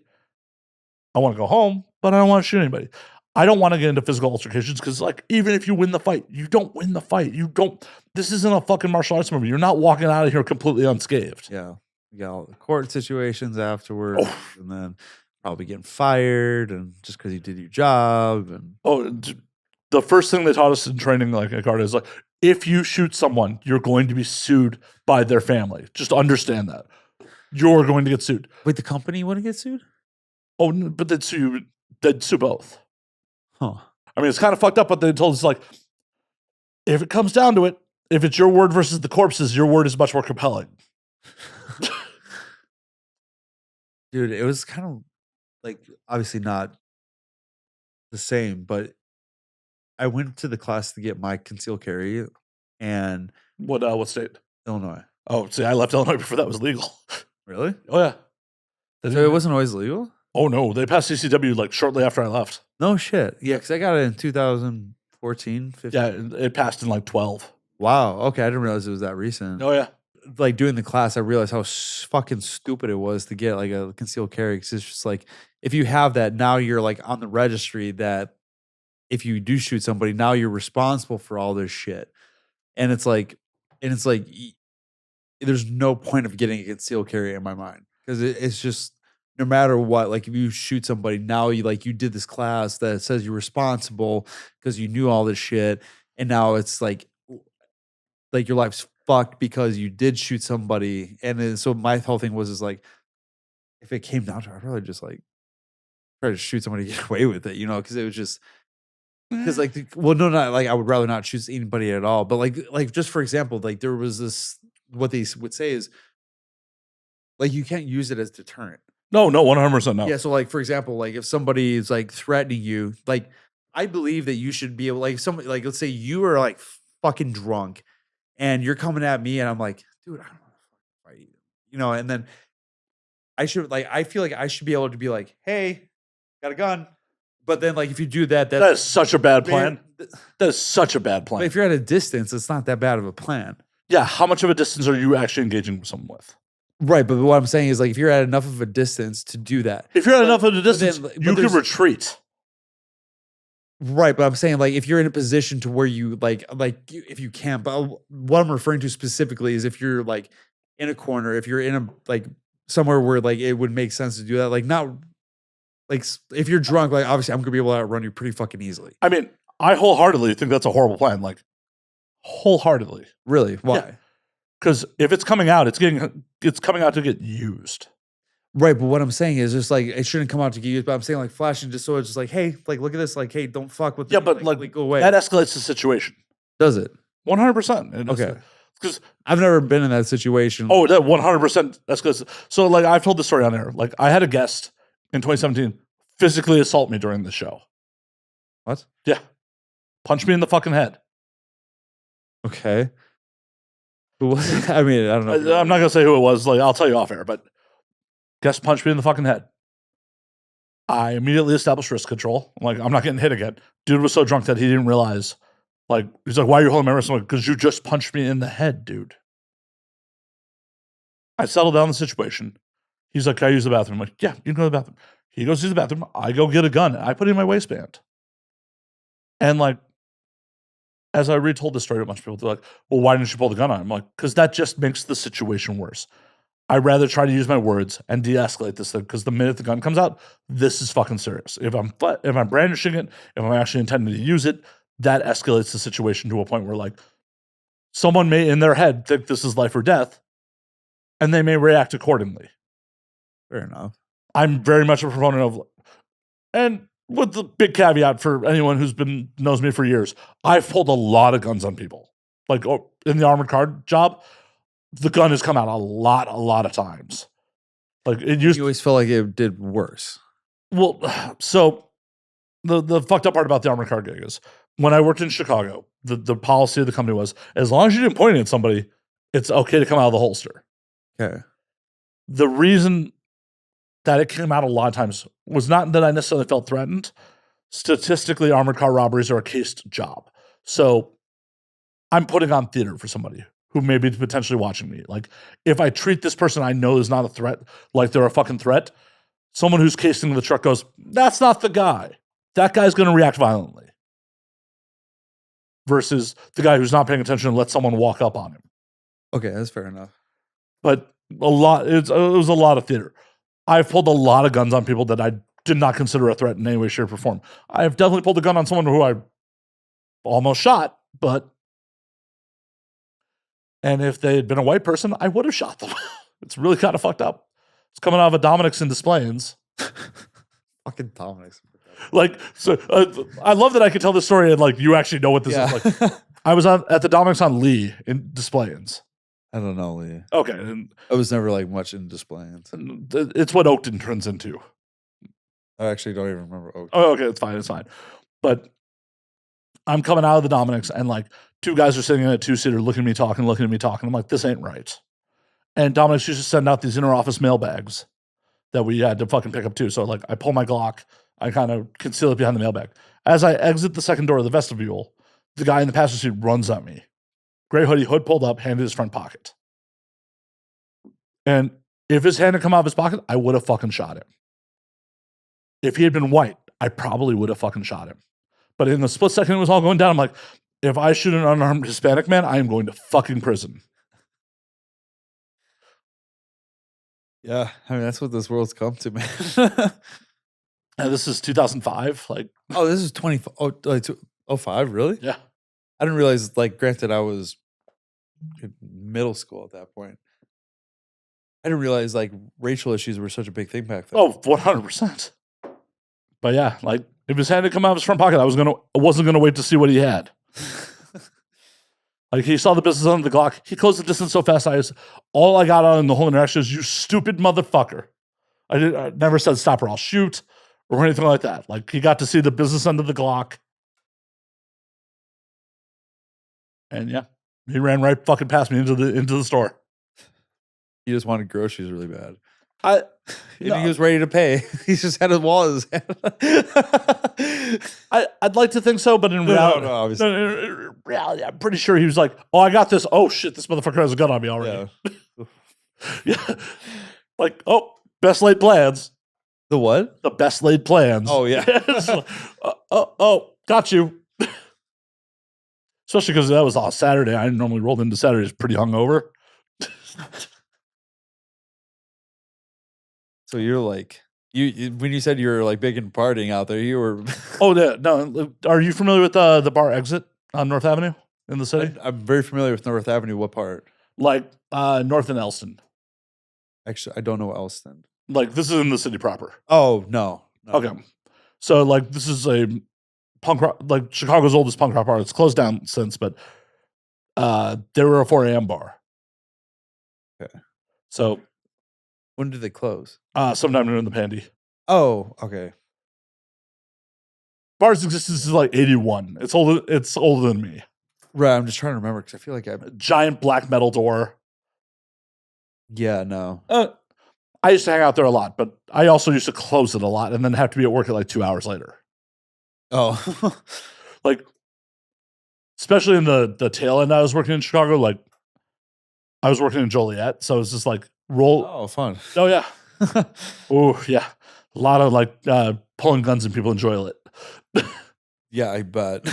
I want to go home, but I don't want to shoot anybody. I don't want to get into physical altercations because, like, even if you win the fight, you don't win the fight. You don't. This isn't a fucking martial arts movie. You're not walking out of here completely unscathed. Yeah. You got all the court situations afterwards, Oh. and then probably getting fired, and just because you did your job. And The first thing they taught us in training, like at Garda, is like, if you shoot someone, you're going to be sued by their family. Just understand that. You're going to get sued. Wait, the company wouldn't get sued? Oh, but they'd sue both. Huh. I mean, it's kind of fucked up, but they told us, like, if it comes down to it, if it's your word versus the corpse's, your word is much more compelling. Dude, it was kind of like, obviously not the same, but I went to the class to get my concealed carry, and What state? Illinois. Oh, see, I left Illinois before that was legal. Really? Oh, yeah. So it wasn't always legal? Oh, no. They passed CCW, like, shortly after I left. No shit. Yeah, because I got it in 2014, 15. Yeah, it passed in, like, 12. Wow. Okay, I didn't realize it was that recent. Oh, yeah. Like, doing the class, I realized how fucking stupid it was to get like a concealed carry. Because it's just like, if you have that, now you're like on the registry that if you do shoot somebody, now you're responsible for all this shit. And it's like, there's no point of getting a concealed carry in my mind, because it's just, no matter what, like if you shoot somebody, now you did this class that says you're responsible because you knew all this shit, and now it's like your life's fucked because you did shoot somebody. And then, so my whole thing was like, if it came down to it, I'd rather just like try to shoot somebody and get away with it, because it was just, because like, well, no, not like, I would rather not shoot anybody at all. But like just for example, like there was this, what they would say is like, you can't use it as deterrent. No, 100% no. Yeah. So like, for example, like if somebody is like threatening you, like I believe that you should be able, like somebody, like let's say you are like fucking drunk and you're coming at me and I'm like, dude, I don't want to fight you, and then I feel like I should be able to be like, hey, got a gun. But then like, if you do that, that is such a bad plan. That is such a bad plan. But if you're at a distance, it's not that bad of a plan. Yeah. How much of a distance are you actually engaging with someone with? Right. But what I'm saying is like, if you're at enough of a distance to do that. If you're at enough of a distance, you can retreat. Right, but I'm saying like if you're in a position to where you if you can't, but what I'm referring to specifically is if you're like in a corner, if you're in a like somewhere where like it would make sense to do that, like not like if you're drunk, like obviously I'm gonna be able to outrun you pretty fucking easily. I mean, I wholeheartedly think that's a horrible plan, like wholeheartedly. Really? Why? Yeah. Because if it's coming out, it's coming out to get used. Right, but what I'm saying is just like it shouldn't come out to get used. But I'm saying like flashing just so it's just like, hey, like look at this, like hey, don't fuck with. Yeah, but like go away. That escalates the situation. Does it? 100%. Okay. Because I've never been in that situation. Oh, that 100% escalates. So like I've told the story on air. Like I had a guest in 2017 physically assault me during the show. What? Yeah, punch me in the fucking head. Okay. Who was it? I mean, I don't know. I'm not gonna say who it was. Like I'll tell you off air, but. Guest punched me in the fucking head. I immediately established risk control. I'm like, I'm not getting hit again. Dude was so drunk that he didn't realize. Like, he's like, why are you holding my wrist? I'm like, because you just punched me in the head, dude. I settled down the situation. He's like, can I use the bathroom? I'm like, yeah, you can go to the bathroom. He goes to the bathroom. I go get a gun. I put it in my waistband. And like, as I retold this story to a bunch of people, they're like, well, why didn't you pull the gun on him? I'm like, because that just makes the situation worse. I'd rather try to use my words and de-escalate this thing, because the minute the gun comes out, this is fucking serious. If I'm brandishing it, if I'm actually intending to use it, that escalates the situation to a point where like someone may in their head think this is life or death, and they may react accordingly. Fair enough. I'm very much a proponent of, and with the big caveat for anyone who's knows me for years, I've pulled a lot of guns on people. Like in the armored car job, the gun has come out a lot of times. Like it used. You always felt like it did worse. Well, so the fucked up part about the armored car gig is when I worked in Chicago, the policy of the company was as long as you didn't point it at somebody, it's okay to come out of the holster. Okay. The reason that it came out a lot of times was not that I necessarily felt threatened. Statistically, armored car robberies are a cased job. So I'm putting on theater for somebody who may be potentially watching me. Like, if I treat this person I know is not a threat like they're a fucking threat, someone who's casing the truck goes, that's not the guy. That guy's going to react violently. Versus the guy who's not paying attention and lets someone walk up on him. Okay, that's fair enough. But it was a lot of theater. I've pulled a lot of guns on people that I did not consider a threat in any way, shape, or form. I've definitely pulled a gun on someone who I almost shot, and if they had been a white person, I would have shot them. It's really kind of fucked up. It's coming out of a Dominic's in Displays. Fucking Dominic's. Like, so I love that I could tell this story and like you actually know what this is. Like, I was at the Dominic's on Lee in Displays. I don't know, Lee. Okay, and I was never like much in Displays. it's what Oakton turns into. I actually don't even remember Oakton. Oh, okay, it's fine. But I'm coming out of the Dominic's and like two guys are sitting in a two-seater looking at me talking. I'm like, this ain't right. And Dominic's used to send out these inter-office mail bags that we had to fucking pick up too. So like I pull my Glock, I kind of conceal it behind the mailbag. As I exit the second door of the vestibule, the guy in the passenger seat runs at me. Gray hoodie, hood pulled up, hand in his front pocket. And if his hand had come out of his pocket, I would have fucking shot him. If he had been white, I probably would have fucking shot him. But in the split second it was all going down, I'm like, if I shoot an unarmed Hispanic man, I am going to fucking prison. Yeah, I mean, that's what this world's come to, man. And this is 2005. Like, oh, this is 2005, really? Yeah. I didn't realize, like, granted, I was in middle school at that point. I didn't realize, like, racial issues were such a big thing back then. Oh, 100%. But yeah, like, if his hand had come out of his front pocket, I wasn't gonna wait to see what he had. Like, he saw the business on the Glock. He closed the distance so fast. All I got out in the whole interaction is, you stupid motherfucker. I never said stop or I'll shoot or anything like that. Like, he got to see the business end of the Glock. And yeah, he ran right fucking past me into the store. He just wanted groceries really bad. He was ready to pay. He just had his wallet in his hand. I'd like to think so, but in reality, in reality, I'm pretty sure he was like, "Oh, I got this. Oh shit, this motherfucker has a gun on me already." Yeah. Yeah. Like, oh, best laid plans. The what? The best laid plans. Oh yeah. Like, got you. Especially because that was on Saturday. I normally rolled into Saturdays pretty hungover. So you're like, when you said you were like big in partying out there, you were. Oh yeah, no. Are you familiar with the bar Exit on North Avenue in the city? I'm very familiar with North Avenue. What part? Like North and Elston. Actually, I don't know Elston. Like, this is in the city proper. Oh no. Okay, so like this is a punk rock, like Chicago's oldest punk rock bar. It's closed down since, but they were a 4 a.m. bar. Okay. So when did they close? Sometime during the pandy. Oh, okay. Bar's existence is like 81. It's older. It's older than me. Right. I'm just trying to remember because I feel like I. Giant black metal door. Yeah. No. I used to hang out there a lot, but I also used to close it a lot and then have to be at work at like 2 hours later. Oh. Like, especially in the tail end, I was working in Chicago. Like, I was working in Joliet, so it's just like roll. Oh, fun. Oh yeah. Oh yeah. A lot of like pulling guns and people enjoy it. Yeah, I bet.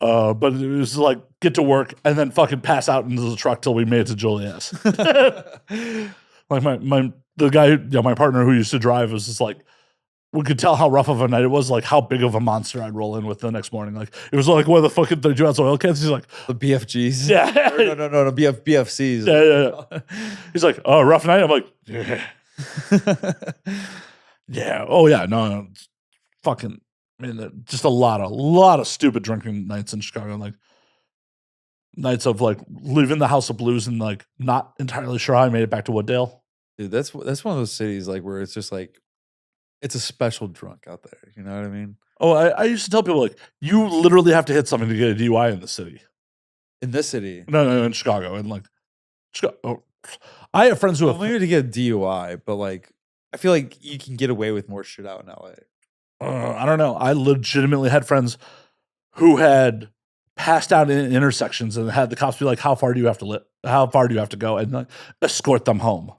But it was like get to work and then fucking pass out into the truck till we made it to Joliet. Like the guy, my partner who used to drive was just like, we could tell how rough of a night it was, like how big of a monster I'd roll in with the next morning. Like it was like, what the fuck did they do out oil cans? He's like, the BFGs. Yeah. No, BFCs. Yeah. He's like, oh, rough night. I'm like, yeah. Yeah. Oh yeah. No. Fucking. I mean, just a lot of stupid drinking nights in Chicago. Like nights of like leaving the House of Blues and like not entirely sure how I made it back to Wooddale. Dude, that's one of those cities like where it's just like it's a special drunk out there. You know what I mean? Oh, I used to tell people like you literally have to hit something to get a DUI in the city. In this city? No, in Chicago. And like, I have friends who have maybe to get a DUI, but like I feel like you can get away with more shit out in LA. I don't know. I legitimately had friends who had passed out in intersections and had the cops be like, "How far do you have to go?" and like, escort them home.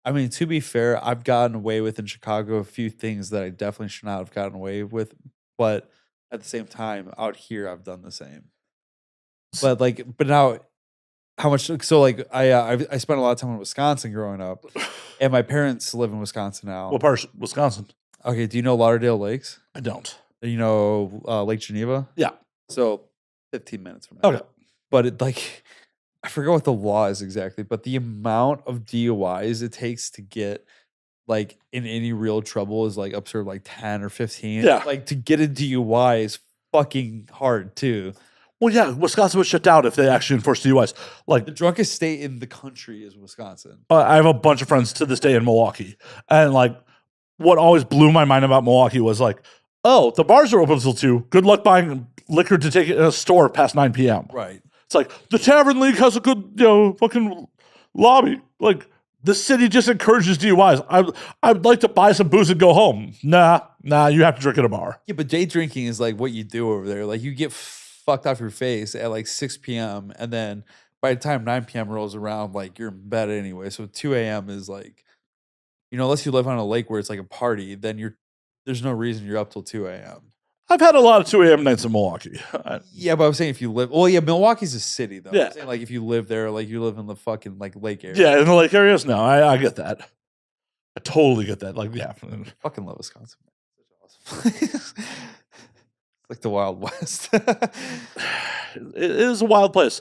I mean, to be fair, I've gotten away with in Chicago a few things that I definitely should not have gotten away with, but at the same time, out here, I've done the same. But like, but now, how much? So like, I spent a lot of time in Wisconsin growing up, and my parents live in Wisconsin now. What part of Wisconsin? Okay, do you know Lauderdale Lakes? I don't. You know Lake Geneva? Yeah. So 15 minutes from there. Okay. But it like, I forget what the law is exactly, but the amount of DUIs it takes to get like in any real trouble is like up to like 10 or 15. Yeah. Like to get a DUI is fucking hard too. Well, yeah, Wisconsin would shut down if they actually enforced DUIs. Like The drunkest state in the country is Wisconsin. I have a bunch of friends to this day in Milwaukee, and like what always blew my mind about Milwaukee was like, oh, the bars are open until 2. Good luck buying liquor to take in a store past 9 p.m. Right. It's like the Tavern League has a good, fucking lobby. Like the city just encourages DUIs. I would like to buy some booze and go home. Nah, you have to drink at a bar. Yeah, but day drinking is like what you do over there. Like you get fucked off your face at like 6 p.m. and then by the time 9 p.m. rolls around, like you're in bed anyway. So 2 a.m. is like, unless you live on a lake where it's like a party, then there's no reason you're up till 2 a.m. I've had a lot of 2 a.m. nights in Milwaukee. Yeah, but I'm saying if you live, well, yeah, Milwaukee's a city though. Yeah. I'm saying like if you live there, like you live in the fucking like lake area. Yeah, in the lake areas, no, I get that. I totally get that. Like, yeah. Fucking love Wisconsin. Such an awesome place. Like the Wild West. It is a wild place.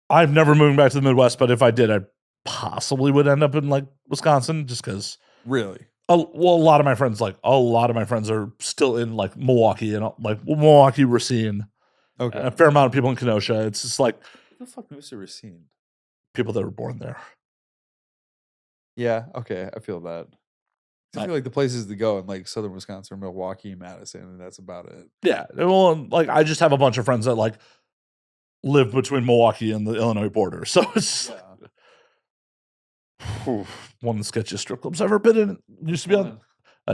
I've never moved back to the Midwest, but if I did, I possibly would end up in like Wisconsin just because. Really? A lot of my friends are still in like Milwaukee and like Milwaukee, Racine. Okay. A fair amount of people in Kenosha. It's just like Who the fuck moves to Racine? people that were born there. Yeah, okay, I feel that. I feel like the places to go in like southern Wisconsin are Milwaukee, Madison, and that's about it. Yeah. Well, like I just have a bunch of friends that like live between Milwaukee and the Illinois border. So it's one of the sketchiest strip clubs I've ever been in. It used to be on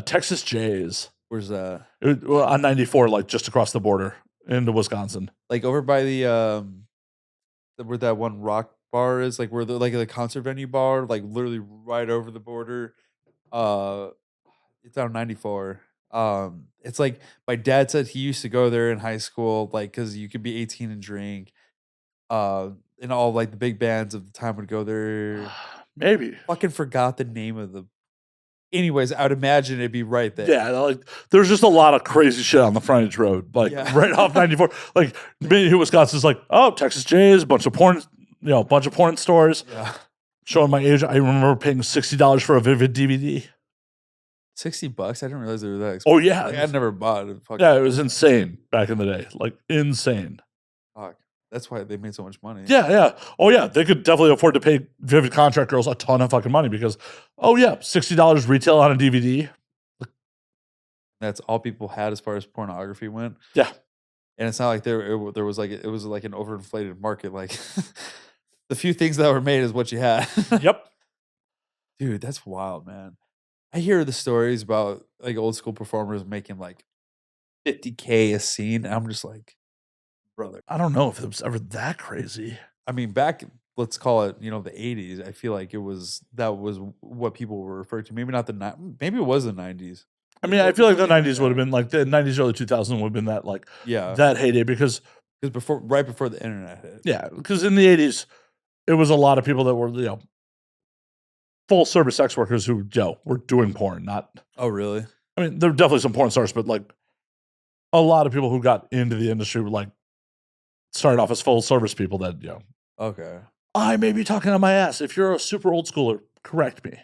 Texas Jays. Where's that? On 94, like just across the border into Wisconsin. Like over by the where that one rock bar is, like where the concert venue bar, like literally right over the border. It's on 94. It's like my dad said he used to go there in high school, like because you could be 18 and drink. And all like the big bands of the time would go there. Maybe. Fucking forgot the name of the. Anyways, I would imagine it'd be right there. Yeah, like there's just a lot of crazy shit on the frontage road, like right off 94. Like being here, Wisconsin's like, oh, Texas Jays, bunch of porn stores. Yeah. Showing my age, I remember paying $60 for a Vivid DVD. $60? I didn't realize they were that expensive. Oh yeah, Like, I'd never bought it. Yeah, it was insane back in the day, like insane. Fuck. That's why they made so much money. Yeah. Oh yeah, they could definitely afford to pay Vivid contract girls a ton of fucking money because, oh yeah, $60 retail on a DVD. That's all people had as far as pornography went. Yeah, and it's not like there was like it was like an overinflated market. Like the few things that were made is what you had. Yep. Dude, that's wild, man. I hear the stories about like old school performers making like $50K a scene. And I'm just like, brother. I don't know if it was ever that crazy. I mean, back, let's call it, the 80s. I feel like that was what people were referred to. Maybe not maybe it was the 90s. I mean, I feel like the 90s would have been like the 90s, early 2000s would have been that like that heyday because right before the internet hit. Yeah, because in the 80s, it was a lot of people that were full service sex workers who were doing porn. Not oh really? I mean, there were definitely some porn stars, but like a lot of people who got into the industry were like started off as full service people that Okay. I may be talking on my ass. If you're a super old schooler, correct me.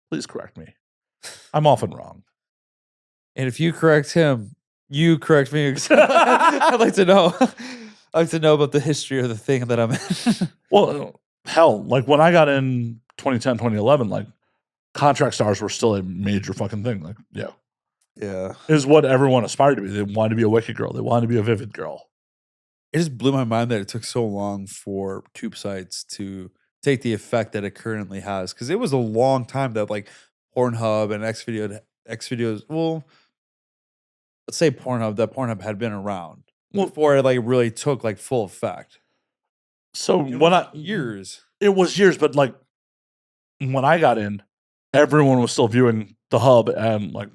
Please correct me. I'm often wrong. And if you correct him, you correct me. I'd like to know. I'd like to know about the history of the thing that I'm in. Well, hell, like when I got in 2010, 2011, like contract stars were still a major fucking thing. Like, yeah, is what everyone aspired to be. They wanted to be a Wicked girl. They wanted to be a Vivid girl. It just blew my mind that it took so long for tube sites to take the effect that it currently has. Because it was a long time that like Pornhub and Xvideos, well, let's say Pornhub had been around before it like really took like full effect. So It when was years. it was years, but like when I got in, everyone was still viewing the hub and like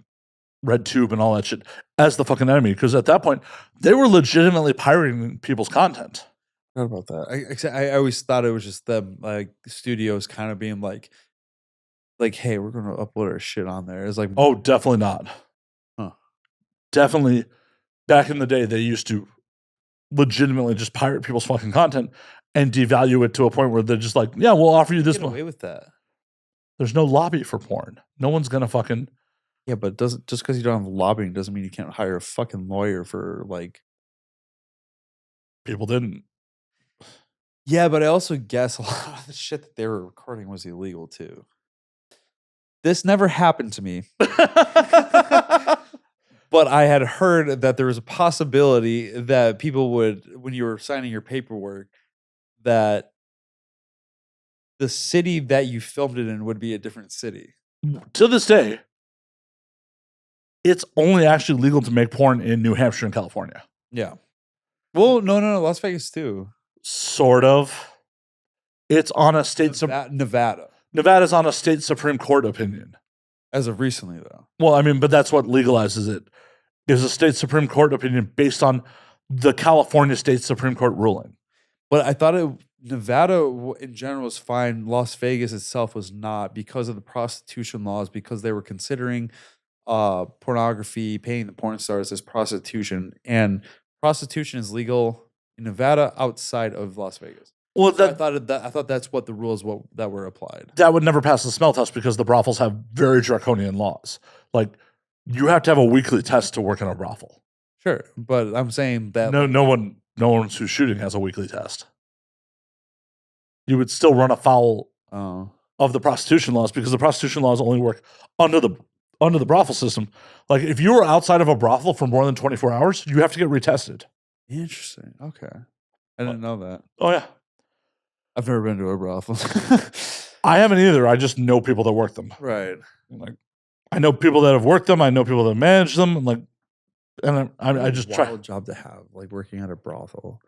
Red Tube and all that shit as the fucking enemy. Because at that point, they were legitimately pirating people's content. What about that? I always thought it was just them, like studios kind of being like, hey, we're gonna upload our shit on there. It's like, Oh, definitely not. huh. Definitely, back in the day, they used to legitimately just pirate people's fucking content and devalue it to a point where they're just like, yeah, we'll offer you this Get one. away with that. There's no lobby for porn. No one's gonna fucking. Yeah, but doesn't just because you don't have lobbying doesn't mean you can't hire a fucking lawyer for like. People didn't. Yeah, but I also guess a lot of the shit that they were recording was illegal too. This never happened to me, but I had heard that there was a possibility that people would, when you were signing your paperwork, that the city that you filmed it in would be a different city. To this day, it's only actually legal to make porn in New Hampshire and California. Yeah. Well, no, Las Vegas too. Sort of. It's on a state. Nevada. Nevada's on a state Supreme Court opinion. As of recently, though. Well, I mean, but that's what legalizes it. Is a state Supreme Court opinion based on the California State Supreme Court ruling. But I thought Nevada in general was fine. Las Vegas itself was not because of the prostitution laws, because they were considering pornography, paying the porn stars as prostitution, and prostitution is legal in Nevada outside of Las Vegas. Well, So I thought that's what the rules that were applied. That would never pass the smell test because the brothels have very draconian laws. Like, you have to have a weekly test to work in a brothel. Sure, but I'm saying that no one who's shooting has a weekly test. You would still run afoul of the prostitution laws because the prostitution laws only work under the brothel system. Like, if you were outside of a brothel for more than 24 hours, you have to get retested. Interesting. Okay, I didn't know that. Oh yeah, I've never been to a brothel. I haven't either. I just know people that work them. Right. Like, I know people that have worked them. I know people that manage them. And I just try. Wild job to have, like working at a brothel.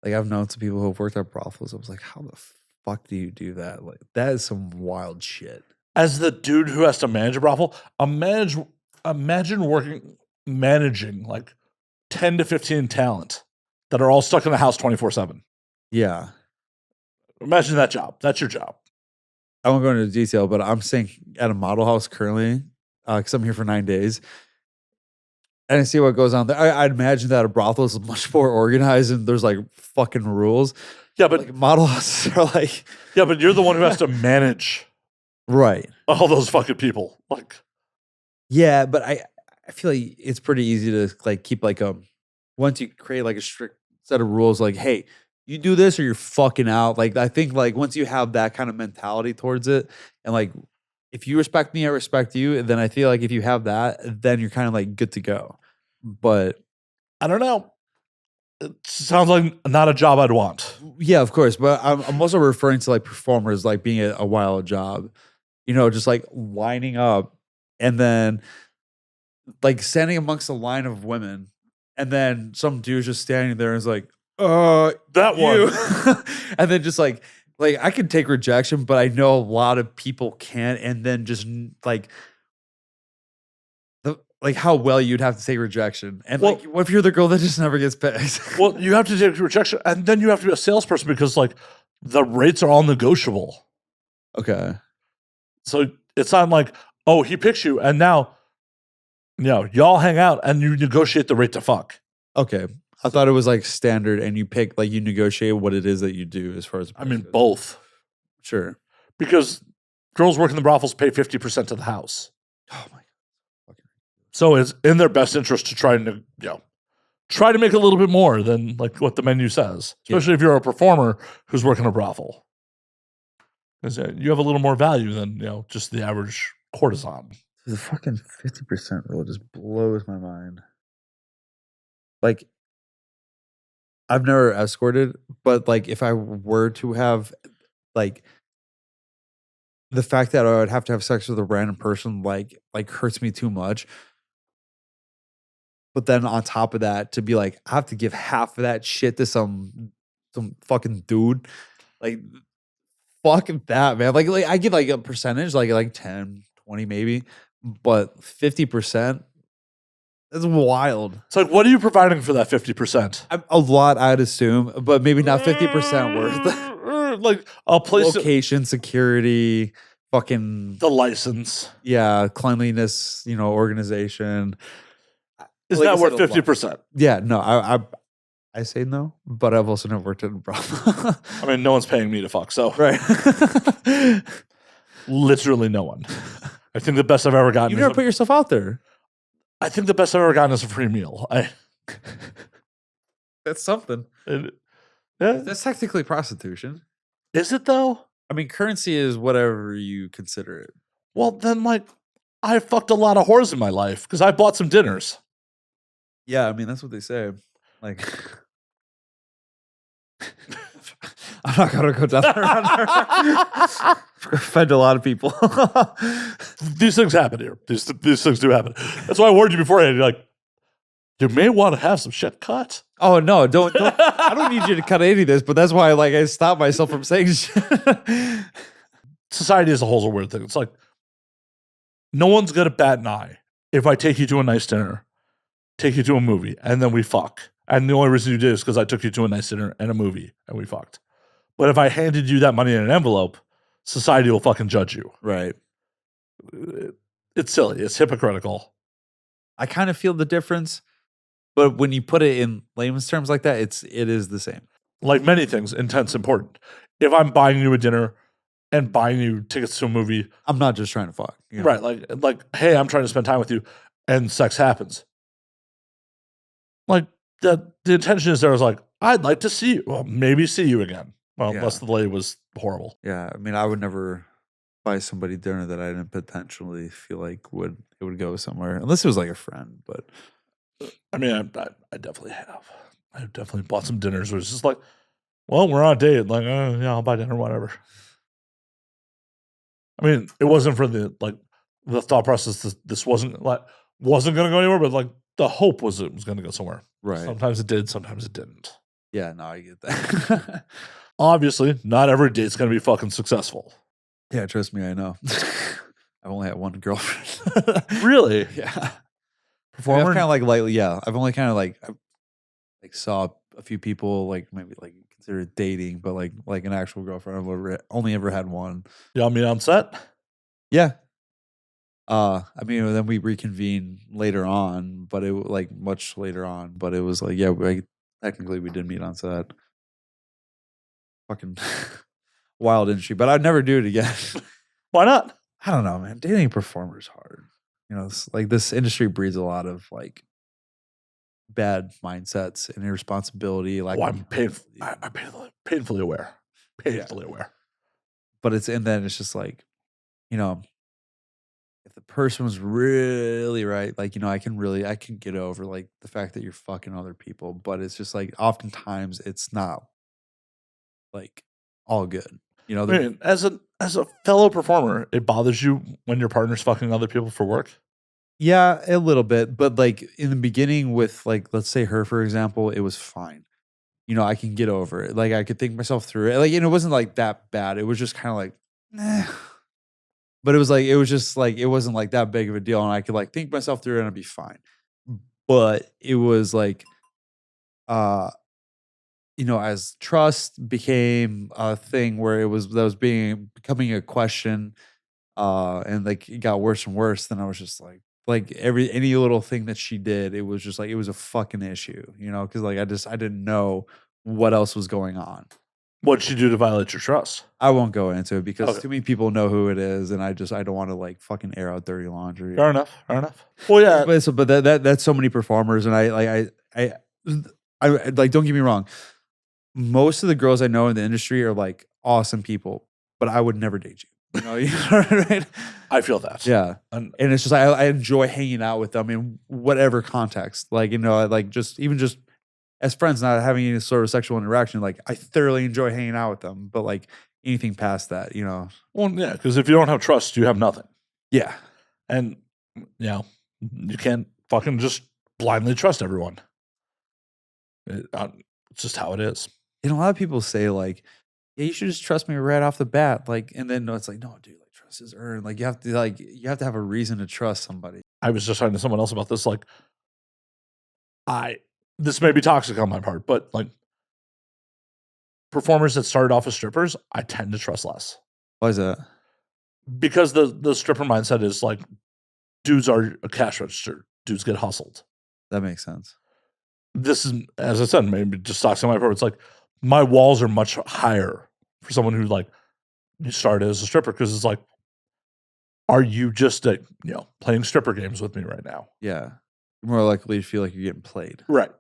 Like I've known some people who have worked at brothels. I was like, how the fuck do you do that? Like that is some wild shit. As the dude who has to manage a brothel, imagine managing like 10 to 15 talent that are all stuck in the house 24/7. Yeah. Imagine that job. That's your job. I won't go into detail, but I'm staying at a model house currently because I'm here for 9 days. And I see what goes on there. I'd imagine that a brothel is much more organized and there's like fucking rules. Yeah, but like model houses are like. Yeah, but you're the one who has to manage right all those fucking people. Like, yeah, but I feel like it's pretty easy to like keep like once you create like a strict set of rules, like, hey, you do this or you're fucking out. Like, I think like once you have that kind of mentality towards it, and like if you respect me, I respect you, and then I feel like if you have that, then you're kind of like good to go. But I don't know. It sounds like not a job I'd want. Yeah, of course. But I'm also referring to like performers like being a wild job. You know, just like lining up and then like standing amongst a line of women, and then some dude's just standing there and is like, that one. And then just like I can take rejection, but I know a lot of people can't. And then just like how well you'd have to take rejection. And like, what if you're the girl that just never gets picked? Well, you have to take rejection, and then you have to be a salesperson because like the rates are all negotiable. Okay. So it's not like, oh, he picks you, and now, y'all hang out and you negotiate the rate to fuck. Okay. I thought it was like standard and you pick, like you negotiate what it is that you do as far as. I mean, both. Sure. Because girls working the brothels pay 50% to the house. Oh my God. Okay. So it's in their best interest to try to, try to make a little bit more than like what the menu says, especially if you're a performer who's working a brothel. Because you have a little more value than, just the average courtesan. The fucking 50% rule just blows my mind. Like, I've never escorted, but like if I were to have, like, the fact that I would have to have sex with a random person like hurts me too much. But then on top of that, to be like, I have to give half of that shit to some fucking dude. Like, fuck that, man. Like I give like a percentage, like 10, 20 maybe, but 50%, that's wild. It's like, what are you providing for that 50%? A lot, I'd assume, but maybe not 50% worth. Like I'll place Location, security, fucking the license. yeah, cleanliness, organization. Is Like I that said, worth a lot. 50%? Yeah, no, I say no, but I've also never worked in a brothel. I mean, no one's paying me to fuck, so Right. literally no one. I think the best I've ever gotten. You never put yourself out there. I think the best I've ever gotten is a free meal. That's something. Yeah. That's technically prostitution. Is it though? I mean, currency is whatever you consider it. Well, then, like, I fucked a lot of whores in my life because I bought some dinners. Yeah, I mean, that's what they say. Like, I'm not gonna go down there. Offend a lot of people. These things happen here. These things do happen. That's why I warned you beforehand. You're like, you may want to have some shit cut. Oh no, don't I don't need you to cut any of this, but that's why I stopped myself from saying shit. Society as a whole is a weird thing. It's like, no one's gonna bat an eye if I take you to a nice dinner, take you to a movie, and then we fuck. And the only reason you did is because I took you to a nice dinner and a movie and we fucked. But if I handed you that money in an envelope, society will fucking judge you. Right. It's silly. It's hypocritical. I kind of feel the difference, but when you put it in layman's terms like that, it is the same. Like many things, intent's important. If I'm buying you a dinner and buying you tickets to a movie, I'm not just trying to fuck. Right? Like, hey, I'm trying to spend time with you, and sex happens. Like the intention is there was like, I'd like to see you. Well, maybe see you again. Well, unless the lady was horrible. Yeah, I mean, I would never buy somebody dinner that I didn't potentially feel like it would go somewhere, unless it was like a friend. But I mean, I definitely have. I've definitely bought some dinners where it's just like, well, we're on a date. Like, yeah, I'll buy dinner, whatever. I mean, it wasn't for the thought process. This wasn't going to go anywhere, but like the hope was it was going to go somewhere. Right. Sometimes it did. Sometimes it didn't. Yeah, no, I get that. Obviously, not every date's going to be fucking successful. Yeah, trust me, I know. I've only had one girlfriend. Really? Yeah. Performer? I've kind of like lightly, yeah. I've only kind of like saw a few people like maybe like consider it dating, but like an actual girlfriend. I've only ever had one. Y'all meet on set? Yeah. I mean, then we reconvened later on, but it like much later on. But it was like, yeah, technically we did meet on set. Fucking wild industry, but I'd never do it again. Why not? I don't know, man. Dating a performer is hard. It's like this industry breeds a lot of like bad mindsets and irresponsibility. Like, I'm painfully aware. Painfully aware. But then it's just like, if the person was really right, like, I can get over like the fact that you're fucking other people, but it's just like oftentimes it's not like all good. I mean, as a fellow performer, it bothers you when your partner's fucking other people for work? Yeah, a little bit, but like in the beginning with like, let's say her, for example, it was fine. I can get over it. Like I could think myself through it. Like, it wasn't like that bad. It was just kind of like, but it was just like, it wasn't like that big of a deal. And I could like think myself through it and I'd be fine. But it was like, as trust became a thing where that was becoming a question, and like it got worse and worse, then I was just like any little thing that she did, it was just like, it was a fucking issue, because like I didn't know what else was going on. What'd she do to violate your trust? I won't go into it because too many people know who it is, and I don't want to like fucking air out dirty laundry. Fair enough. Well, yeah, but that's so many performers, and I like, don't get me wrong. Most of the girls I know in the industry are like awesome people, but I would never date you. Right? I feel that. Yeah, and it's just I enjoy hanging out with them in whatever context. Like, like just as friends, not having any sort of sexual interaction. Like, I thoroughly enjoy hanging out with them, but like anything past that, Well, yeah, because if you don't have trust, you have nothing. Yeah, and you can't fucking just blindly trust everyone. It's just how it is. And a lot of people say like, yeah, you should just trust me right off the bat. Like, and then it's like, no, dude, like trust is earned. Like you have to have a reason to trust somebody. I was just talking to someone else about this. Like, this may be toxic on my part, but like performers that started off as strippers, I tend to trust less Why is that? because the stripper mindset is like dudes are a cash register, dudes get hustled. That makes sense. This is, as I said, maybe just toxic on my part. It's like my walls are much higher for someone who like you started as a stripper because it's like, are you just playing stripper games with me right now? Yeah. You're more likely to feel like you're getting played. Right.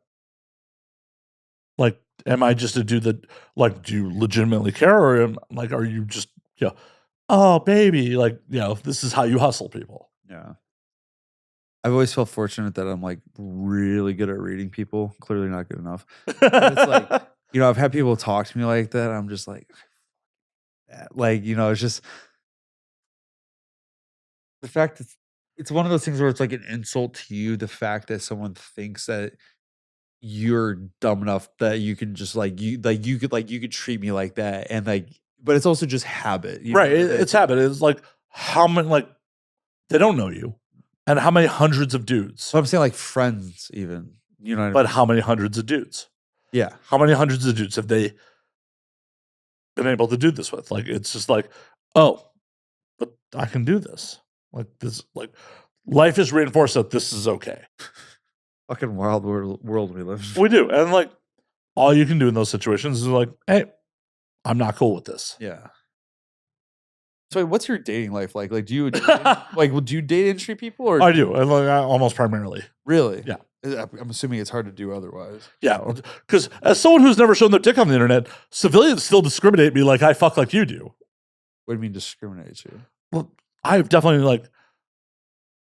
Like, am I just a dude that, like, do you legitimately care? Or are you just, oh, baby, like, this is how you hustle people. Yeah. I've always felt fortunate that I'm like really good at reading people. Clearly not good enough. But it's like, I've had people talk to me like that. I'm just like, it's just the fact that it's one of those things where it's like an insult to you. The fact that someone thinks that you're dumb enough that you can just you could treat me like that. And but it's also just habit. Right. It's habit. It's like how many, they don't know you. And how many hundreds of dudes? So I'm saying like friends even, But how many hundreds of dudes? Yeah. How many hundreds of dudes have they been able to do this with? Like, it's just like, oh, but I can do this. Like this, like life is reinforced that this is okay. Fucking wild world we live in. We do. And like all you can do in those situations is like, hey, I'm not cool with this. Yeah. So what's your dating life like? Like, do you date industry people or I do. I almost primarily. really? Yeah. I'm assuming it's hard to do otherwise. Yeah. Because as someone who's never shown their dick on the internet, civilians still discriminate me like I fuck like you do. What do you mean discriminate you? Well, I've definitely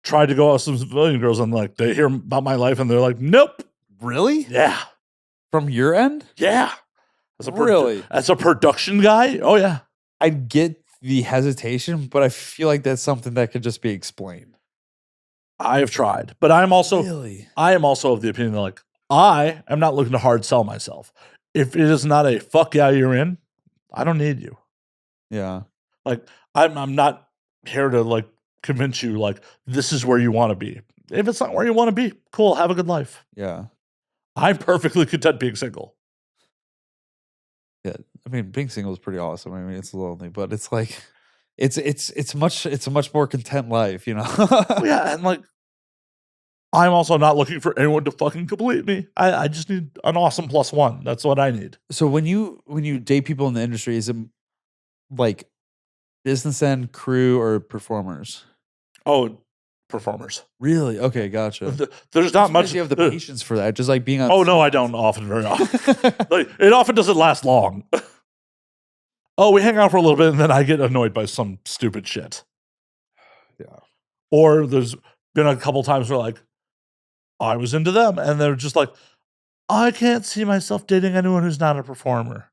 tried to go out with some civilian girls and they hear about my life and they're like, nope. Really? Yeah. From your end? Yeah. Really? As a production guy? Oh, yeah. I get the hesitation, but I feel like that's something that could just be explained. I have tried, but I am also of the opinion that I am not looking to hard sell myself. If it is not a fuck yeah, you're in, I don't need you. Yeah. I'm not here to convince you this is where you want to be. If it's not where you want to be, cool, have a good life. Yeah. I'm perfectly content being single. Yeah. I mean, being single is pretty awesome. I mean, it's lonely, but it's like it's a much more content life, Yeah, and I'm also not looking for anyone to fucking complete me. I just need an awesome +1. That's what I need. So when you date people in the industry, is it like business end, crew, or performers? Oh, performers. Really? Okay, gotcha. There's not much. You have the patience for that. Just being on. Oh no, I don't very often. It often doesn't last long. Oh, we hang out for a little bit and then I get annoyed by some stupid shit. Yeah. Or there's been a couple times where I was into them and they're just I can't see myself dating anyone who's not a performer.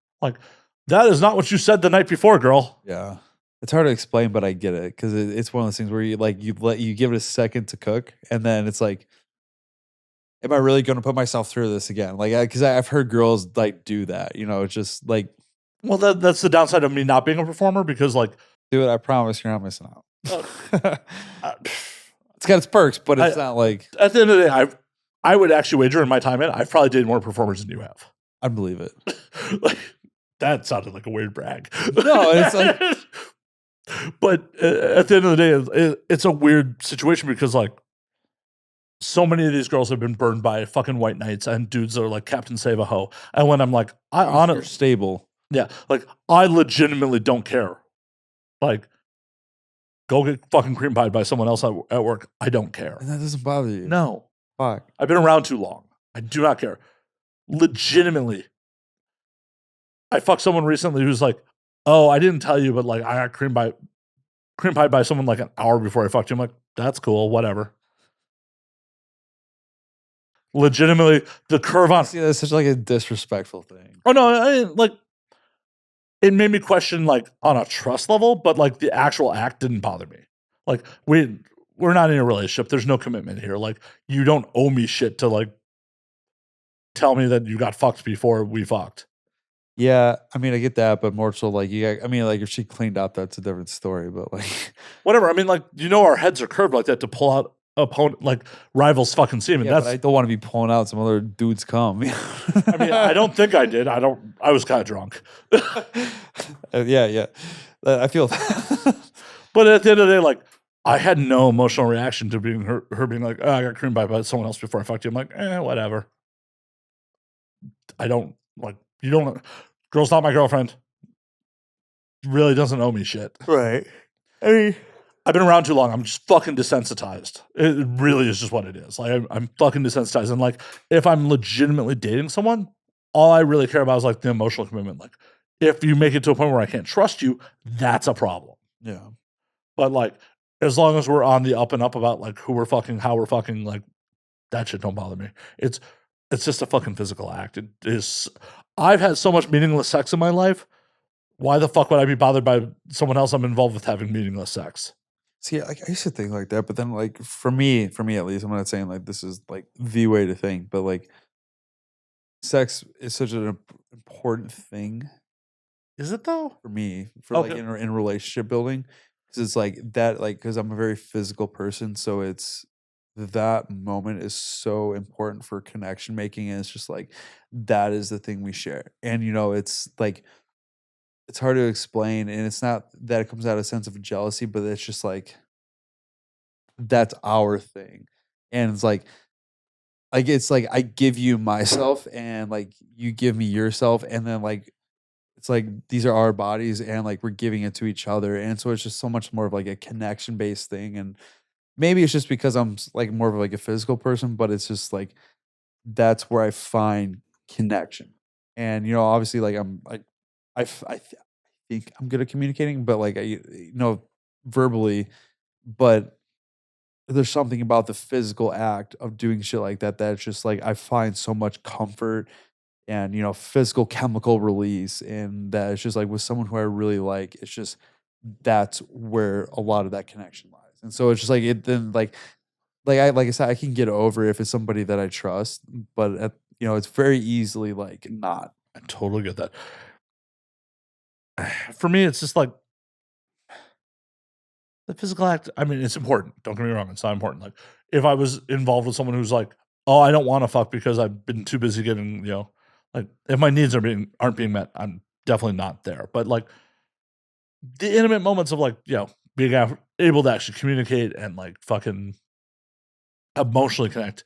That is not what you said the night before, girl. Yeah. It's hard to explain, but I get it because it's one of those things where you give it a second to cook, and then it's like, am I really going to put myself through this again? Because I've heard girls do that. It's just well, that's the downside of me not being a performer because dude, I promise you're not missing out. It's got its perks, but it's not at the end of the day, I would actually wager in my time in, I've probably dated more performers than you have. I believe it. That sounded like a weird brag. No, it's but at the end of the day, it's a weird situation because so many of these girls have been burned by fucking white knights and dudes that are Captain Save a Ho. And when I'm I honestly stable. Yeah. I legitimately don't care. Go get fucking cream pied by someone else at work. I don't care. And that doesn't bother you. No. Fuck. I've been around too long. I do not care. Legitimately. I fucked someone recently who's oh, I didn't tell you, but I got cream pied by someone an hour before I fucked you. I'm that's cool, whatever. Legitimately, the curve on. See, that's such a disrespectful thing. Oh no, it made me question on a trust level, but the actual act didn't bother me. We're not in a relationship. There's no commitment here. You don't owe me shit to tell me that you got fucked before we fucked. Yeah, I mean, I get that, but more so like I mean, like if she cleaned up, that's a different story. But like, Whatever. I mean, like, our heads are curved like that to pull out opponent, like rivals fucking semen. yeah, but That's, I don't want to be pulling out some other dudes cum. I mean, I don't think I did. I was kind of drunk. Yeah. I feel that. But at the end of the day, like, I had no emotional reaction to being her being like, oh, I got creamed by someone else before I fucked you. I'm like, whatever. I don't like, you don't, girl's not my girlfriend. Really doesn't owe me shit. Right. I mean, I've been around too long. I'm just fucking desensitized. It really is just what it is. Like, I'm fucking desensitized. And like, if I'm legitimately dating someone, all I really care about is like the emotional commitment. Like, if you make it to a point where I can't trust you, that's a problem. yeah. But like, as long as we're on the up and up about like who we're fucking, how we're fucking, like, that shit don't bother me. It's just a fucking physical act. It is. I've had so much meaningless sex in my life. Why the fuck would I be bothered by someone else I'm involved with having meaningless sex? See, like, I used to think like that, but then like for me at least, I'm not saying like this is like the way to think, but like sex is such an important thing Is it though? for me for like Okay. in relationship building, because it's like that, like because I'm a very physical person, so it's that moment is so important for connection making, and it's just like that is the thing we share, and it's like it's hard to explain, and it's not that it comes out of a sense of jealousy, but it's just like that's our thing, and it's like I give you myself, and like you give me yourself, and then like it's like these are our bodies, and like we're giving it to each other, and so it's just so much more of like a connection based thing, and maybe it's just because I'm like more of like a physical person, but it's just like that's where I find connection, and obviously like I think I'm good at communicating, but like verbally, but there's something about the physical act of doing shit like that that's just like I find so much comfort and physical chemical release, and that it's just like with someone who I really like, it's just that's where a lot of that connection lies. And so it's just like it then like I said, I can get over if it's somebody that I trust, but it's very easily like not. I totally get that. For me, it's just like the physical act. I mean, it's important. Don't get me wrong. It's not important. Like, if I was involved with someone who's like, oh, I don't want to fuck because I've been too busy getting, like, if my needs aren't being met, I'm definitely not there. But like the intimate moments of like, being able to actually communicate and like fucking emotionally connect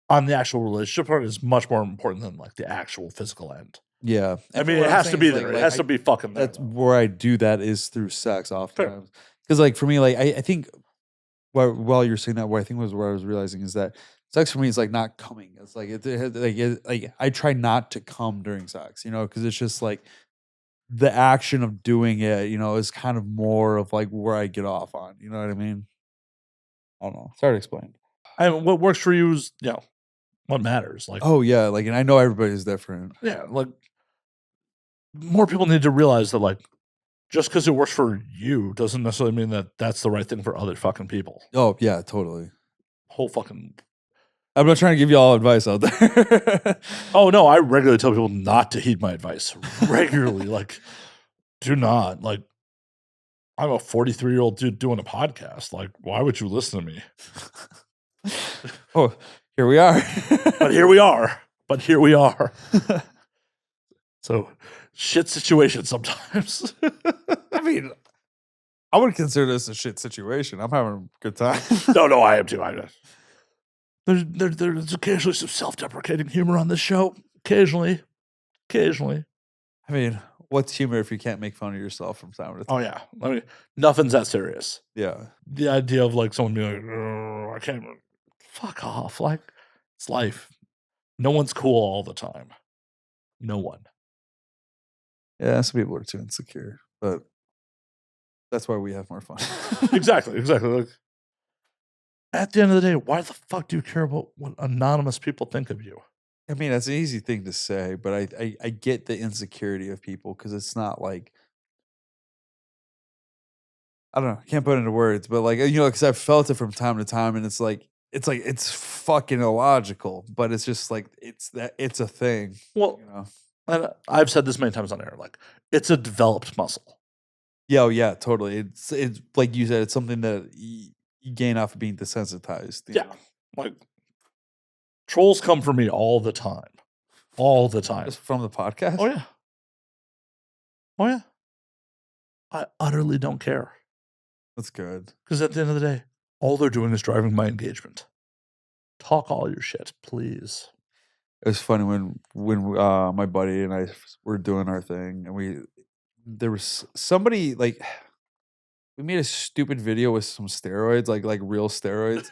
on the actual relationship part is much more important than like the actual physical end. Yeah, I and mean, what it I'm has to saying be is, there. It has to be fucking there. that's where I do that is through sex Fair. oftentimes. Because like for me, like I think while you're saying that, what I think was what I was realizing is that sex for me is like not coming. It's like like I try not to come during sex, because it's just like the action of doing it, is kind of more of like where I get off on. You know what I mean? I don't know. It's hard to explain. And what works for you is, what matters. Like, Oh yeah, like, and I know everybody's different. yeah, like more people need to realize that like just because it works for you doesn't necessarily mean that that's the right thing for other fucking people. Oh yeah, totally. Whole fucking. I'm not trying to give you all advice out there. Oh no, I regularly tell people not to heed my advice. Regularly, like, do not. Like, I'm a 43-year-old dude doing a podcast. Like, why would you listen to me? Oh, here we are. But here we are. But here we are. So, shit situation sometimes. I mean, I would consider this a shit situation. I'm having a good time. No, I am too. There's occasionally some self-deprecating humor on this show. Occasionally. I mean, what's humor if you can't make fun of yourself from time to time? Oh yeah. I mean, nothing's that serious. Yeah. The idea of like someone being like, I can't. Fuck off. Like, it's life. No one's cool all the time. No one. Yeah, some people are too insecure, but that's why we have more fun. Exactly. Like, at the end of the day, why the fuck do you care about what anonymous people think of you? I mean, that's an easy thing to say, but I get the insecurity of people because it's not like I don't know, I can't put it into words, but like because I've felt it from time to time, and it's fucking illogical, but it's just like it's a thing. Well, And I've said this many times on air, like, it's a developed muscle. Yeah, oh, yeah, totally. It's like you said, it's something that you gain off of being desensitized. you Yeah. know? Like, trolls come for me all the time. All the time. Just from the podcast. Oh, yeah. Oh, yeah. I utterly don't care. That's good. Because at the end of the day, all they're doing is driving my engagement. Talk all your shit, please. It was funny when my buddy and I were doing our thing, and there was somebody like we made a stupid video with some steroids, like real steroids,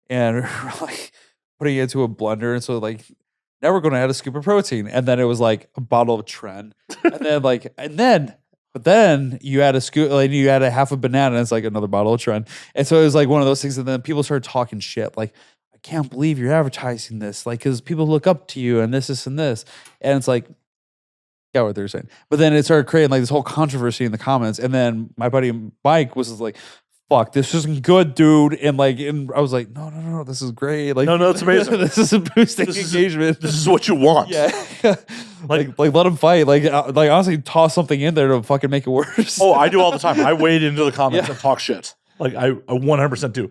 and we're like putting it into a blender, and so like now we're going to add a scoop of protein, and then it was like a bottle of Tren, but then you add a scoop, like you add a half a banana, and it's like another bottle of Tren, and so it was like one of those things, and then people started talking shit, like, I can't believe you're advertising this, like, because people look up to you and this, and this, and it's like, yeah, what they're saying. But then it started creating like this whole controversy in the comments, and then my buddy Mike was just like, "Fuck, this isn't good, dude," and I was like, "No, this is great. Like, No, it's amazing. This is a boosting engagement. This is what you want." Yeah, like let them fight. Like honestly, toss something in there to fucking make it worse. Oh, I do all the time. I wade into the comments and talk shit. Like I 100% do.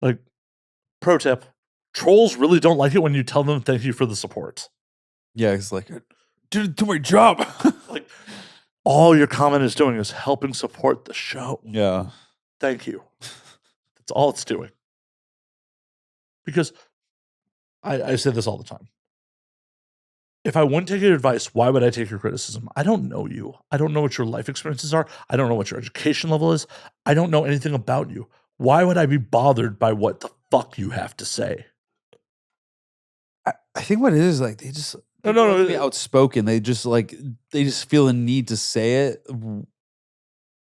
Like, pro tip: trolls really don't like it when you tell them thank you for the support. Yeah, it's like, didn't do my job. Like, all your comment is doing is helping support the show. Yeah. Thank you. That's all it's doing. Because I say this all the time. If I wouldn't take your advice, why would I take your criticism? I don't know you. I don't know what your life experiences are. I don't know what your education level is. I don't know anything about you. Why would I be bothered by what the fuck you have to say? I think what it is, like, they just No. be outspoken. They just feel the need to say it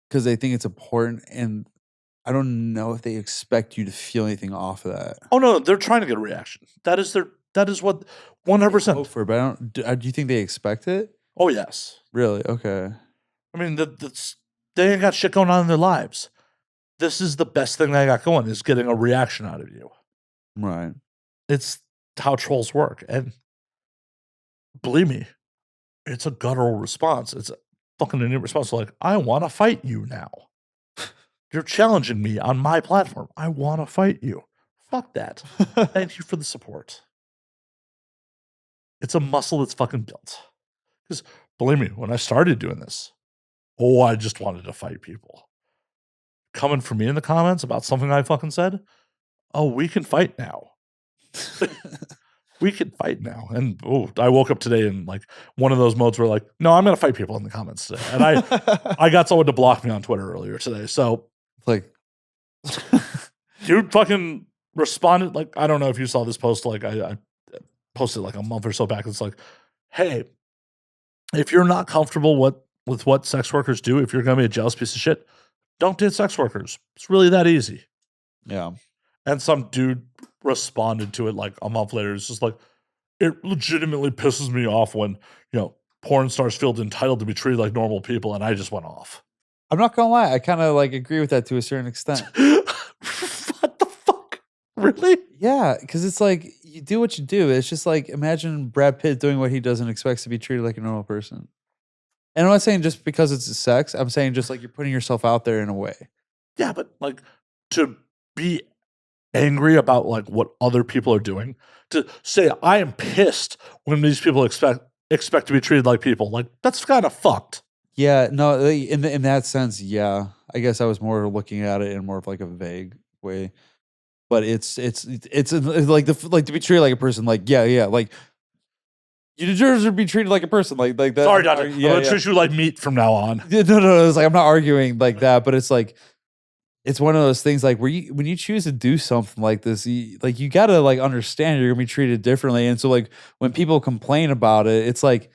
because they think it's important, and I don't know if they expect you to feel anything off of that. Oh no, they're trying to get a reaction. That is what 100%. Hope for, but do you think they expect it? Oh yes. Really? Okay. I mean, they ain't got shit going on in their lives. This is the best thing they got going, is getting a reaction out of you. Right. It's how trolls work. And believe me, it's a guttural response. It's a fucking innate response. Like, I want to fight you now. You're challenging me on my platform. I want to fight you. Fuck that. Thank you for the support. It's a muscle that's fucking built. Because believe me, when I started doing this, I just wanted to fight people. Coming for me in the comments about something I fucking said, we can fight now. We can fight now. And I woke up today in like one of those modes where like, no, I'm going to fight people in the comments today. And I got someone to block me on Twitter earlier today. So like, dude fucking responded. Like, I don't know if you saw this post. Like I posted like a month or so back. It's like, hey, if you're not comfortable with what sex workers do, if you're going to be a jealous piece of shit, don't date sex workers. It's really that easy. Yeah. And some dude responded to it like a month later. It's just like, it legitimately pisses me off when, porn stars feel entitled to be treated like normal people. And I just went off. I'm not going to lie. I kind of like agree with that to a certain extent. What the fuck? Really? Yeah. Because it's like, you do what you do. It's just like, imagine Brad Pitt doing what he does and expects to be treated like a normal person. And I'm not saying just because it's sex. I'm saying just like you're putting yourself out there in a way. Yeah, but like to be angry about like what other people are doing, to say I am pissed when these people expect to be treated like people, like that's kind of fucked. Yeah, no, in that sense, yeah. I guess I was more looking at it in more of like a vague way. But it's like to be treated like a person, like yeah, like you deserve to be treated like a person, like that. Sorry, Dante. I'm gonna treat you like meat from now on. No. It's like I'm not arguing like that, but it's like it's one of those things like when you choose to do something like this, you gotta like understand you're gonna be treated differently. And so like when people complain about it, it's like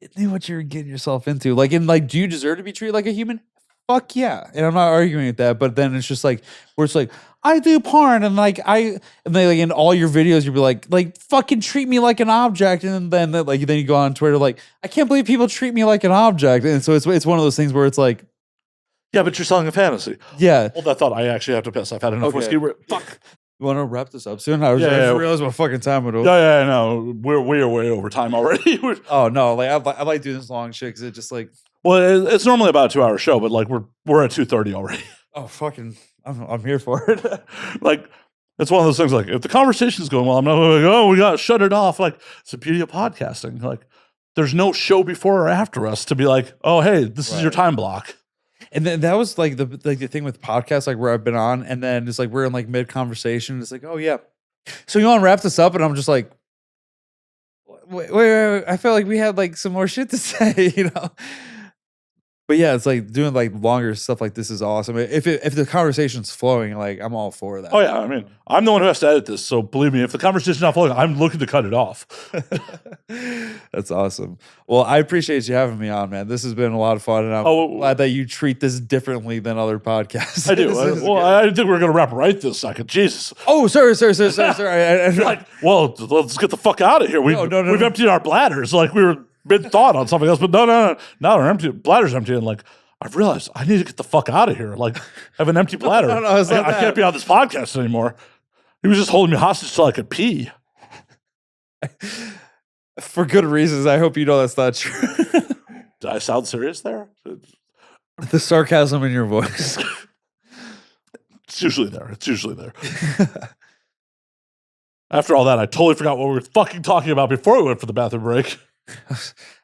you knew what you were getting yourself into. Like, do you deserve to be treated like a human? Fuck yeah. And I'm not arguing with that, but then it's just like where it's like I do porn and in all your videos you'll be like fucking treat me like an object, and then you go on Twitter like I can't believe people treat me like an object, and so it's one of those things where it's like, yeah, but you're selling a fantasy. Yeah. Hold that thought. I actually have to piss. I've had enough whiskey. Fuck. You want to wrap this up soon? I Yeah, just realized what fucking time it was. Yeah, I know. We're way over time already. Oh no, like I like doing this long shit because it just like. Well, it's normally about a 2-hour show, but like we're at 2:30 already. Oh fucking, I'm here for it. Like it's one of those things. Like if the conversation's going well, I'm not like, oh, we got to shut it off. Like it's the beauty of podcasting. Like there's no show before or after us to be like, oh, hey, this is your time block. And then that was like the thing with podcasts, like where I've been on, and then it's like we're in like mid conversation. It's like, oh yeah, so you want to wrap this up, and I'm just like, wait, I feel like we had like some more shit to say, you know. But yeah, it's like doing like longer stuff like this is awesome. If the conversation's flowing, like I'm all for that. Oh yeah, I mean, I'm the one who has to edit this, so believe me, if the conversation's not flowing, I'm looking to cut it off. That's awesome. Well, I appreciate you having me on, man. This has been a lot of fun, and I'm glad that you treat this differently than other podcasts. I do. I think we're gonna wrap right this second. Jesus. Oh, sorry. Like, well, let's get the fuck out of here. We've emptied our bladders. Like we were mid-thought on something else, but no. Now our bladder's empty, and like I've realized I need to get the fuck out of here. Like I have an empty bladder. I can't be on this podcast anymore. He was just holding me hostage till I could pee. For good reasons. I hope you know that's not true. Did I sound serious there? The sarcasm in your voice. It's usually there. After all that, I totally forgot what we were fucking talking about before we went for the bathroom break. I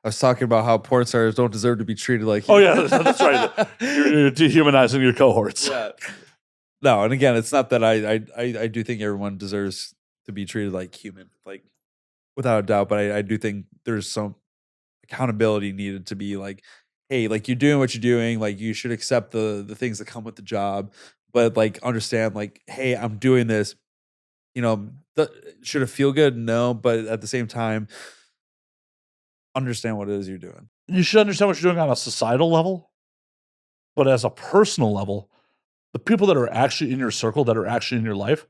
was talking about how porn stars don't deserve to be treated like you. Oh yeah, that's right. You're dehumanizing your cohorts. Yeah. No, and again, it's not that I do think everyone deserves to be treated like human, like without a doubt. But I do think there's some accountability needed to be like, hey, like you're doing what you're doing, like you should accept the things that come with the job, but like understand, like, hey, I'm doing this. You know, should it feel good? No, but at the same time, understand what it is you're doing. You should understand what you're doing on a societal level, but as a personal level, the people that are actually in your circle, that are actually in your life,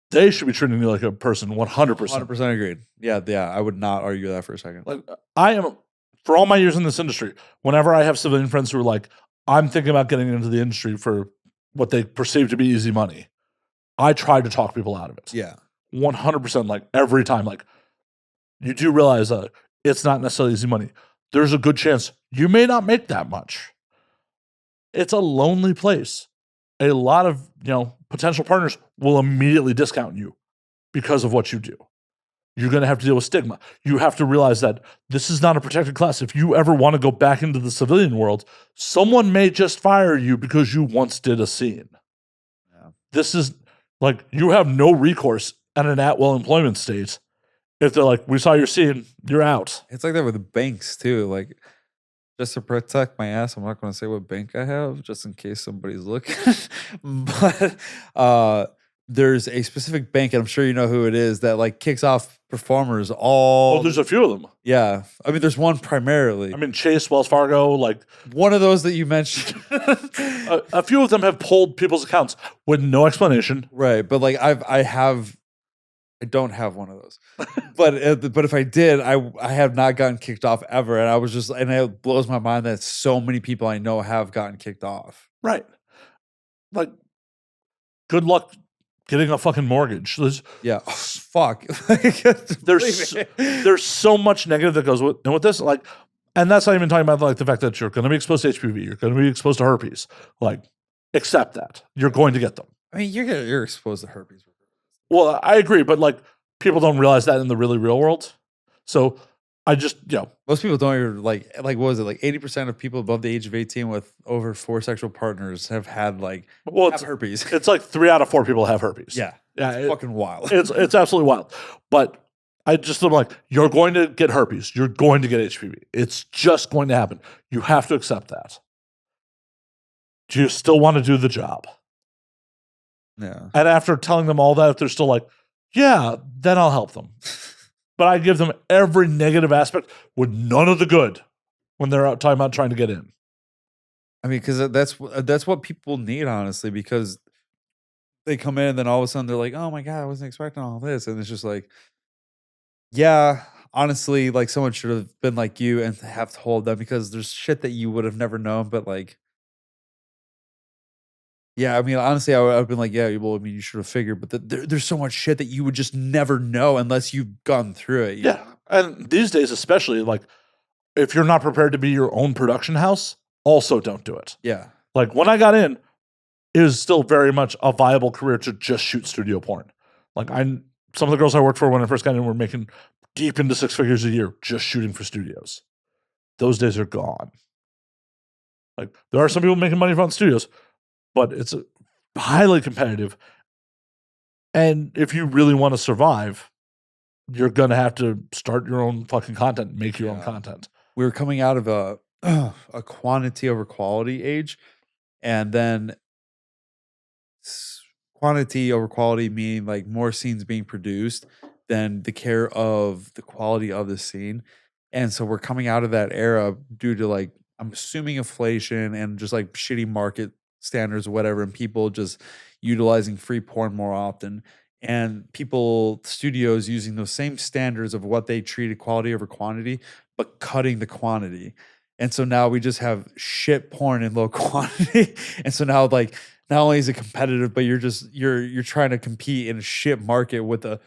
they should be treating you like a person 100%. 100% agreed. Yeah, I would not argue that for a second. Like I am, for all my years in this industry, whenever I have civilian friends who are like, I'm thinking about getting into the industry for what they perceive to be easy money, I try to talk people out of it. Yeah. 100%, like every time. Like you do realize that it's not necessarily easy money. There's a good chance you may not make that much. It's a lonely place. A lot of, potential partners will immediately discount you because of what you do. You're going to have to deal with stigma. You have to realize that this is not a protected class. If you ever want to go back into the civilian world, someone may just fire you because you once did a scene. Yeah. This is like, you have no recourse at an at-will employment state. If they're like, we saw your scene, you're out. It's like that with the banks too. Like, just to protect my ass, I'm not going to say what bank I have, just in case somebody's looking. But there's a specific bank, and I'm sure you know who it is, that like kicks off performers all. Oh, there's a few of them. Yeah, I mean, there's one primarily. I mean, Chase, Wells Fargo, like one of those that you mentioned. A few of them have pulled people's accounts with no explanation. Right, but like I don't have one of those, but if I did, I have not gotten kicked off ever, and it blows my mind that so many people I know have gotten kicked off. Right, like, good luck getting a fucking mortgage. Fuck. There's so much negative that goes with this, like, and that's not even talking about like the fact that you're going to be exposed to HPV, you're going to be exposed to herpes. Like, accept that you're going to get them. I mean, you're exposed to herpes. Well, I agree, but like people don't realize that in the really real world. So I just, most people don't even like what was it? Like 80% of people above the age of 18 with over 4 sexual partners have had have herpes. It's like 3 out of 4 people have herpes. Yeah. It's fucking wild. It's absolutely wild. But I just am like, you're going to get herpes. You're going to get HPV. It's just going to happen. You have to accept that. Do you still want to do the job? Yeah. And after telling them all that, if they're still like, yeah, then I'll help them. But I give them every negative aspect with none of the good when they're out talking about trying to get in. I mean, because that's what people need, honestly, because they come in and then all of a sudden they're like, oh my God, I wasn't expecting all this. And it's just like, yeah, honestly, like someone should have been like you and have told them, because there's shit that you would have never known, but like, Yeah, I mean, honestly, I would have been like, yeah, well, I mean, you should have figured, but there's so much shit that you would just never know unless you've gone through it. Yeah. And these days, especially, like, if you're not prepared to be your own production house, also don't do it. Yeah. Like, when I got in, it was still very much a viable career to just shoot studio porn. Like, some of the girls I worked for when I first got in were making deep into 6 figures a year just shooting for studios. Those days are gone. Like, there are some people making money from studios, but it's highly competitive. And if you really want to survive, you're going to have to start your own fucking content, make your own content. We were coming out of a quantity over quality age, and then quantity over quality meaning like more scenes being produced than the care of the quality of the scene. And so we're coming out of that era due to like, I'm assuming inflation and just like shitty market standards or whatever, and people just utilizing free porn more often. And people, studios using those same standards of what they treated quality over quantity, but cutting the quantity. And so now we just have shit porn in low quantity. And so now like not only is it competitive, but you're trying to compete in a shit market with a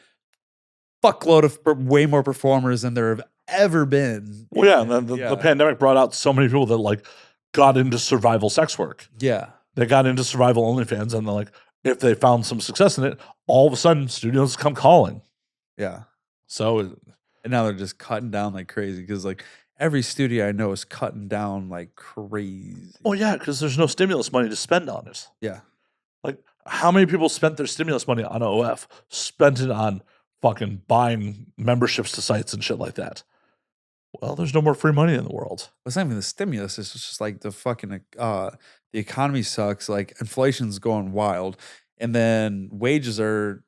fuckload of way more performers than there have ever been. Well, yeah, and then the pandemic brought out so many people that like got into survival sex work. Yeah. They got into survival OnlyFans, and they're like, if they found some success in it, all of a sudden studios come calling. Yeah. So, and now they're just cutting down like crazy because like every studio I know is cutting down like crazy. Oh yeah, because there's no stimulus money to spend on it. Yeah. Like, how many people spent their stimulus money on OF? Spent it on fucking buying memberships to sites and shit like that. Well, there's no more free money in the world. It's not even the stimulus. It's just like the fucking the economy sucks. Like inflation's going wild, and then wages are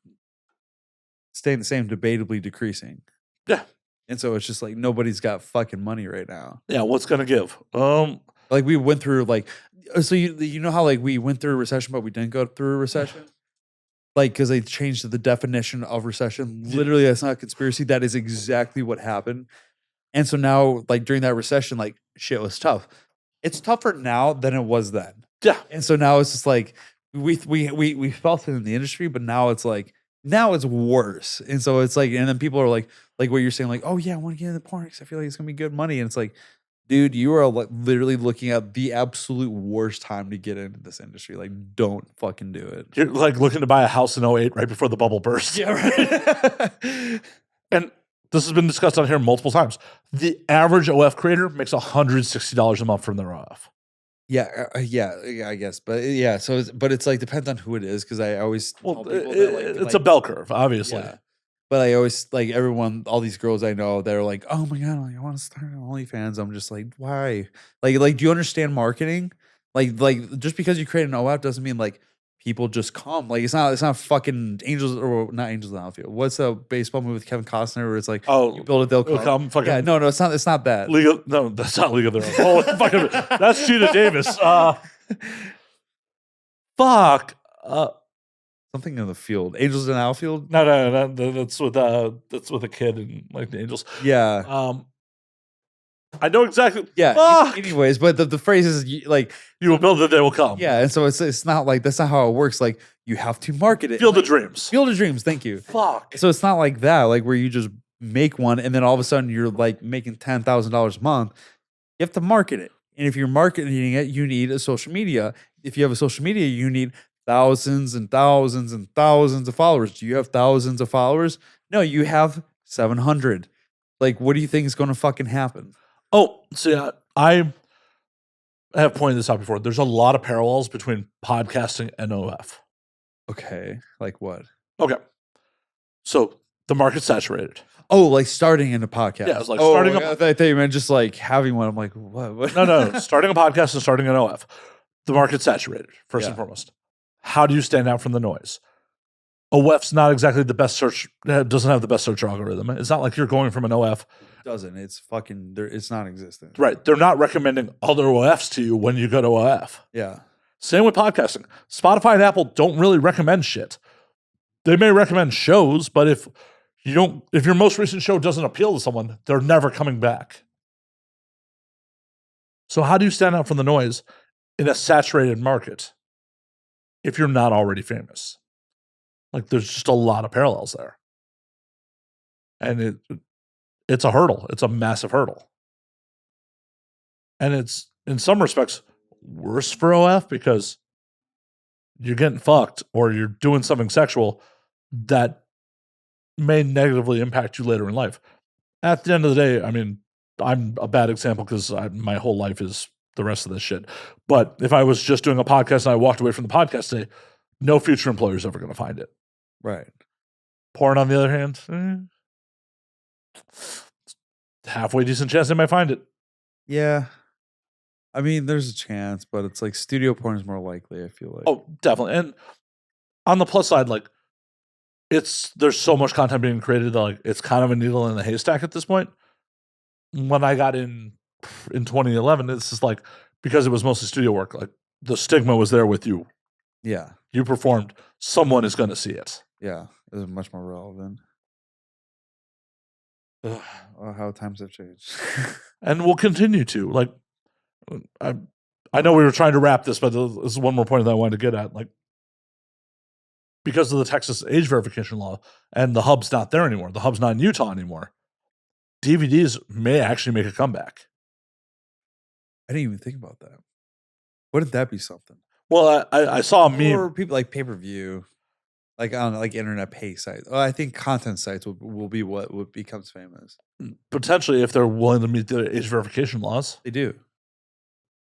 staying the same, debatably decreasing. Yeah. And so it's just like nobody's got fucking money right now. Yeah, what's gonna give? Like we went through like, so you know how like we went through a recession, but we didn't go through a recession. Like, because they changed the definition of recession. Literally, that's not a conspiracy. That is exactly what happened. And so now, like during that recession, like shit was tough. It's tougher now than it was then. Yeah. And so now it's just like we felt it in the industry, but now it's like now it's worse. And so it's like, and then people are like what you're saying, like, oh yeah, I want to get into porn because I feel like it's gonna be good money. And it's like, dude, you are like literally looking at the absolute worst time to get into this industry. Like, don't fucking do it. You're like looking to buy a house in 08 right before the bubble burst. Yeah, right. And this has been discussed on here multiple times. The average OF creator makes $160 a month from their OF. Yeah, I guess, but yeah. So, but it's like depends on who it is because I always tell people that, it's a bell curve, obviously. Yeah. But I always like everyone, all these girls I know, they're like, "Oh my god, like, I want to start an OnlyFans." I'm just like, why? Like, do you understand marketing? Like just because you create an OF doesn't mean like people just come. Like it's not fucking angels or not angels in the outfield. What's a baseball movie with Kevin Costner where it's like, oh, you build it, they'll come. Fucking, yeah, no, it's not that. No, that's not League of Their Own. Oh, fucking, that's Gina Davis. Fuck. Something in the field. Angels in the outfield? No. That's with a kid and like the Angels. Yeah. I know exactly. Yeah. Fuck. Anyways, but the phrase is like you will build it, they will come. Yeah, and so it's not like that's not how it works. Like you have to market it. Field of dreams. Field of dreams. Thank you. Fuck. So it's not like that. Like where you just make one and then all of a sudden you're like making $10,000 a month. You have to market it, and if you're marketing it, you need a social media. If you have a social media, you need thousands and thousands and thousands of followers. Do you have thousands of followers? No, you have 700. Like, what do you think is going to fucking happen? Oh, so yeah, I have pointed this out before. There's a lot of parallels between podcasting and OF. Okay, like what? Okay, so the market's saturated. Oh, like starting in a podcast. Yeah, it's like starting. I thought you meant just like having one. I'm like, what? No. Starting a podcast and starting an OF. The market's saturated, first and foremost. How do you stand out from the noise? OF's not exactly the best search. Doesn't have the best search algorithm. It's not like you're going from an OF. It doesn't. It's fucking. It's non-existent. Right. They're not recommending other OFs to you when you go to OF. Yeah. Same with podcasting. Spotify and Apple don't really recommend shit. They may recommend shows, but if your most recent show doesn't appeal to someone, they're never coming back. So how do you stand out from the noise in a saturated market? if you're not already famous. Like there's just a lot of parallels there. And it's a hurdle. It's a massive hurdle. And it's in some respects worse for OF because you're getting fucked or you're doing something sexual that may negatively impact you later in life. At the end of the day, I mean, I'm a bad example because my whole life is the rest of this shit. But if I was just doing a podcast and I walked away from the podcast today, no future employer is ever going to find it. Right. Porn, on the other hand, halfway decent chance they might find it. Yeah. I mean, there's a chance, but it's like studio porn is more likely, I feel like. Oh, definitely. And on the plus side, like there's so much content being created that like it's kind of a needle in the haystack at this point. When I got in 2011, it's just like because it was mostly studio work, like the stigma was there with you. Yeah. You performed, someone is going to see it. Yeah. It was much more relevant. Oh, how times have changed. And we'll continue to. Like, I know we were trying to wrap this, but this is one more point that I wanted to get at. Like, because of the Texas age verification law and the hub's not there anymore, the hub's not in Utah anymore, DVDs may actually make a comeback. I didn't even think about that. Wouldn't that be something? Well, I saw a meme. Or people like pay-per-view, like on like internet pay sites. Oh, I think content sites will be what becomes famous. Potentially, if they're willing to meet the age verification laws. They do.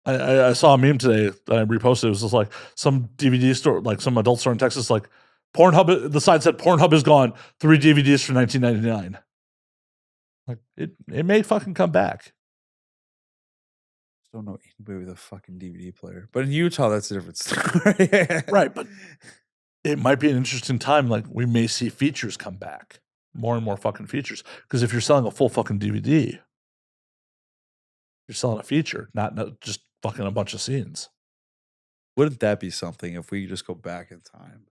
I saw a meme today that I reposted. It was just like some DVD store, like some adult store in Texas, like Pornhub. The side said Pornhub is gone. 3 DVDs for $19.99. Like it may fucking come back. Don't know anybody with a fucking DVD player, but in Utah, that's a different story. Right, but it might be an interesting time. Like we may see features come back, more and more fucking features. Because if you're selling a full fucking DVD, you're selling a feature, not just fucking a bunch of scenes. Wouldn't that be something if we just go back in time?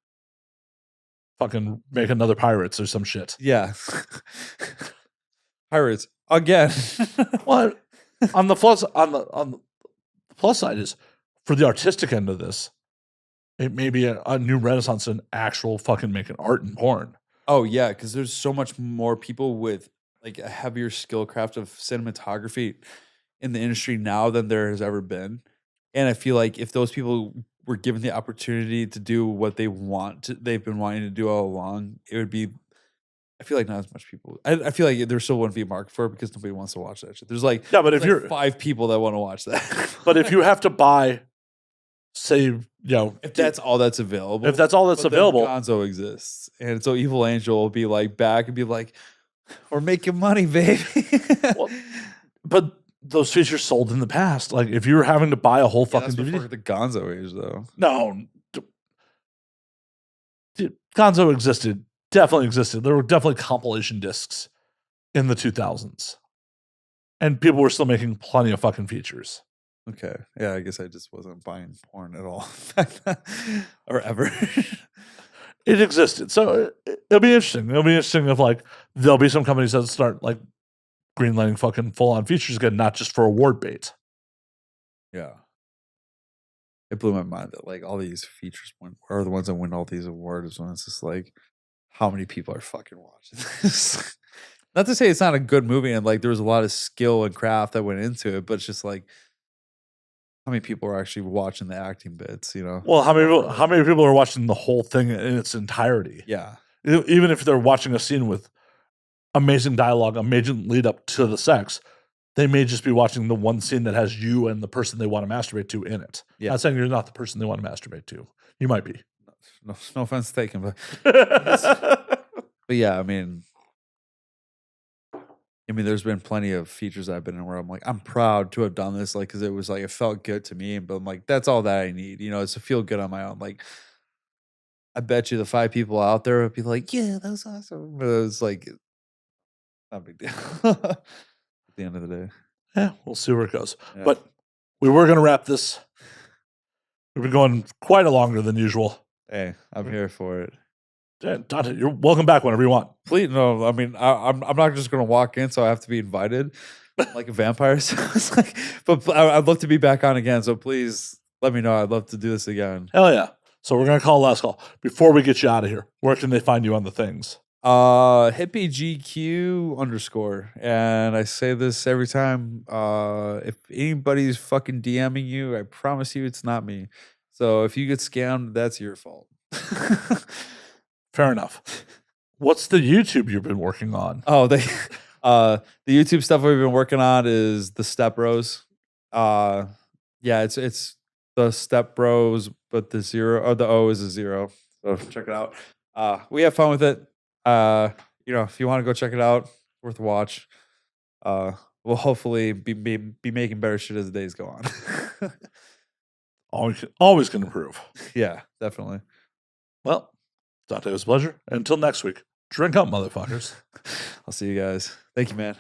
Fucking make another Pirates or some shit. Yeah. Pirates again. Well, on the plus side is for the artistic end of this, it may be a new renaissance in actual fucking making art and porn. Oh yeah, because there's so much more people with like a heavier skill craft of cinematography in the industry now than there has ever been. And I feel like if those people were given the opportunity to do what they've been wanting to do all along, it would be. I feel like not as much people. I feel like there still wouldn't be a market for it because nobody wants to watch that shit. There's like yeah, but if you're 5 people that want to watch that, but if you have to buy, say, you know, if that's all that's available, Gonzo exists, and so Evil Angel will be like back and be like, "We're making money, baby." Well, but those features sold in the past. Like if you were having to buy a whole fucking that's DVD, the Gonzo age, though. No, dude, Gonzo existed. Definitely existed. There were definitely compilation discs in the 2000s. And people were still making plenty of fucking features. Okay. Yeah, I guess I just wasn't buying porn at all. Or ever. It existed. So it'll be interesting. It'll be interesting if like there'll be some companies that start like greenlighting fucking full-on features again, not just for award bait. Yeah. It blew my mind that like all these features are the ones that win all these awards when it's just like how many people are fucking watching this? Not to say it's not a good movie and like there was a lot of skill and craft that went into it, but it's just like how many people are actually watching the acting bits, you know? Well, how many people are watching the whole thing in its entirety? Yeah. Even if they're watching a scene with amazing dialogue, amazing lead up to the sex, they may just be watching the one scene that has you and the person they want to masturbate to in it. Yeah. Not saying you're not the person they want to masturbate to. You might be. No offense taken, but but yeah, I mean, there's been plenty of features I've been in where I'm like, I'm proud to have done this, like, because it was like it felt good to me, but I'm like, that's all that I need, you know, it's to feel good on my own. Like, I bet you the 5 people out there would be like, yeah, that was awesome, but it was like, not a big deal at the end of the day. Yeah, we'll see where it goes. Yeah. But we were going to wrap this. We've been going quite a longer than usual. Hey, I'm here for it. Yeah, Dante, you're welcome back whenever you want. Please, no. I mean, I'm not just gonna walk in, so I have to be invited, like a vampire. So it's like, but I'd love to be back on again. So please let me know. I'd love to do this again. Hell yeah! So we're gonna call last call before we get you out of here. Where can they find you on the things? HippieGQ_. And I say this every time. If anybody's fucking DMing you, I promise you it's not me. So if you get scammed, that's your fault. Fair enough. What's the YouTube you've been working on? Oh, the YouTube stuff we've been working on is the Step Bros. Yeah, it's the Step Bros, but the zero or the O is a zero. So check it out. We have fun with it. If you want to go check it out, worth a watch. We'll hopefully be making better shit as the days go on. Always can improve. Yeah, definitely. Well, Dante, it was a pleasure. Until next week, drink up, motherfuckers. I'll see you guys. Thank you, man.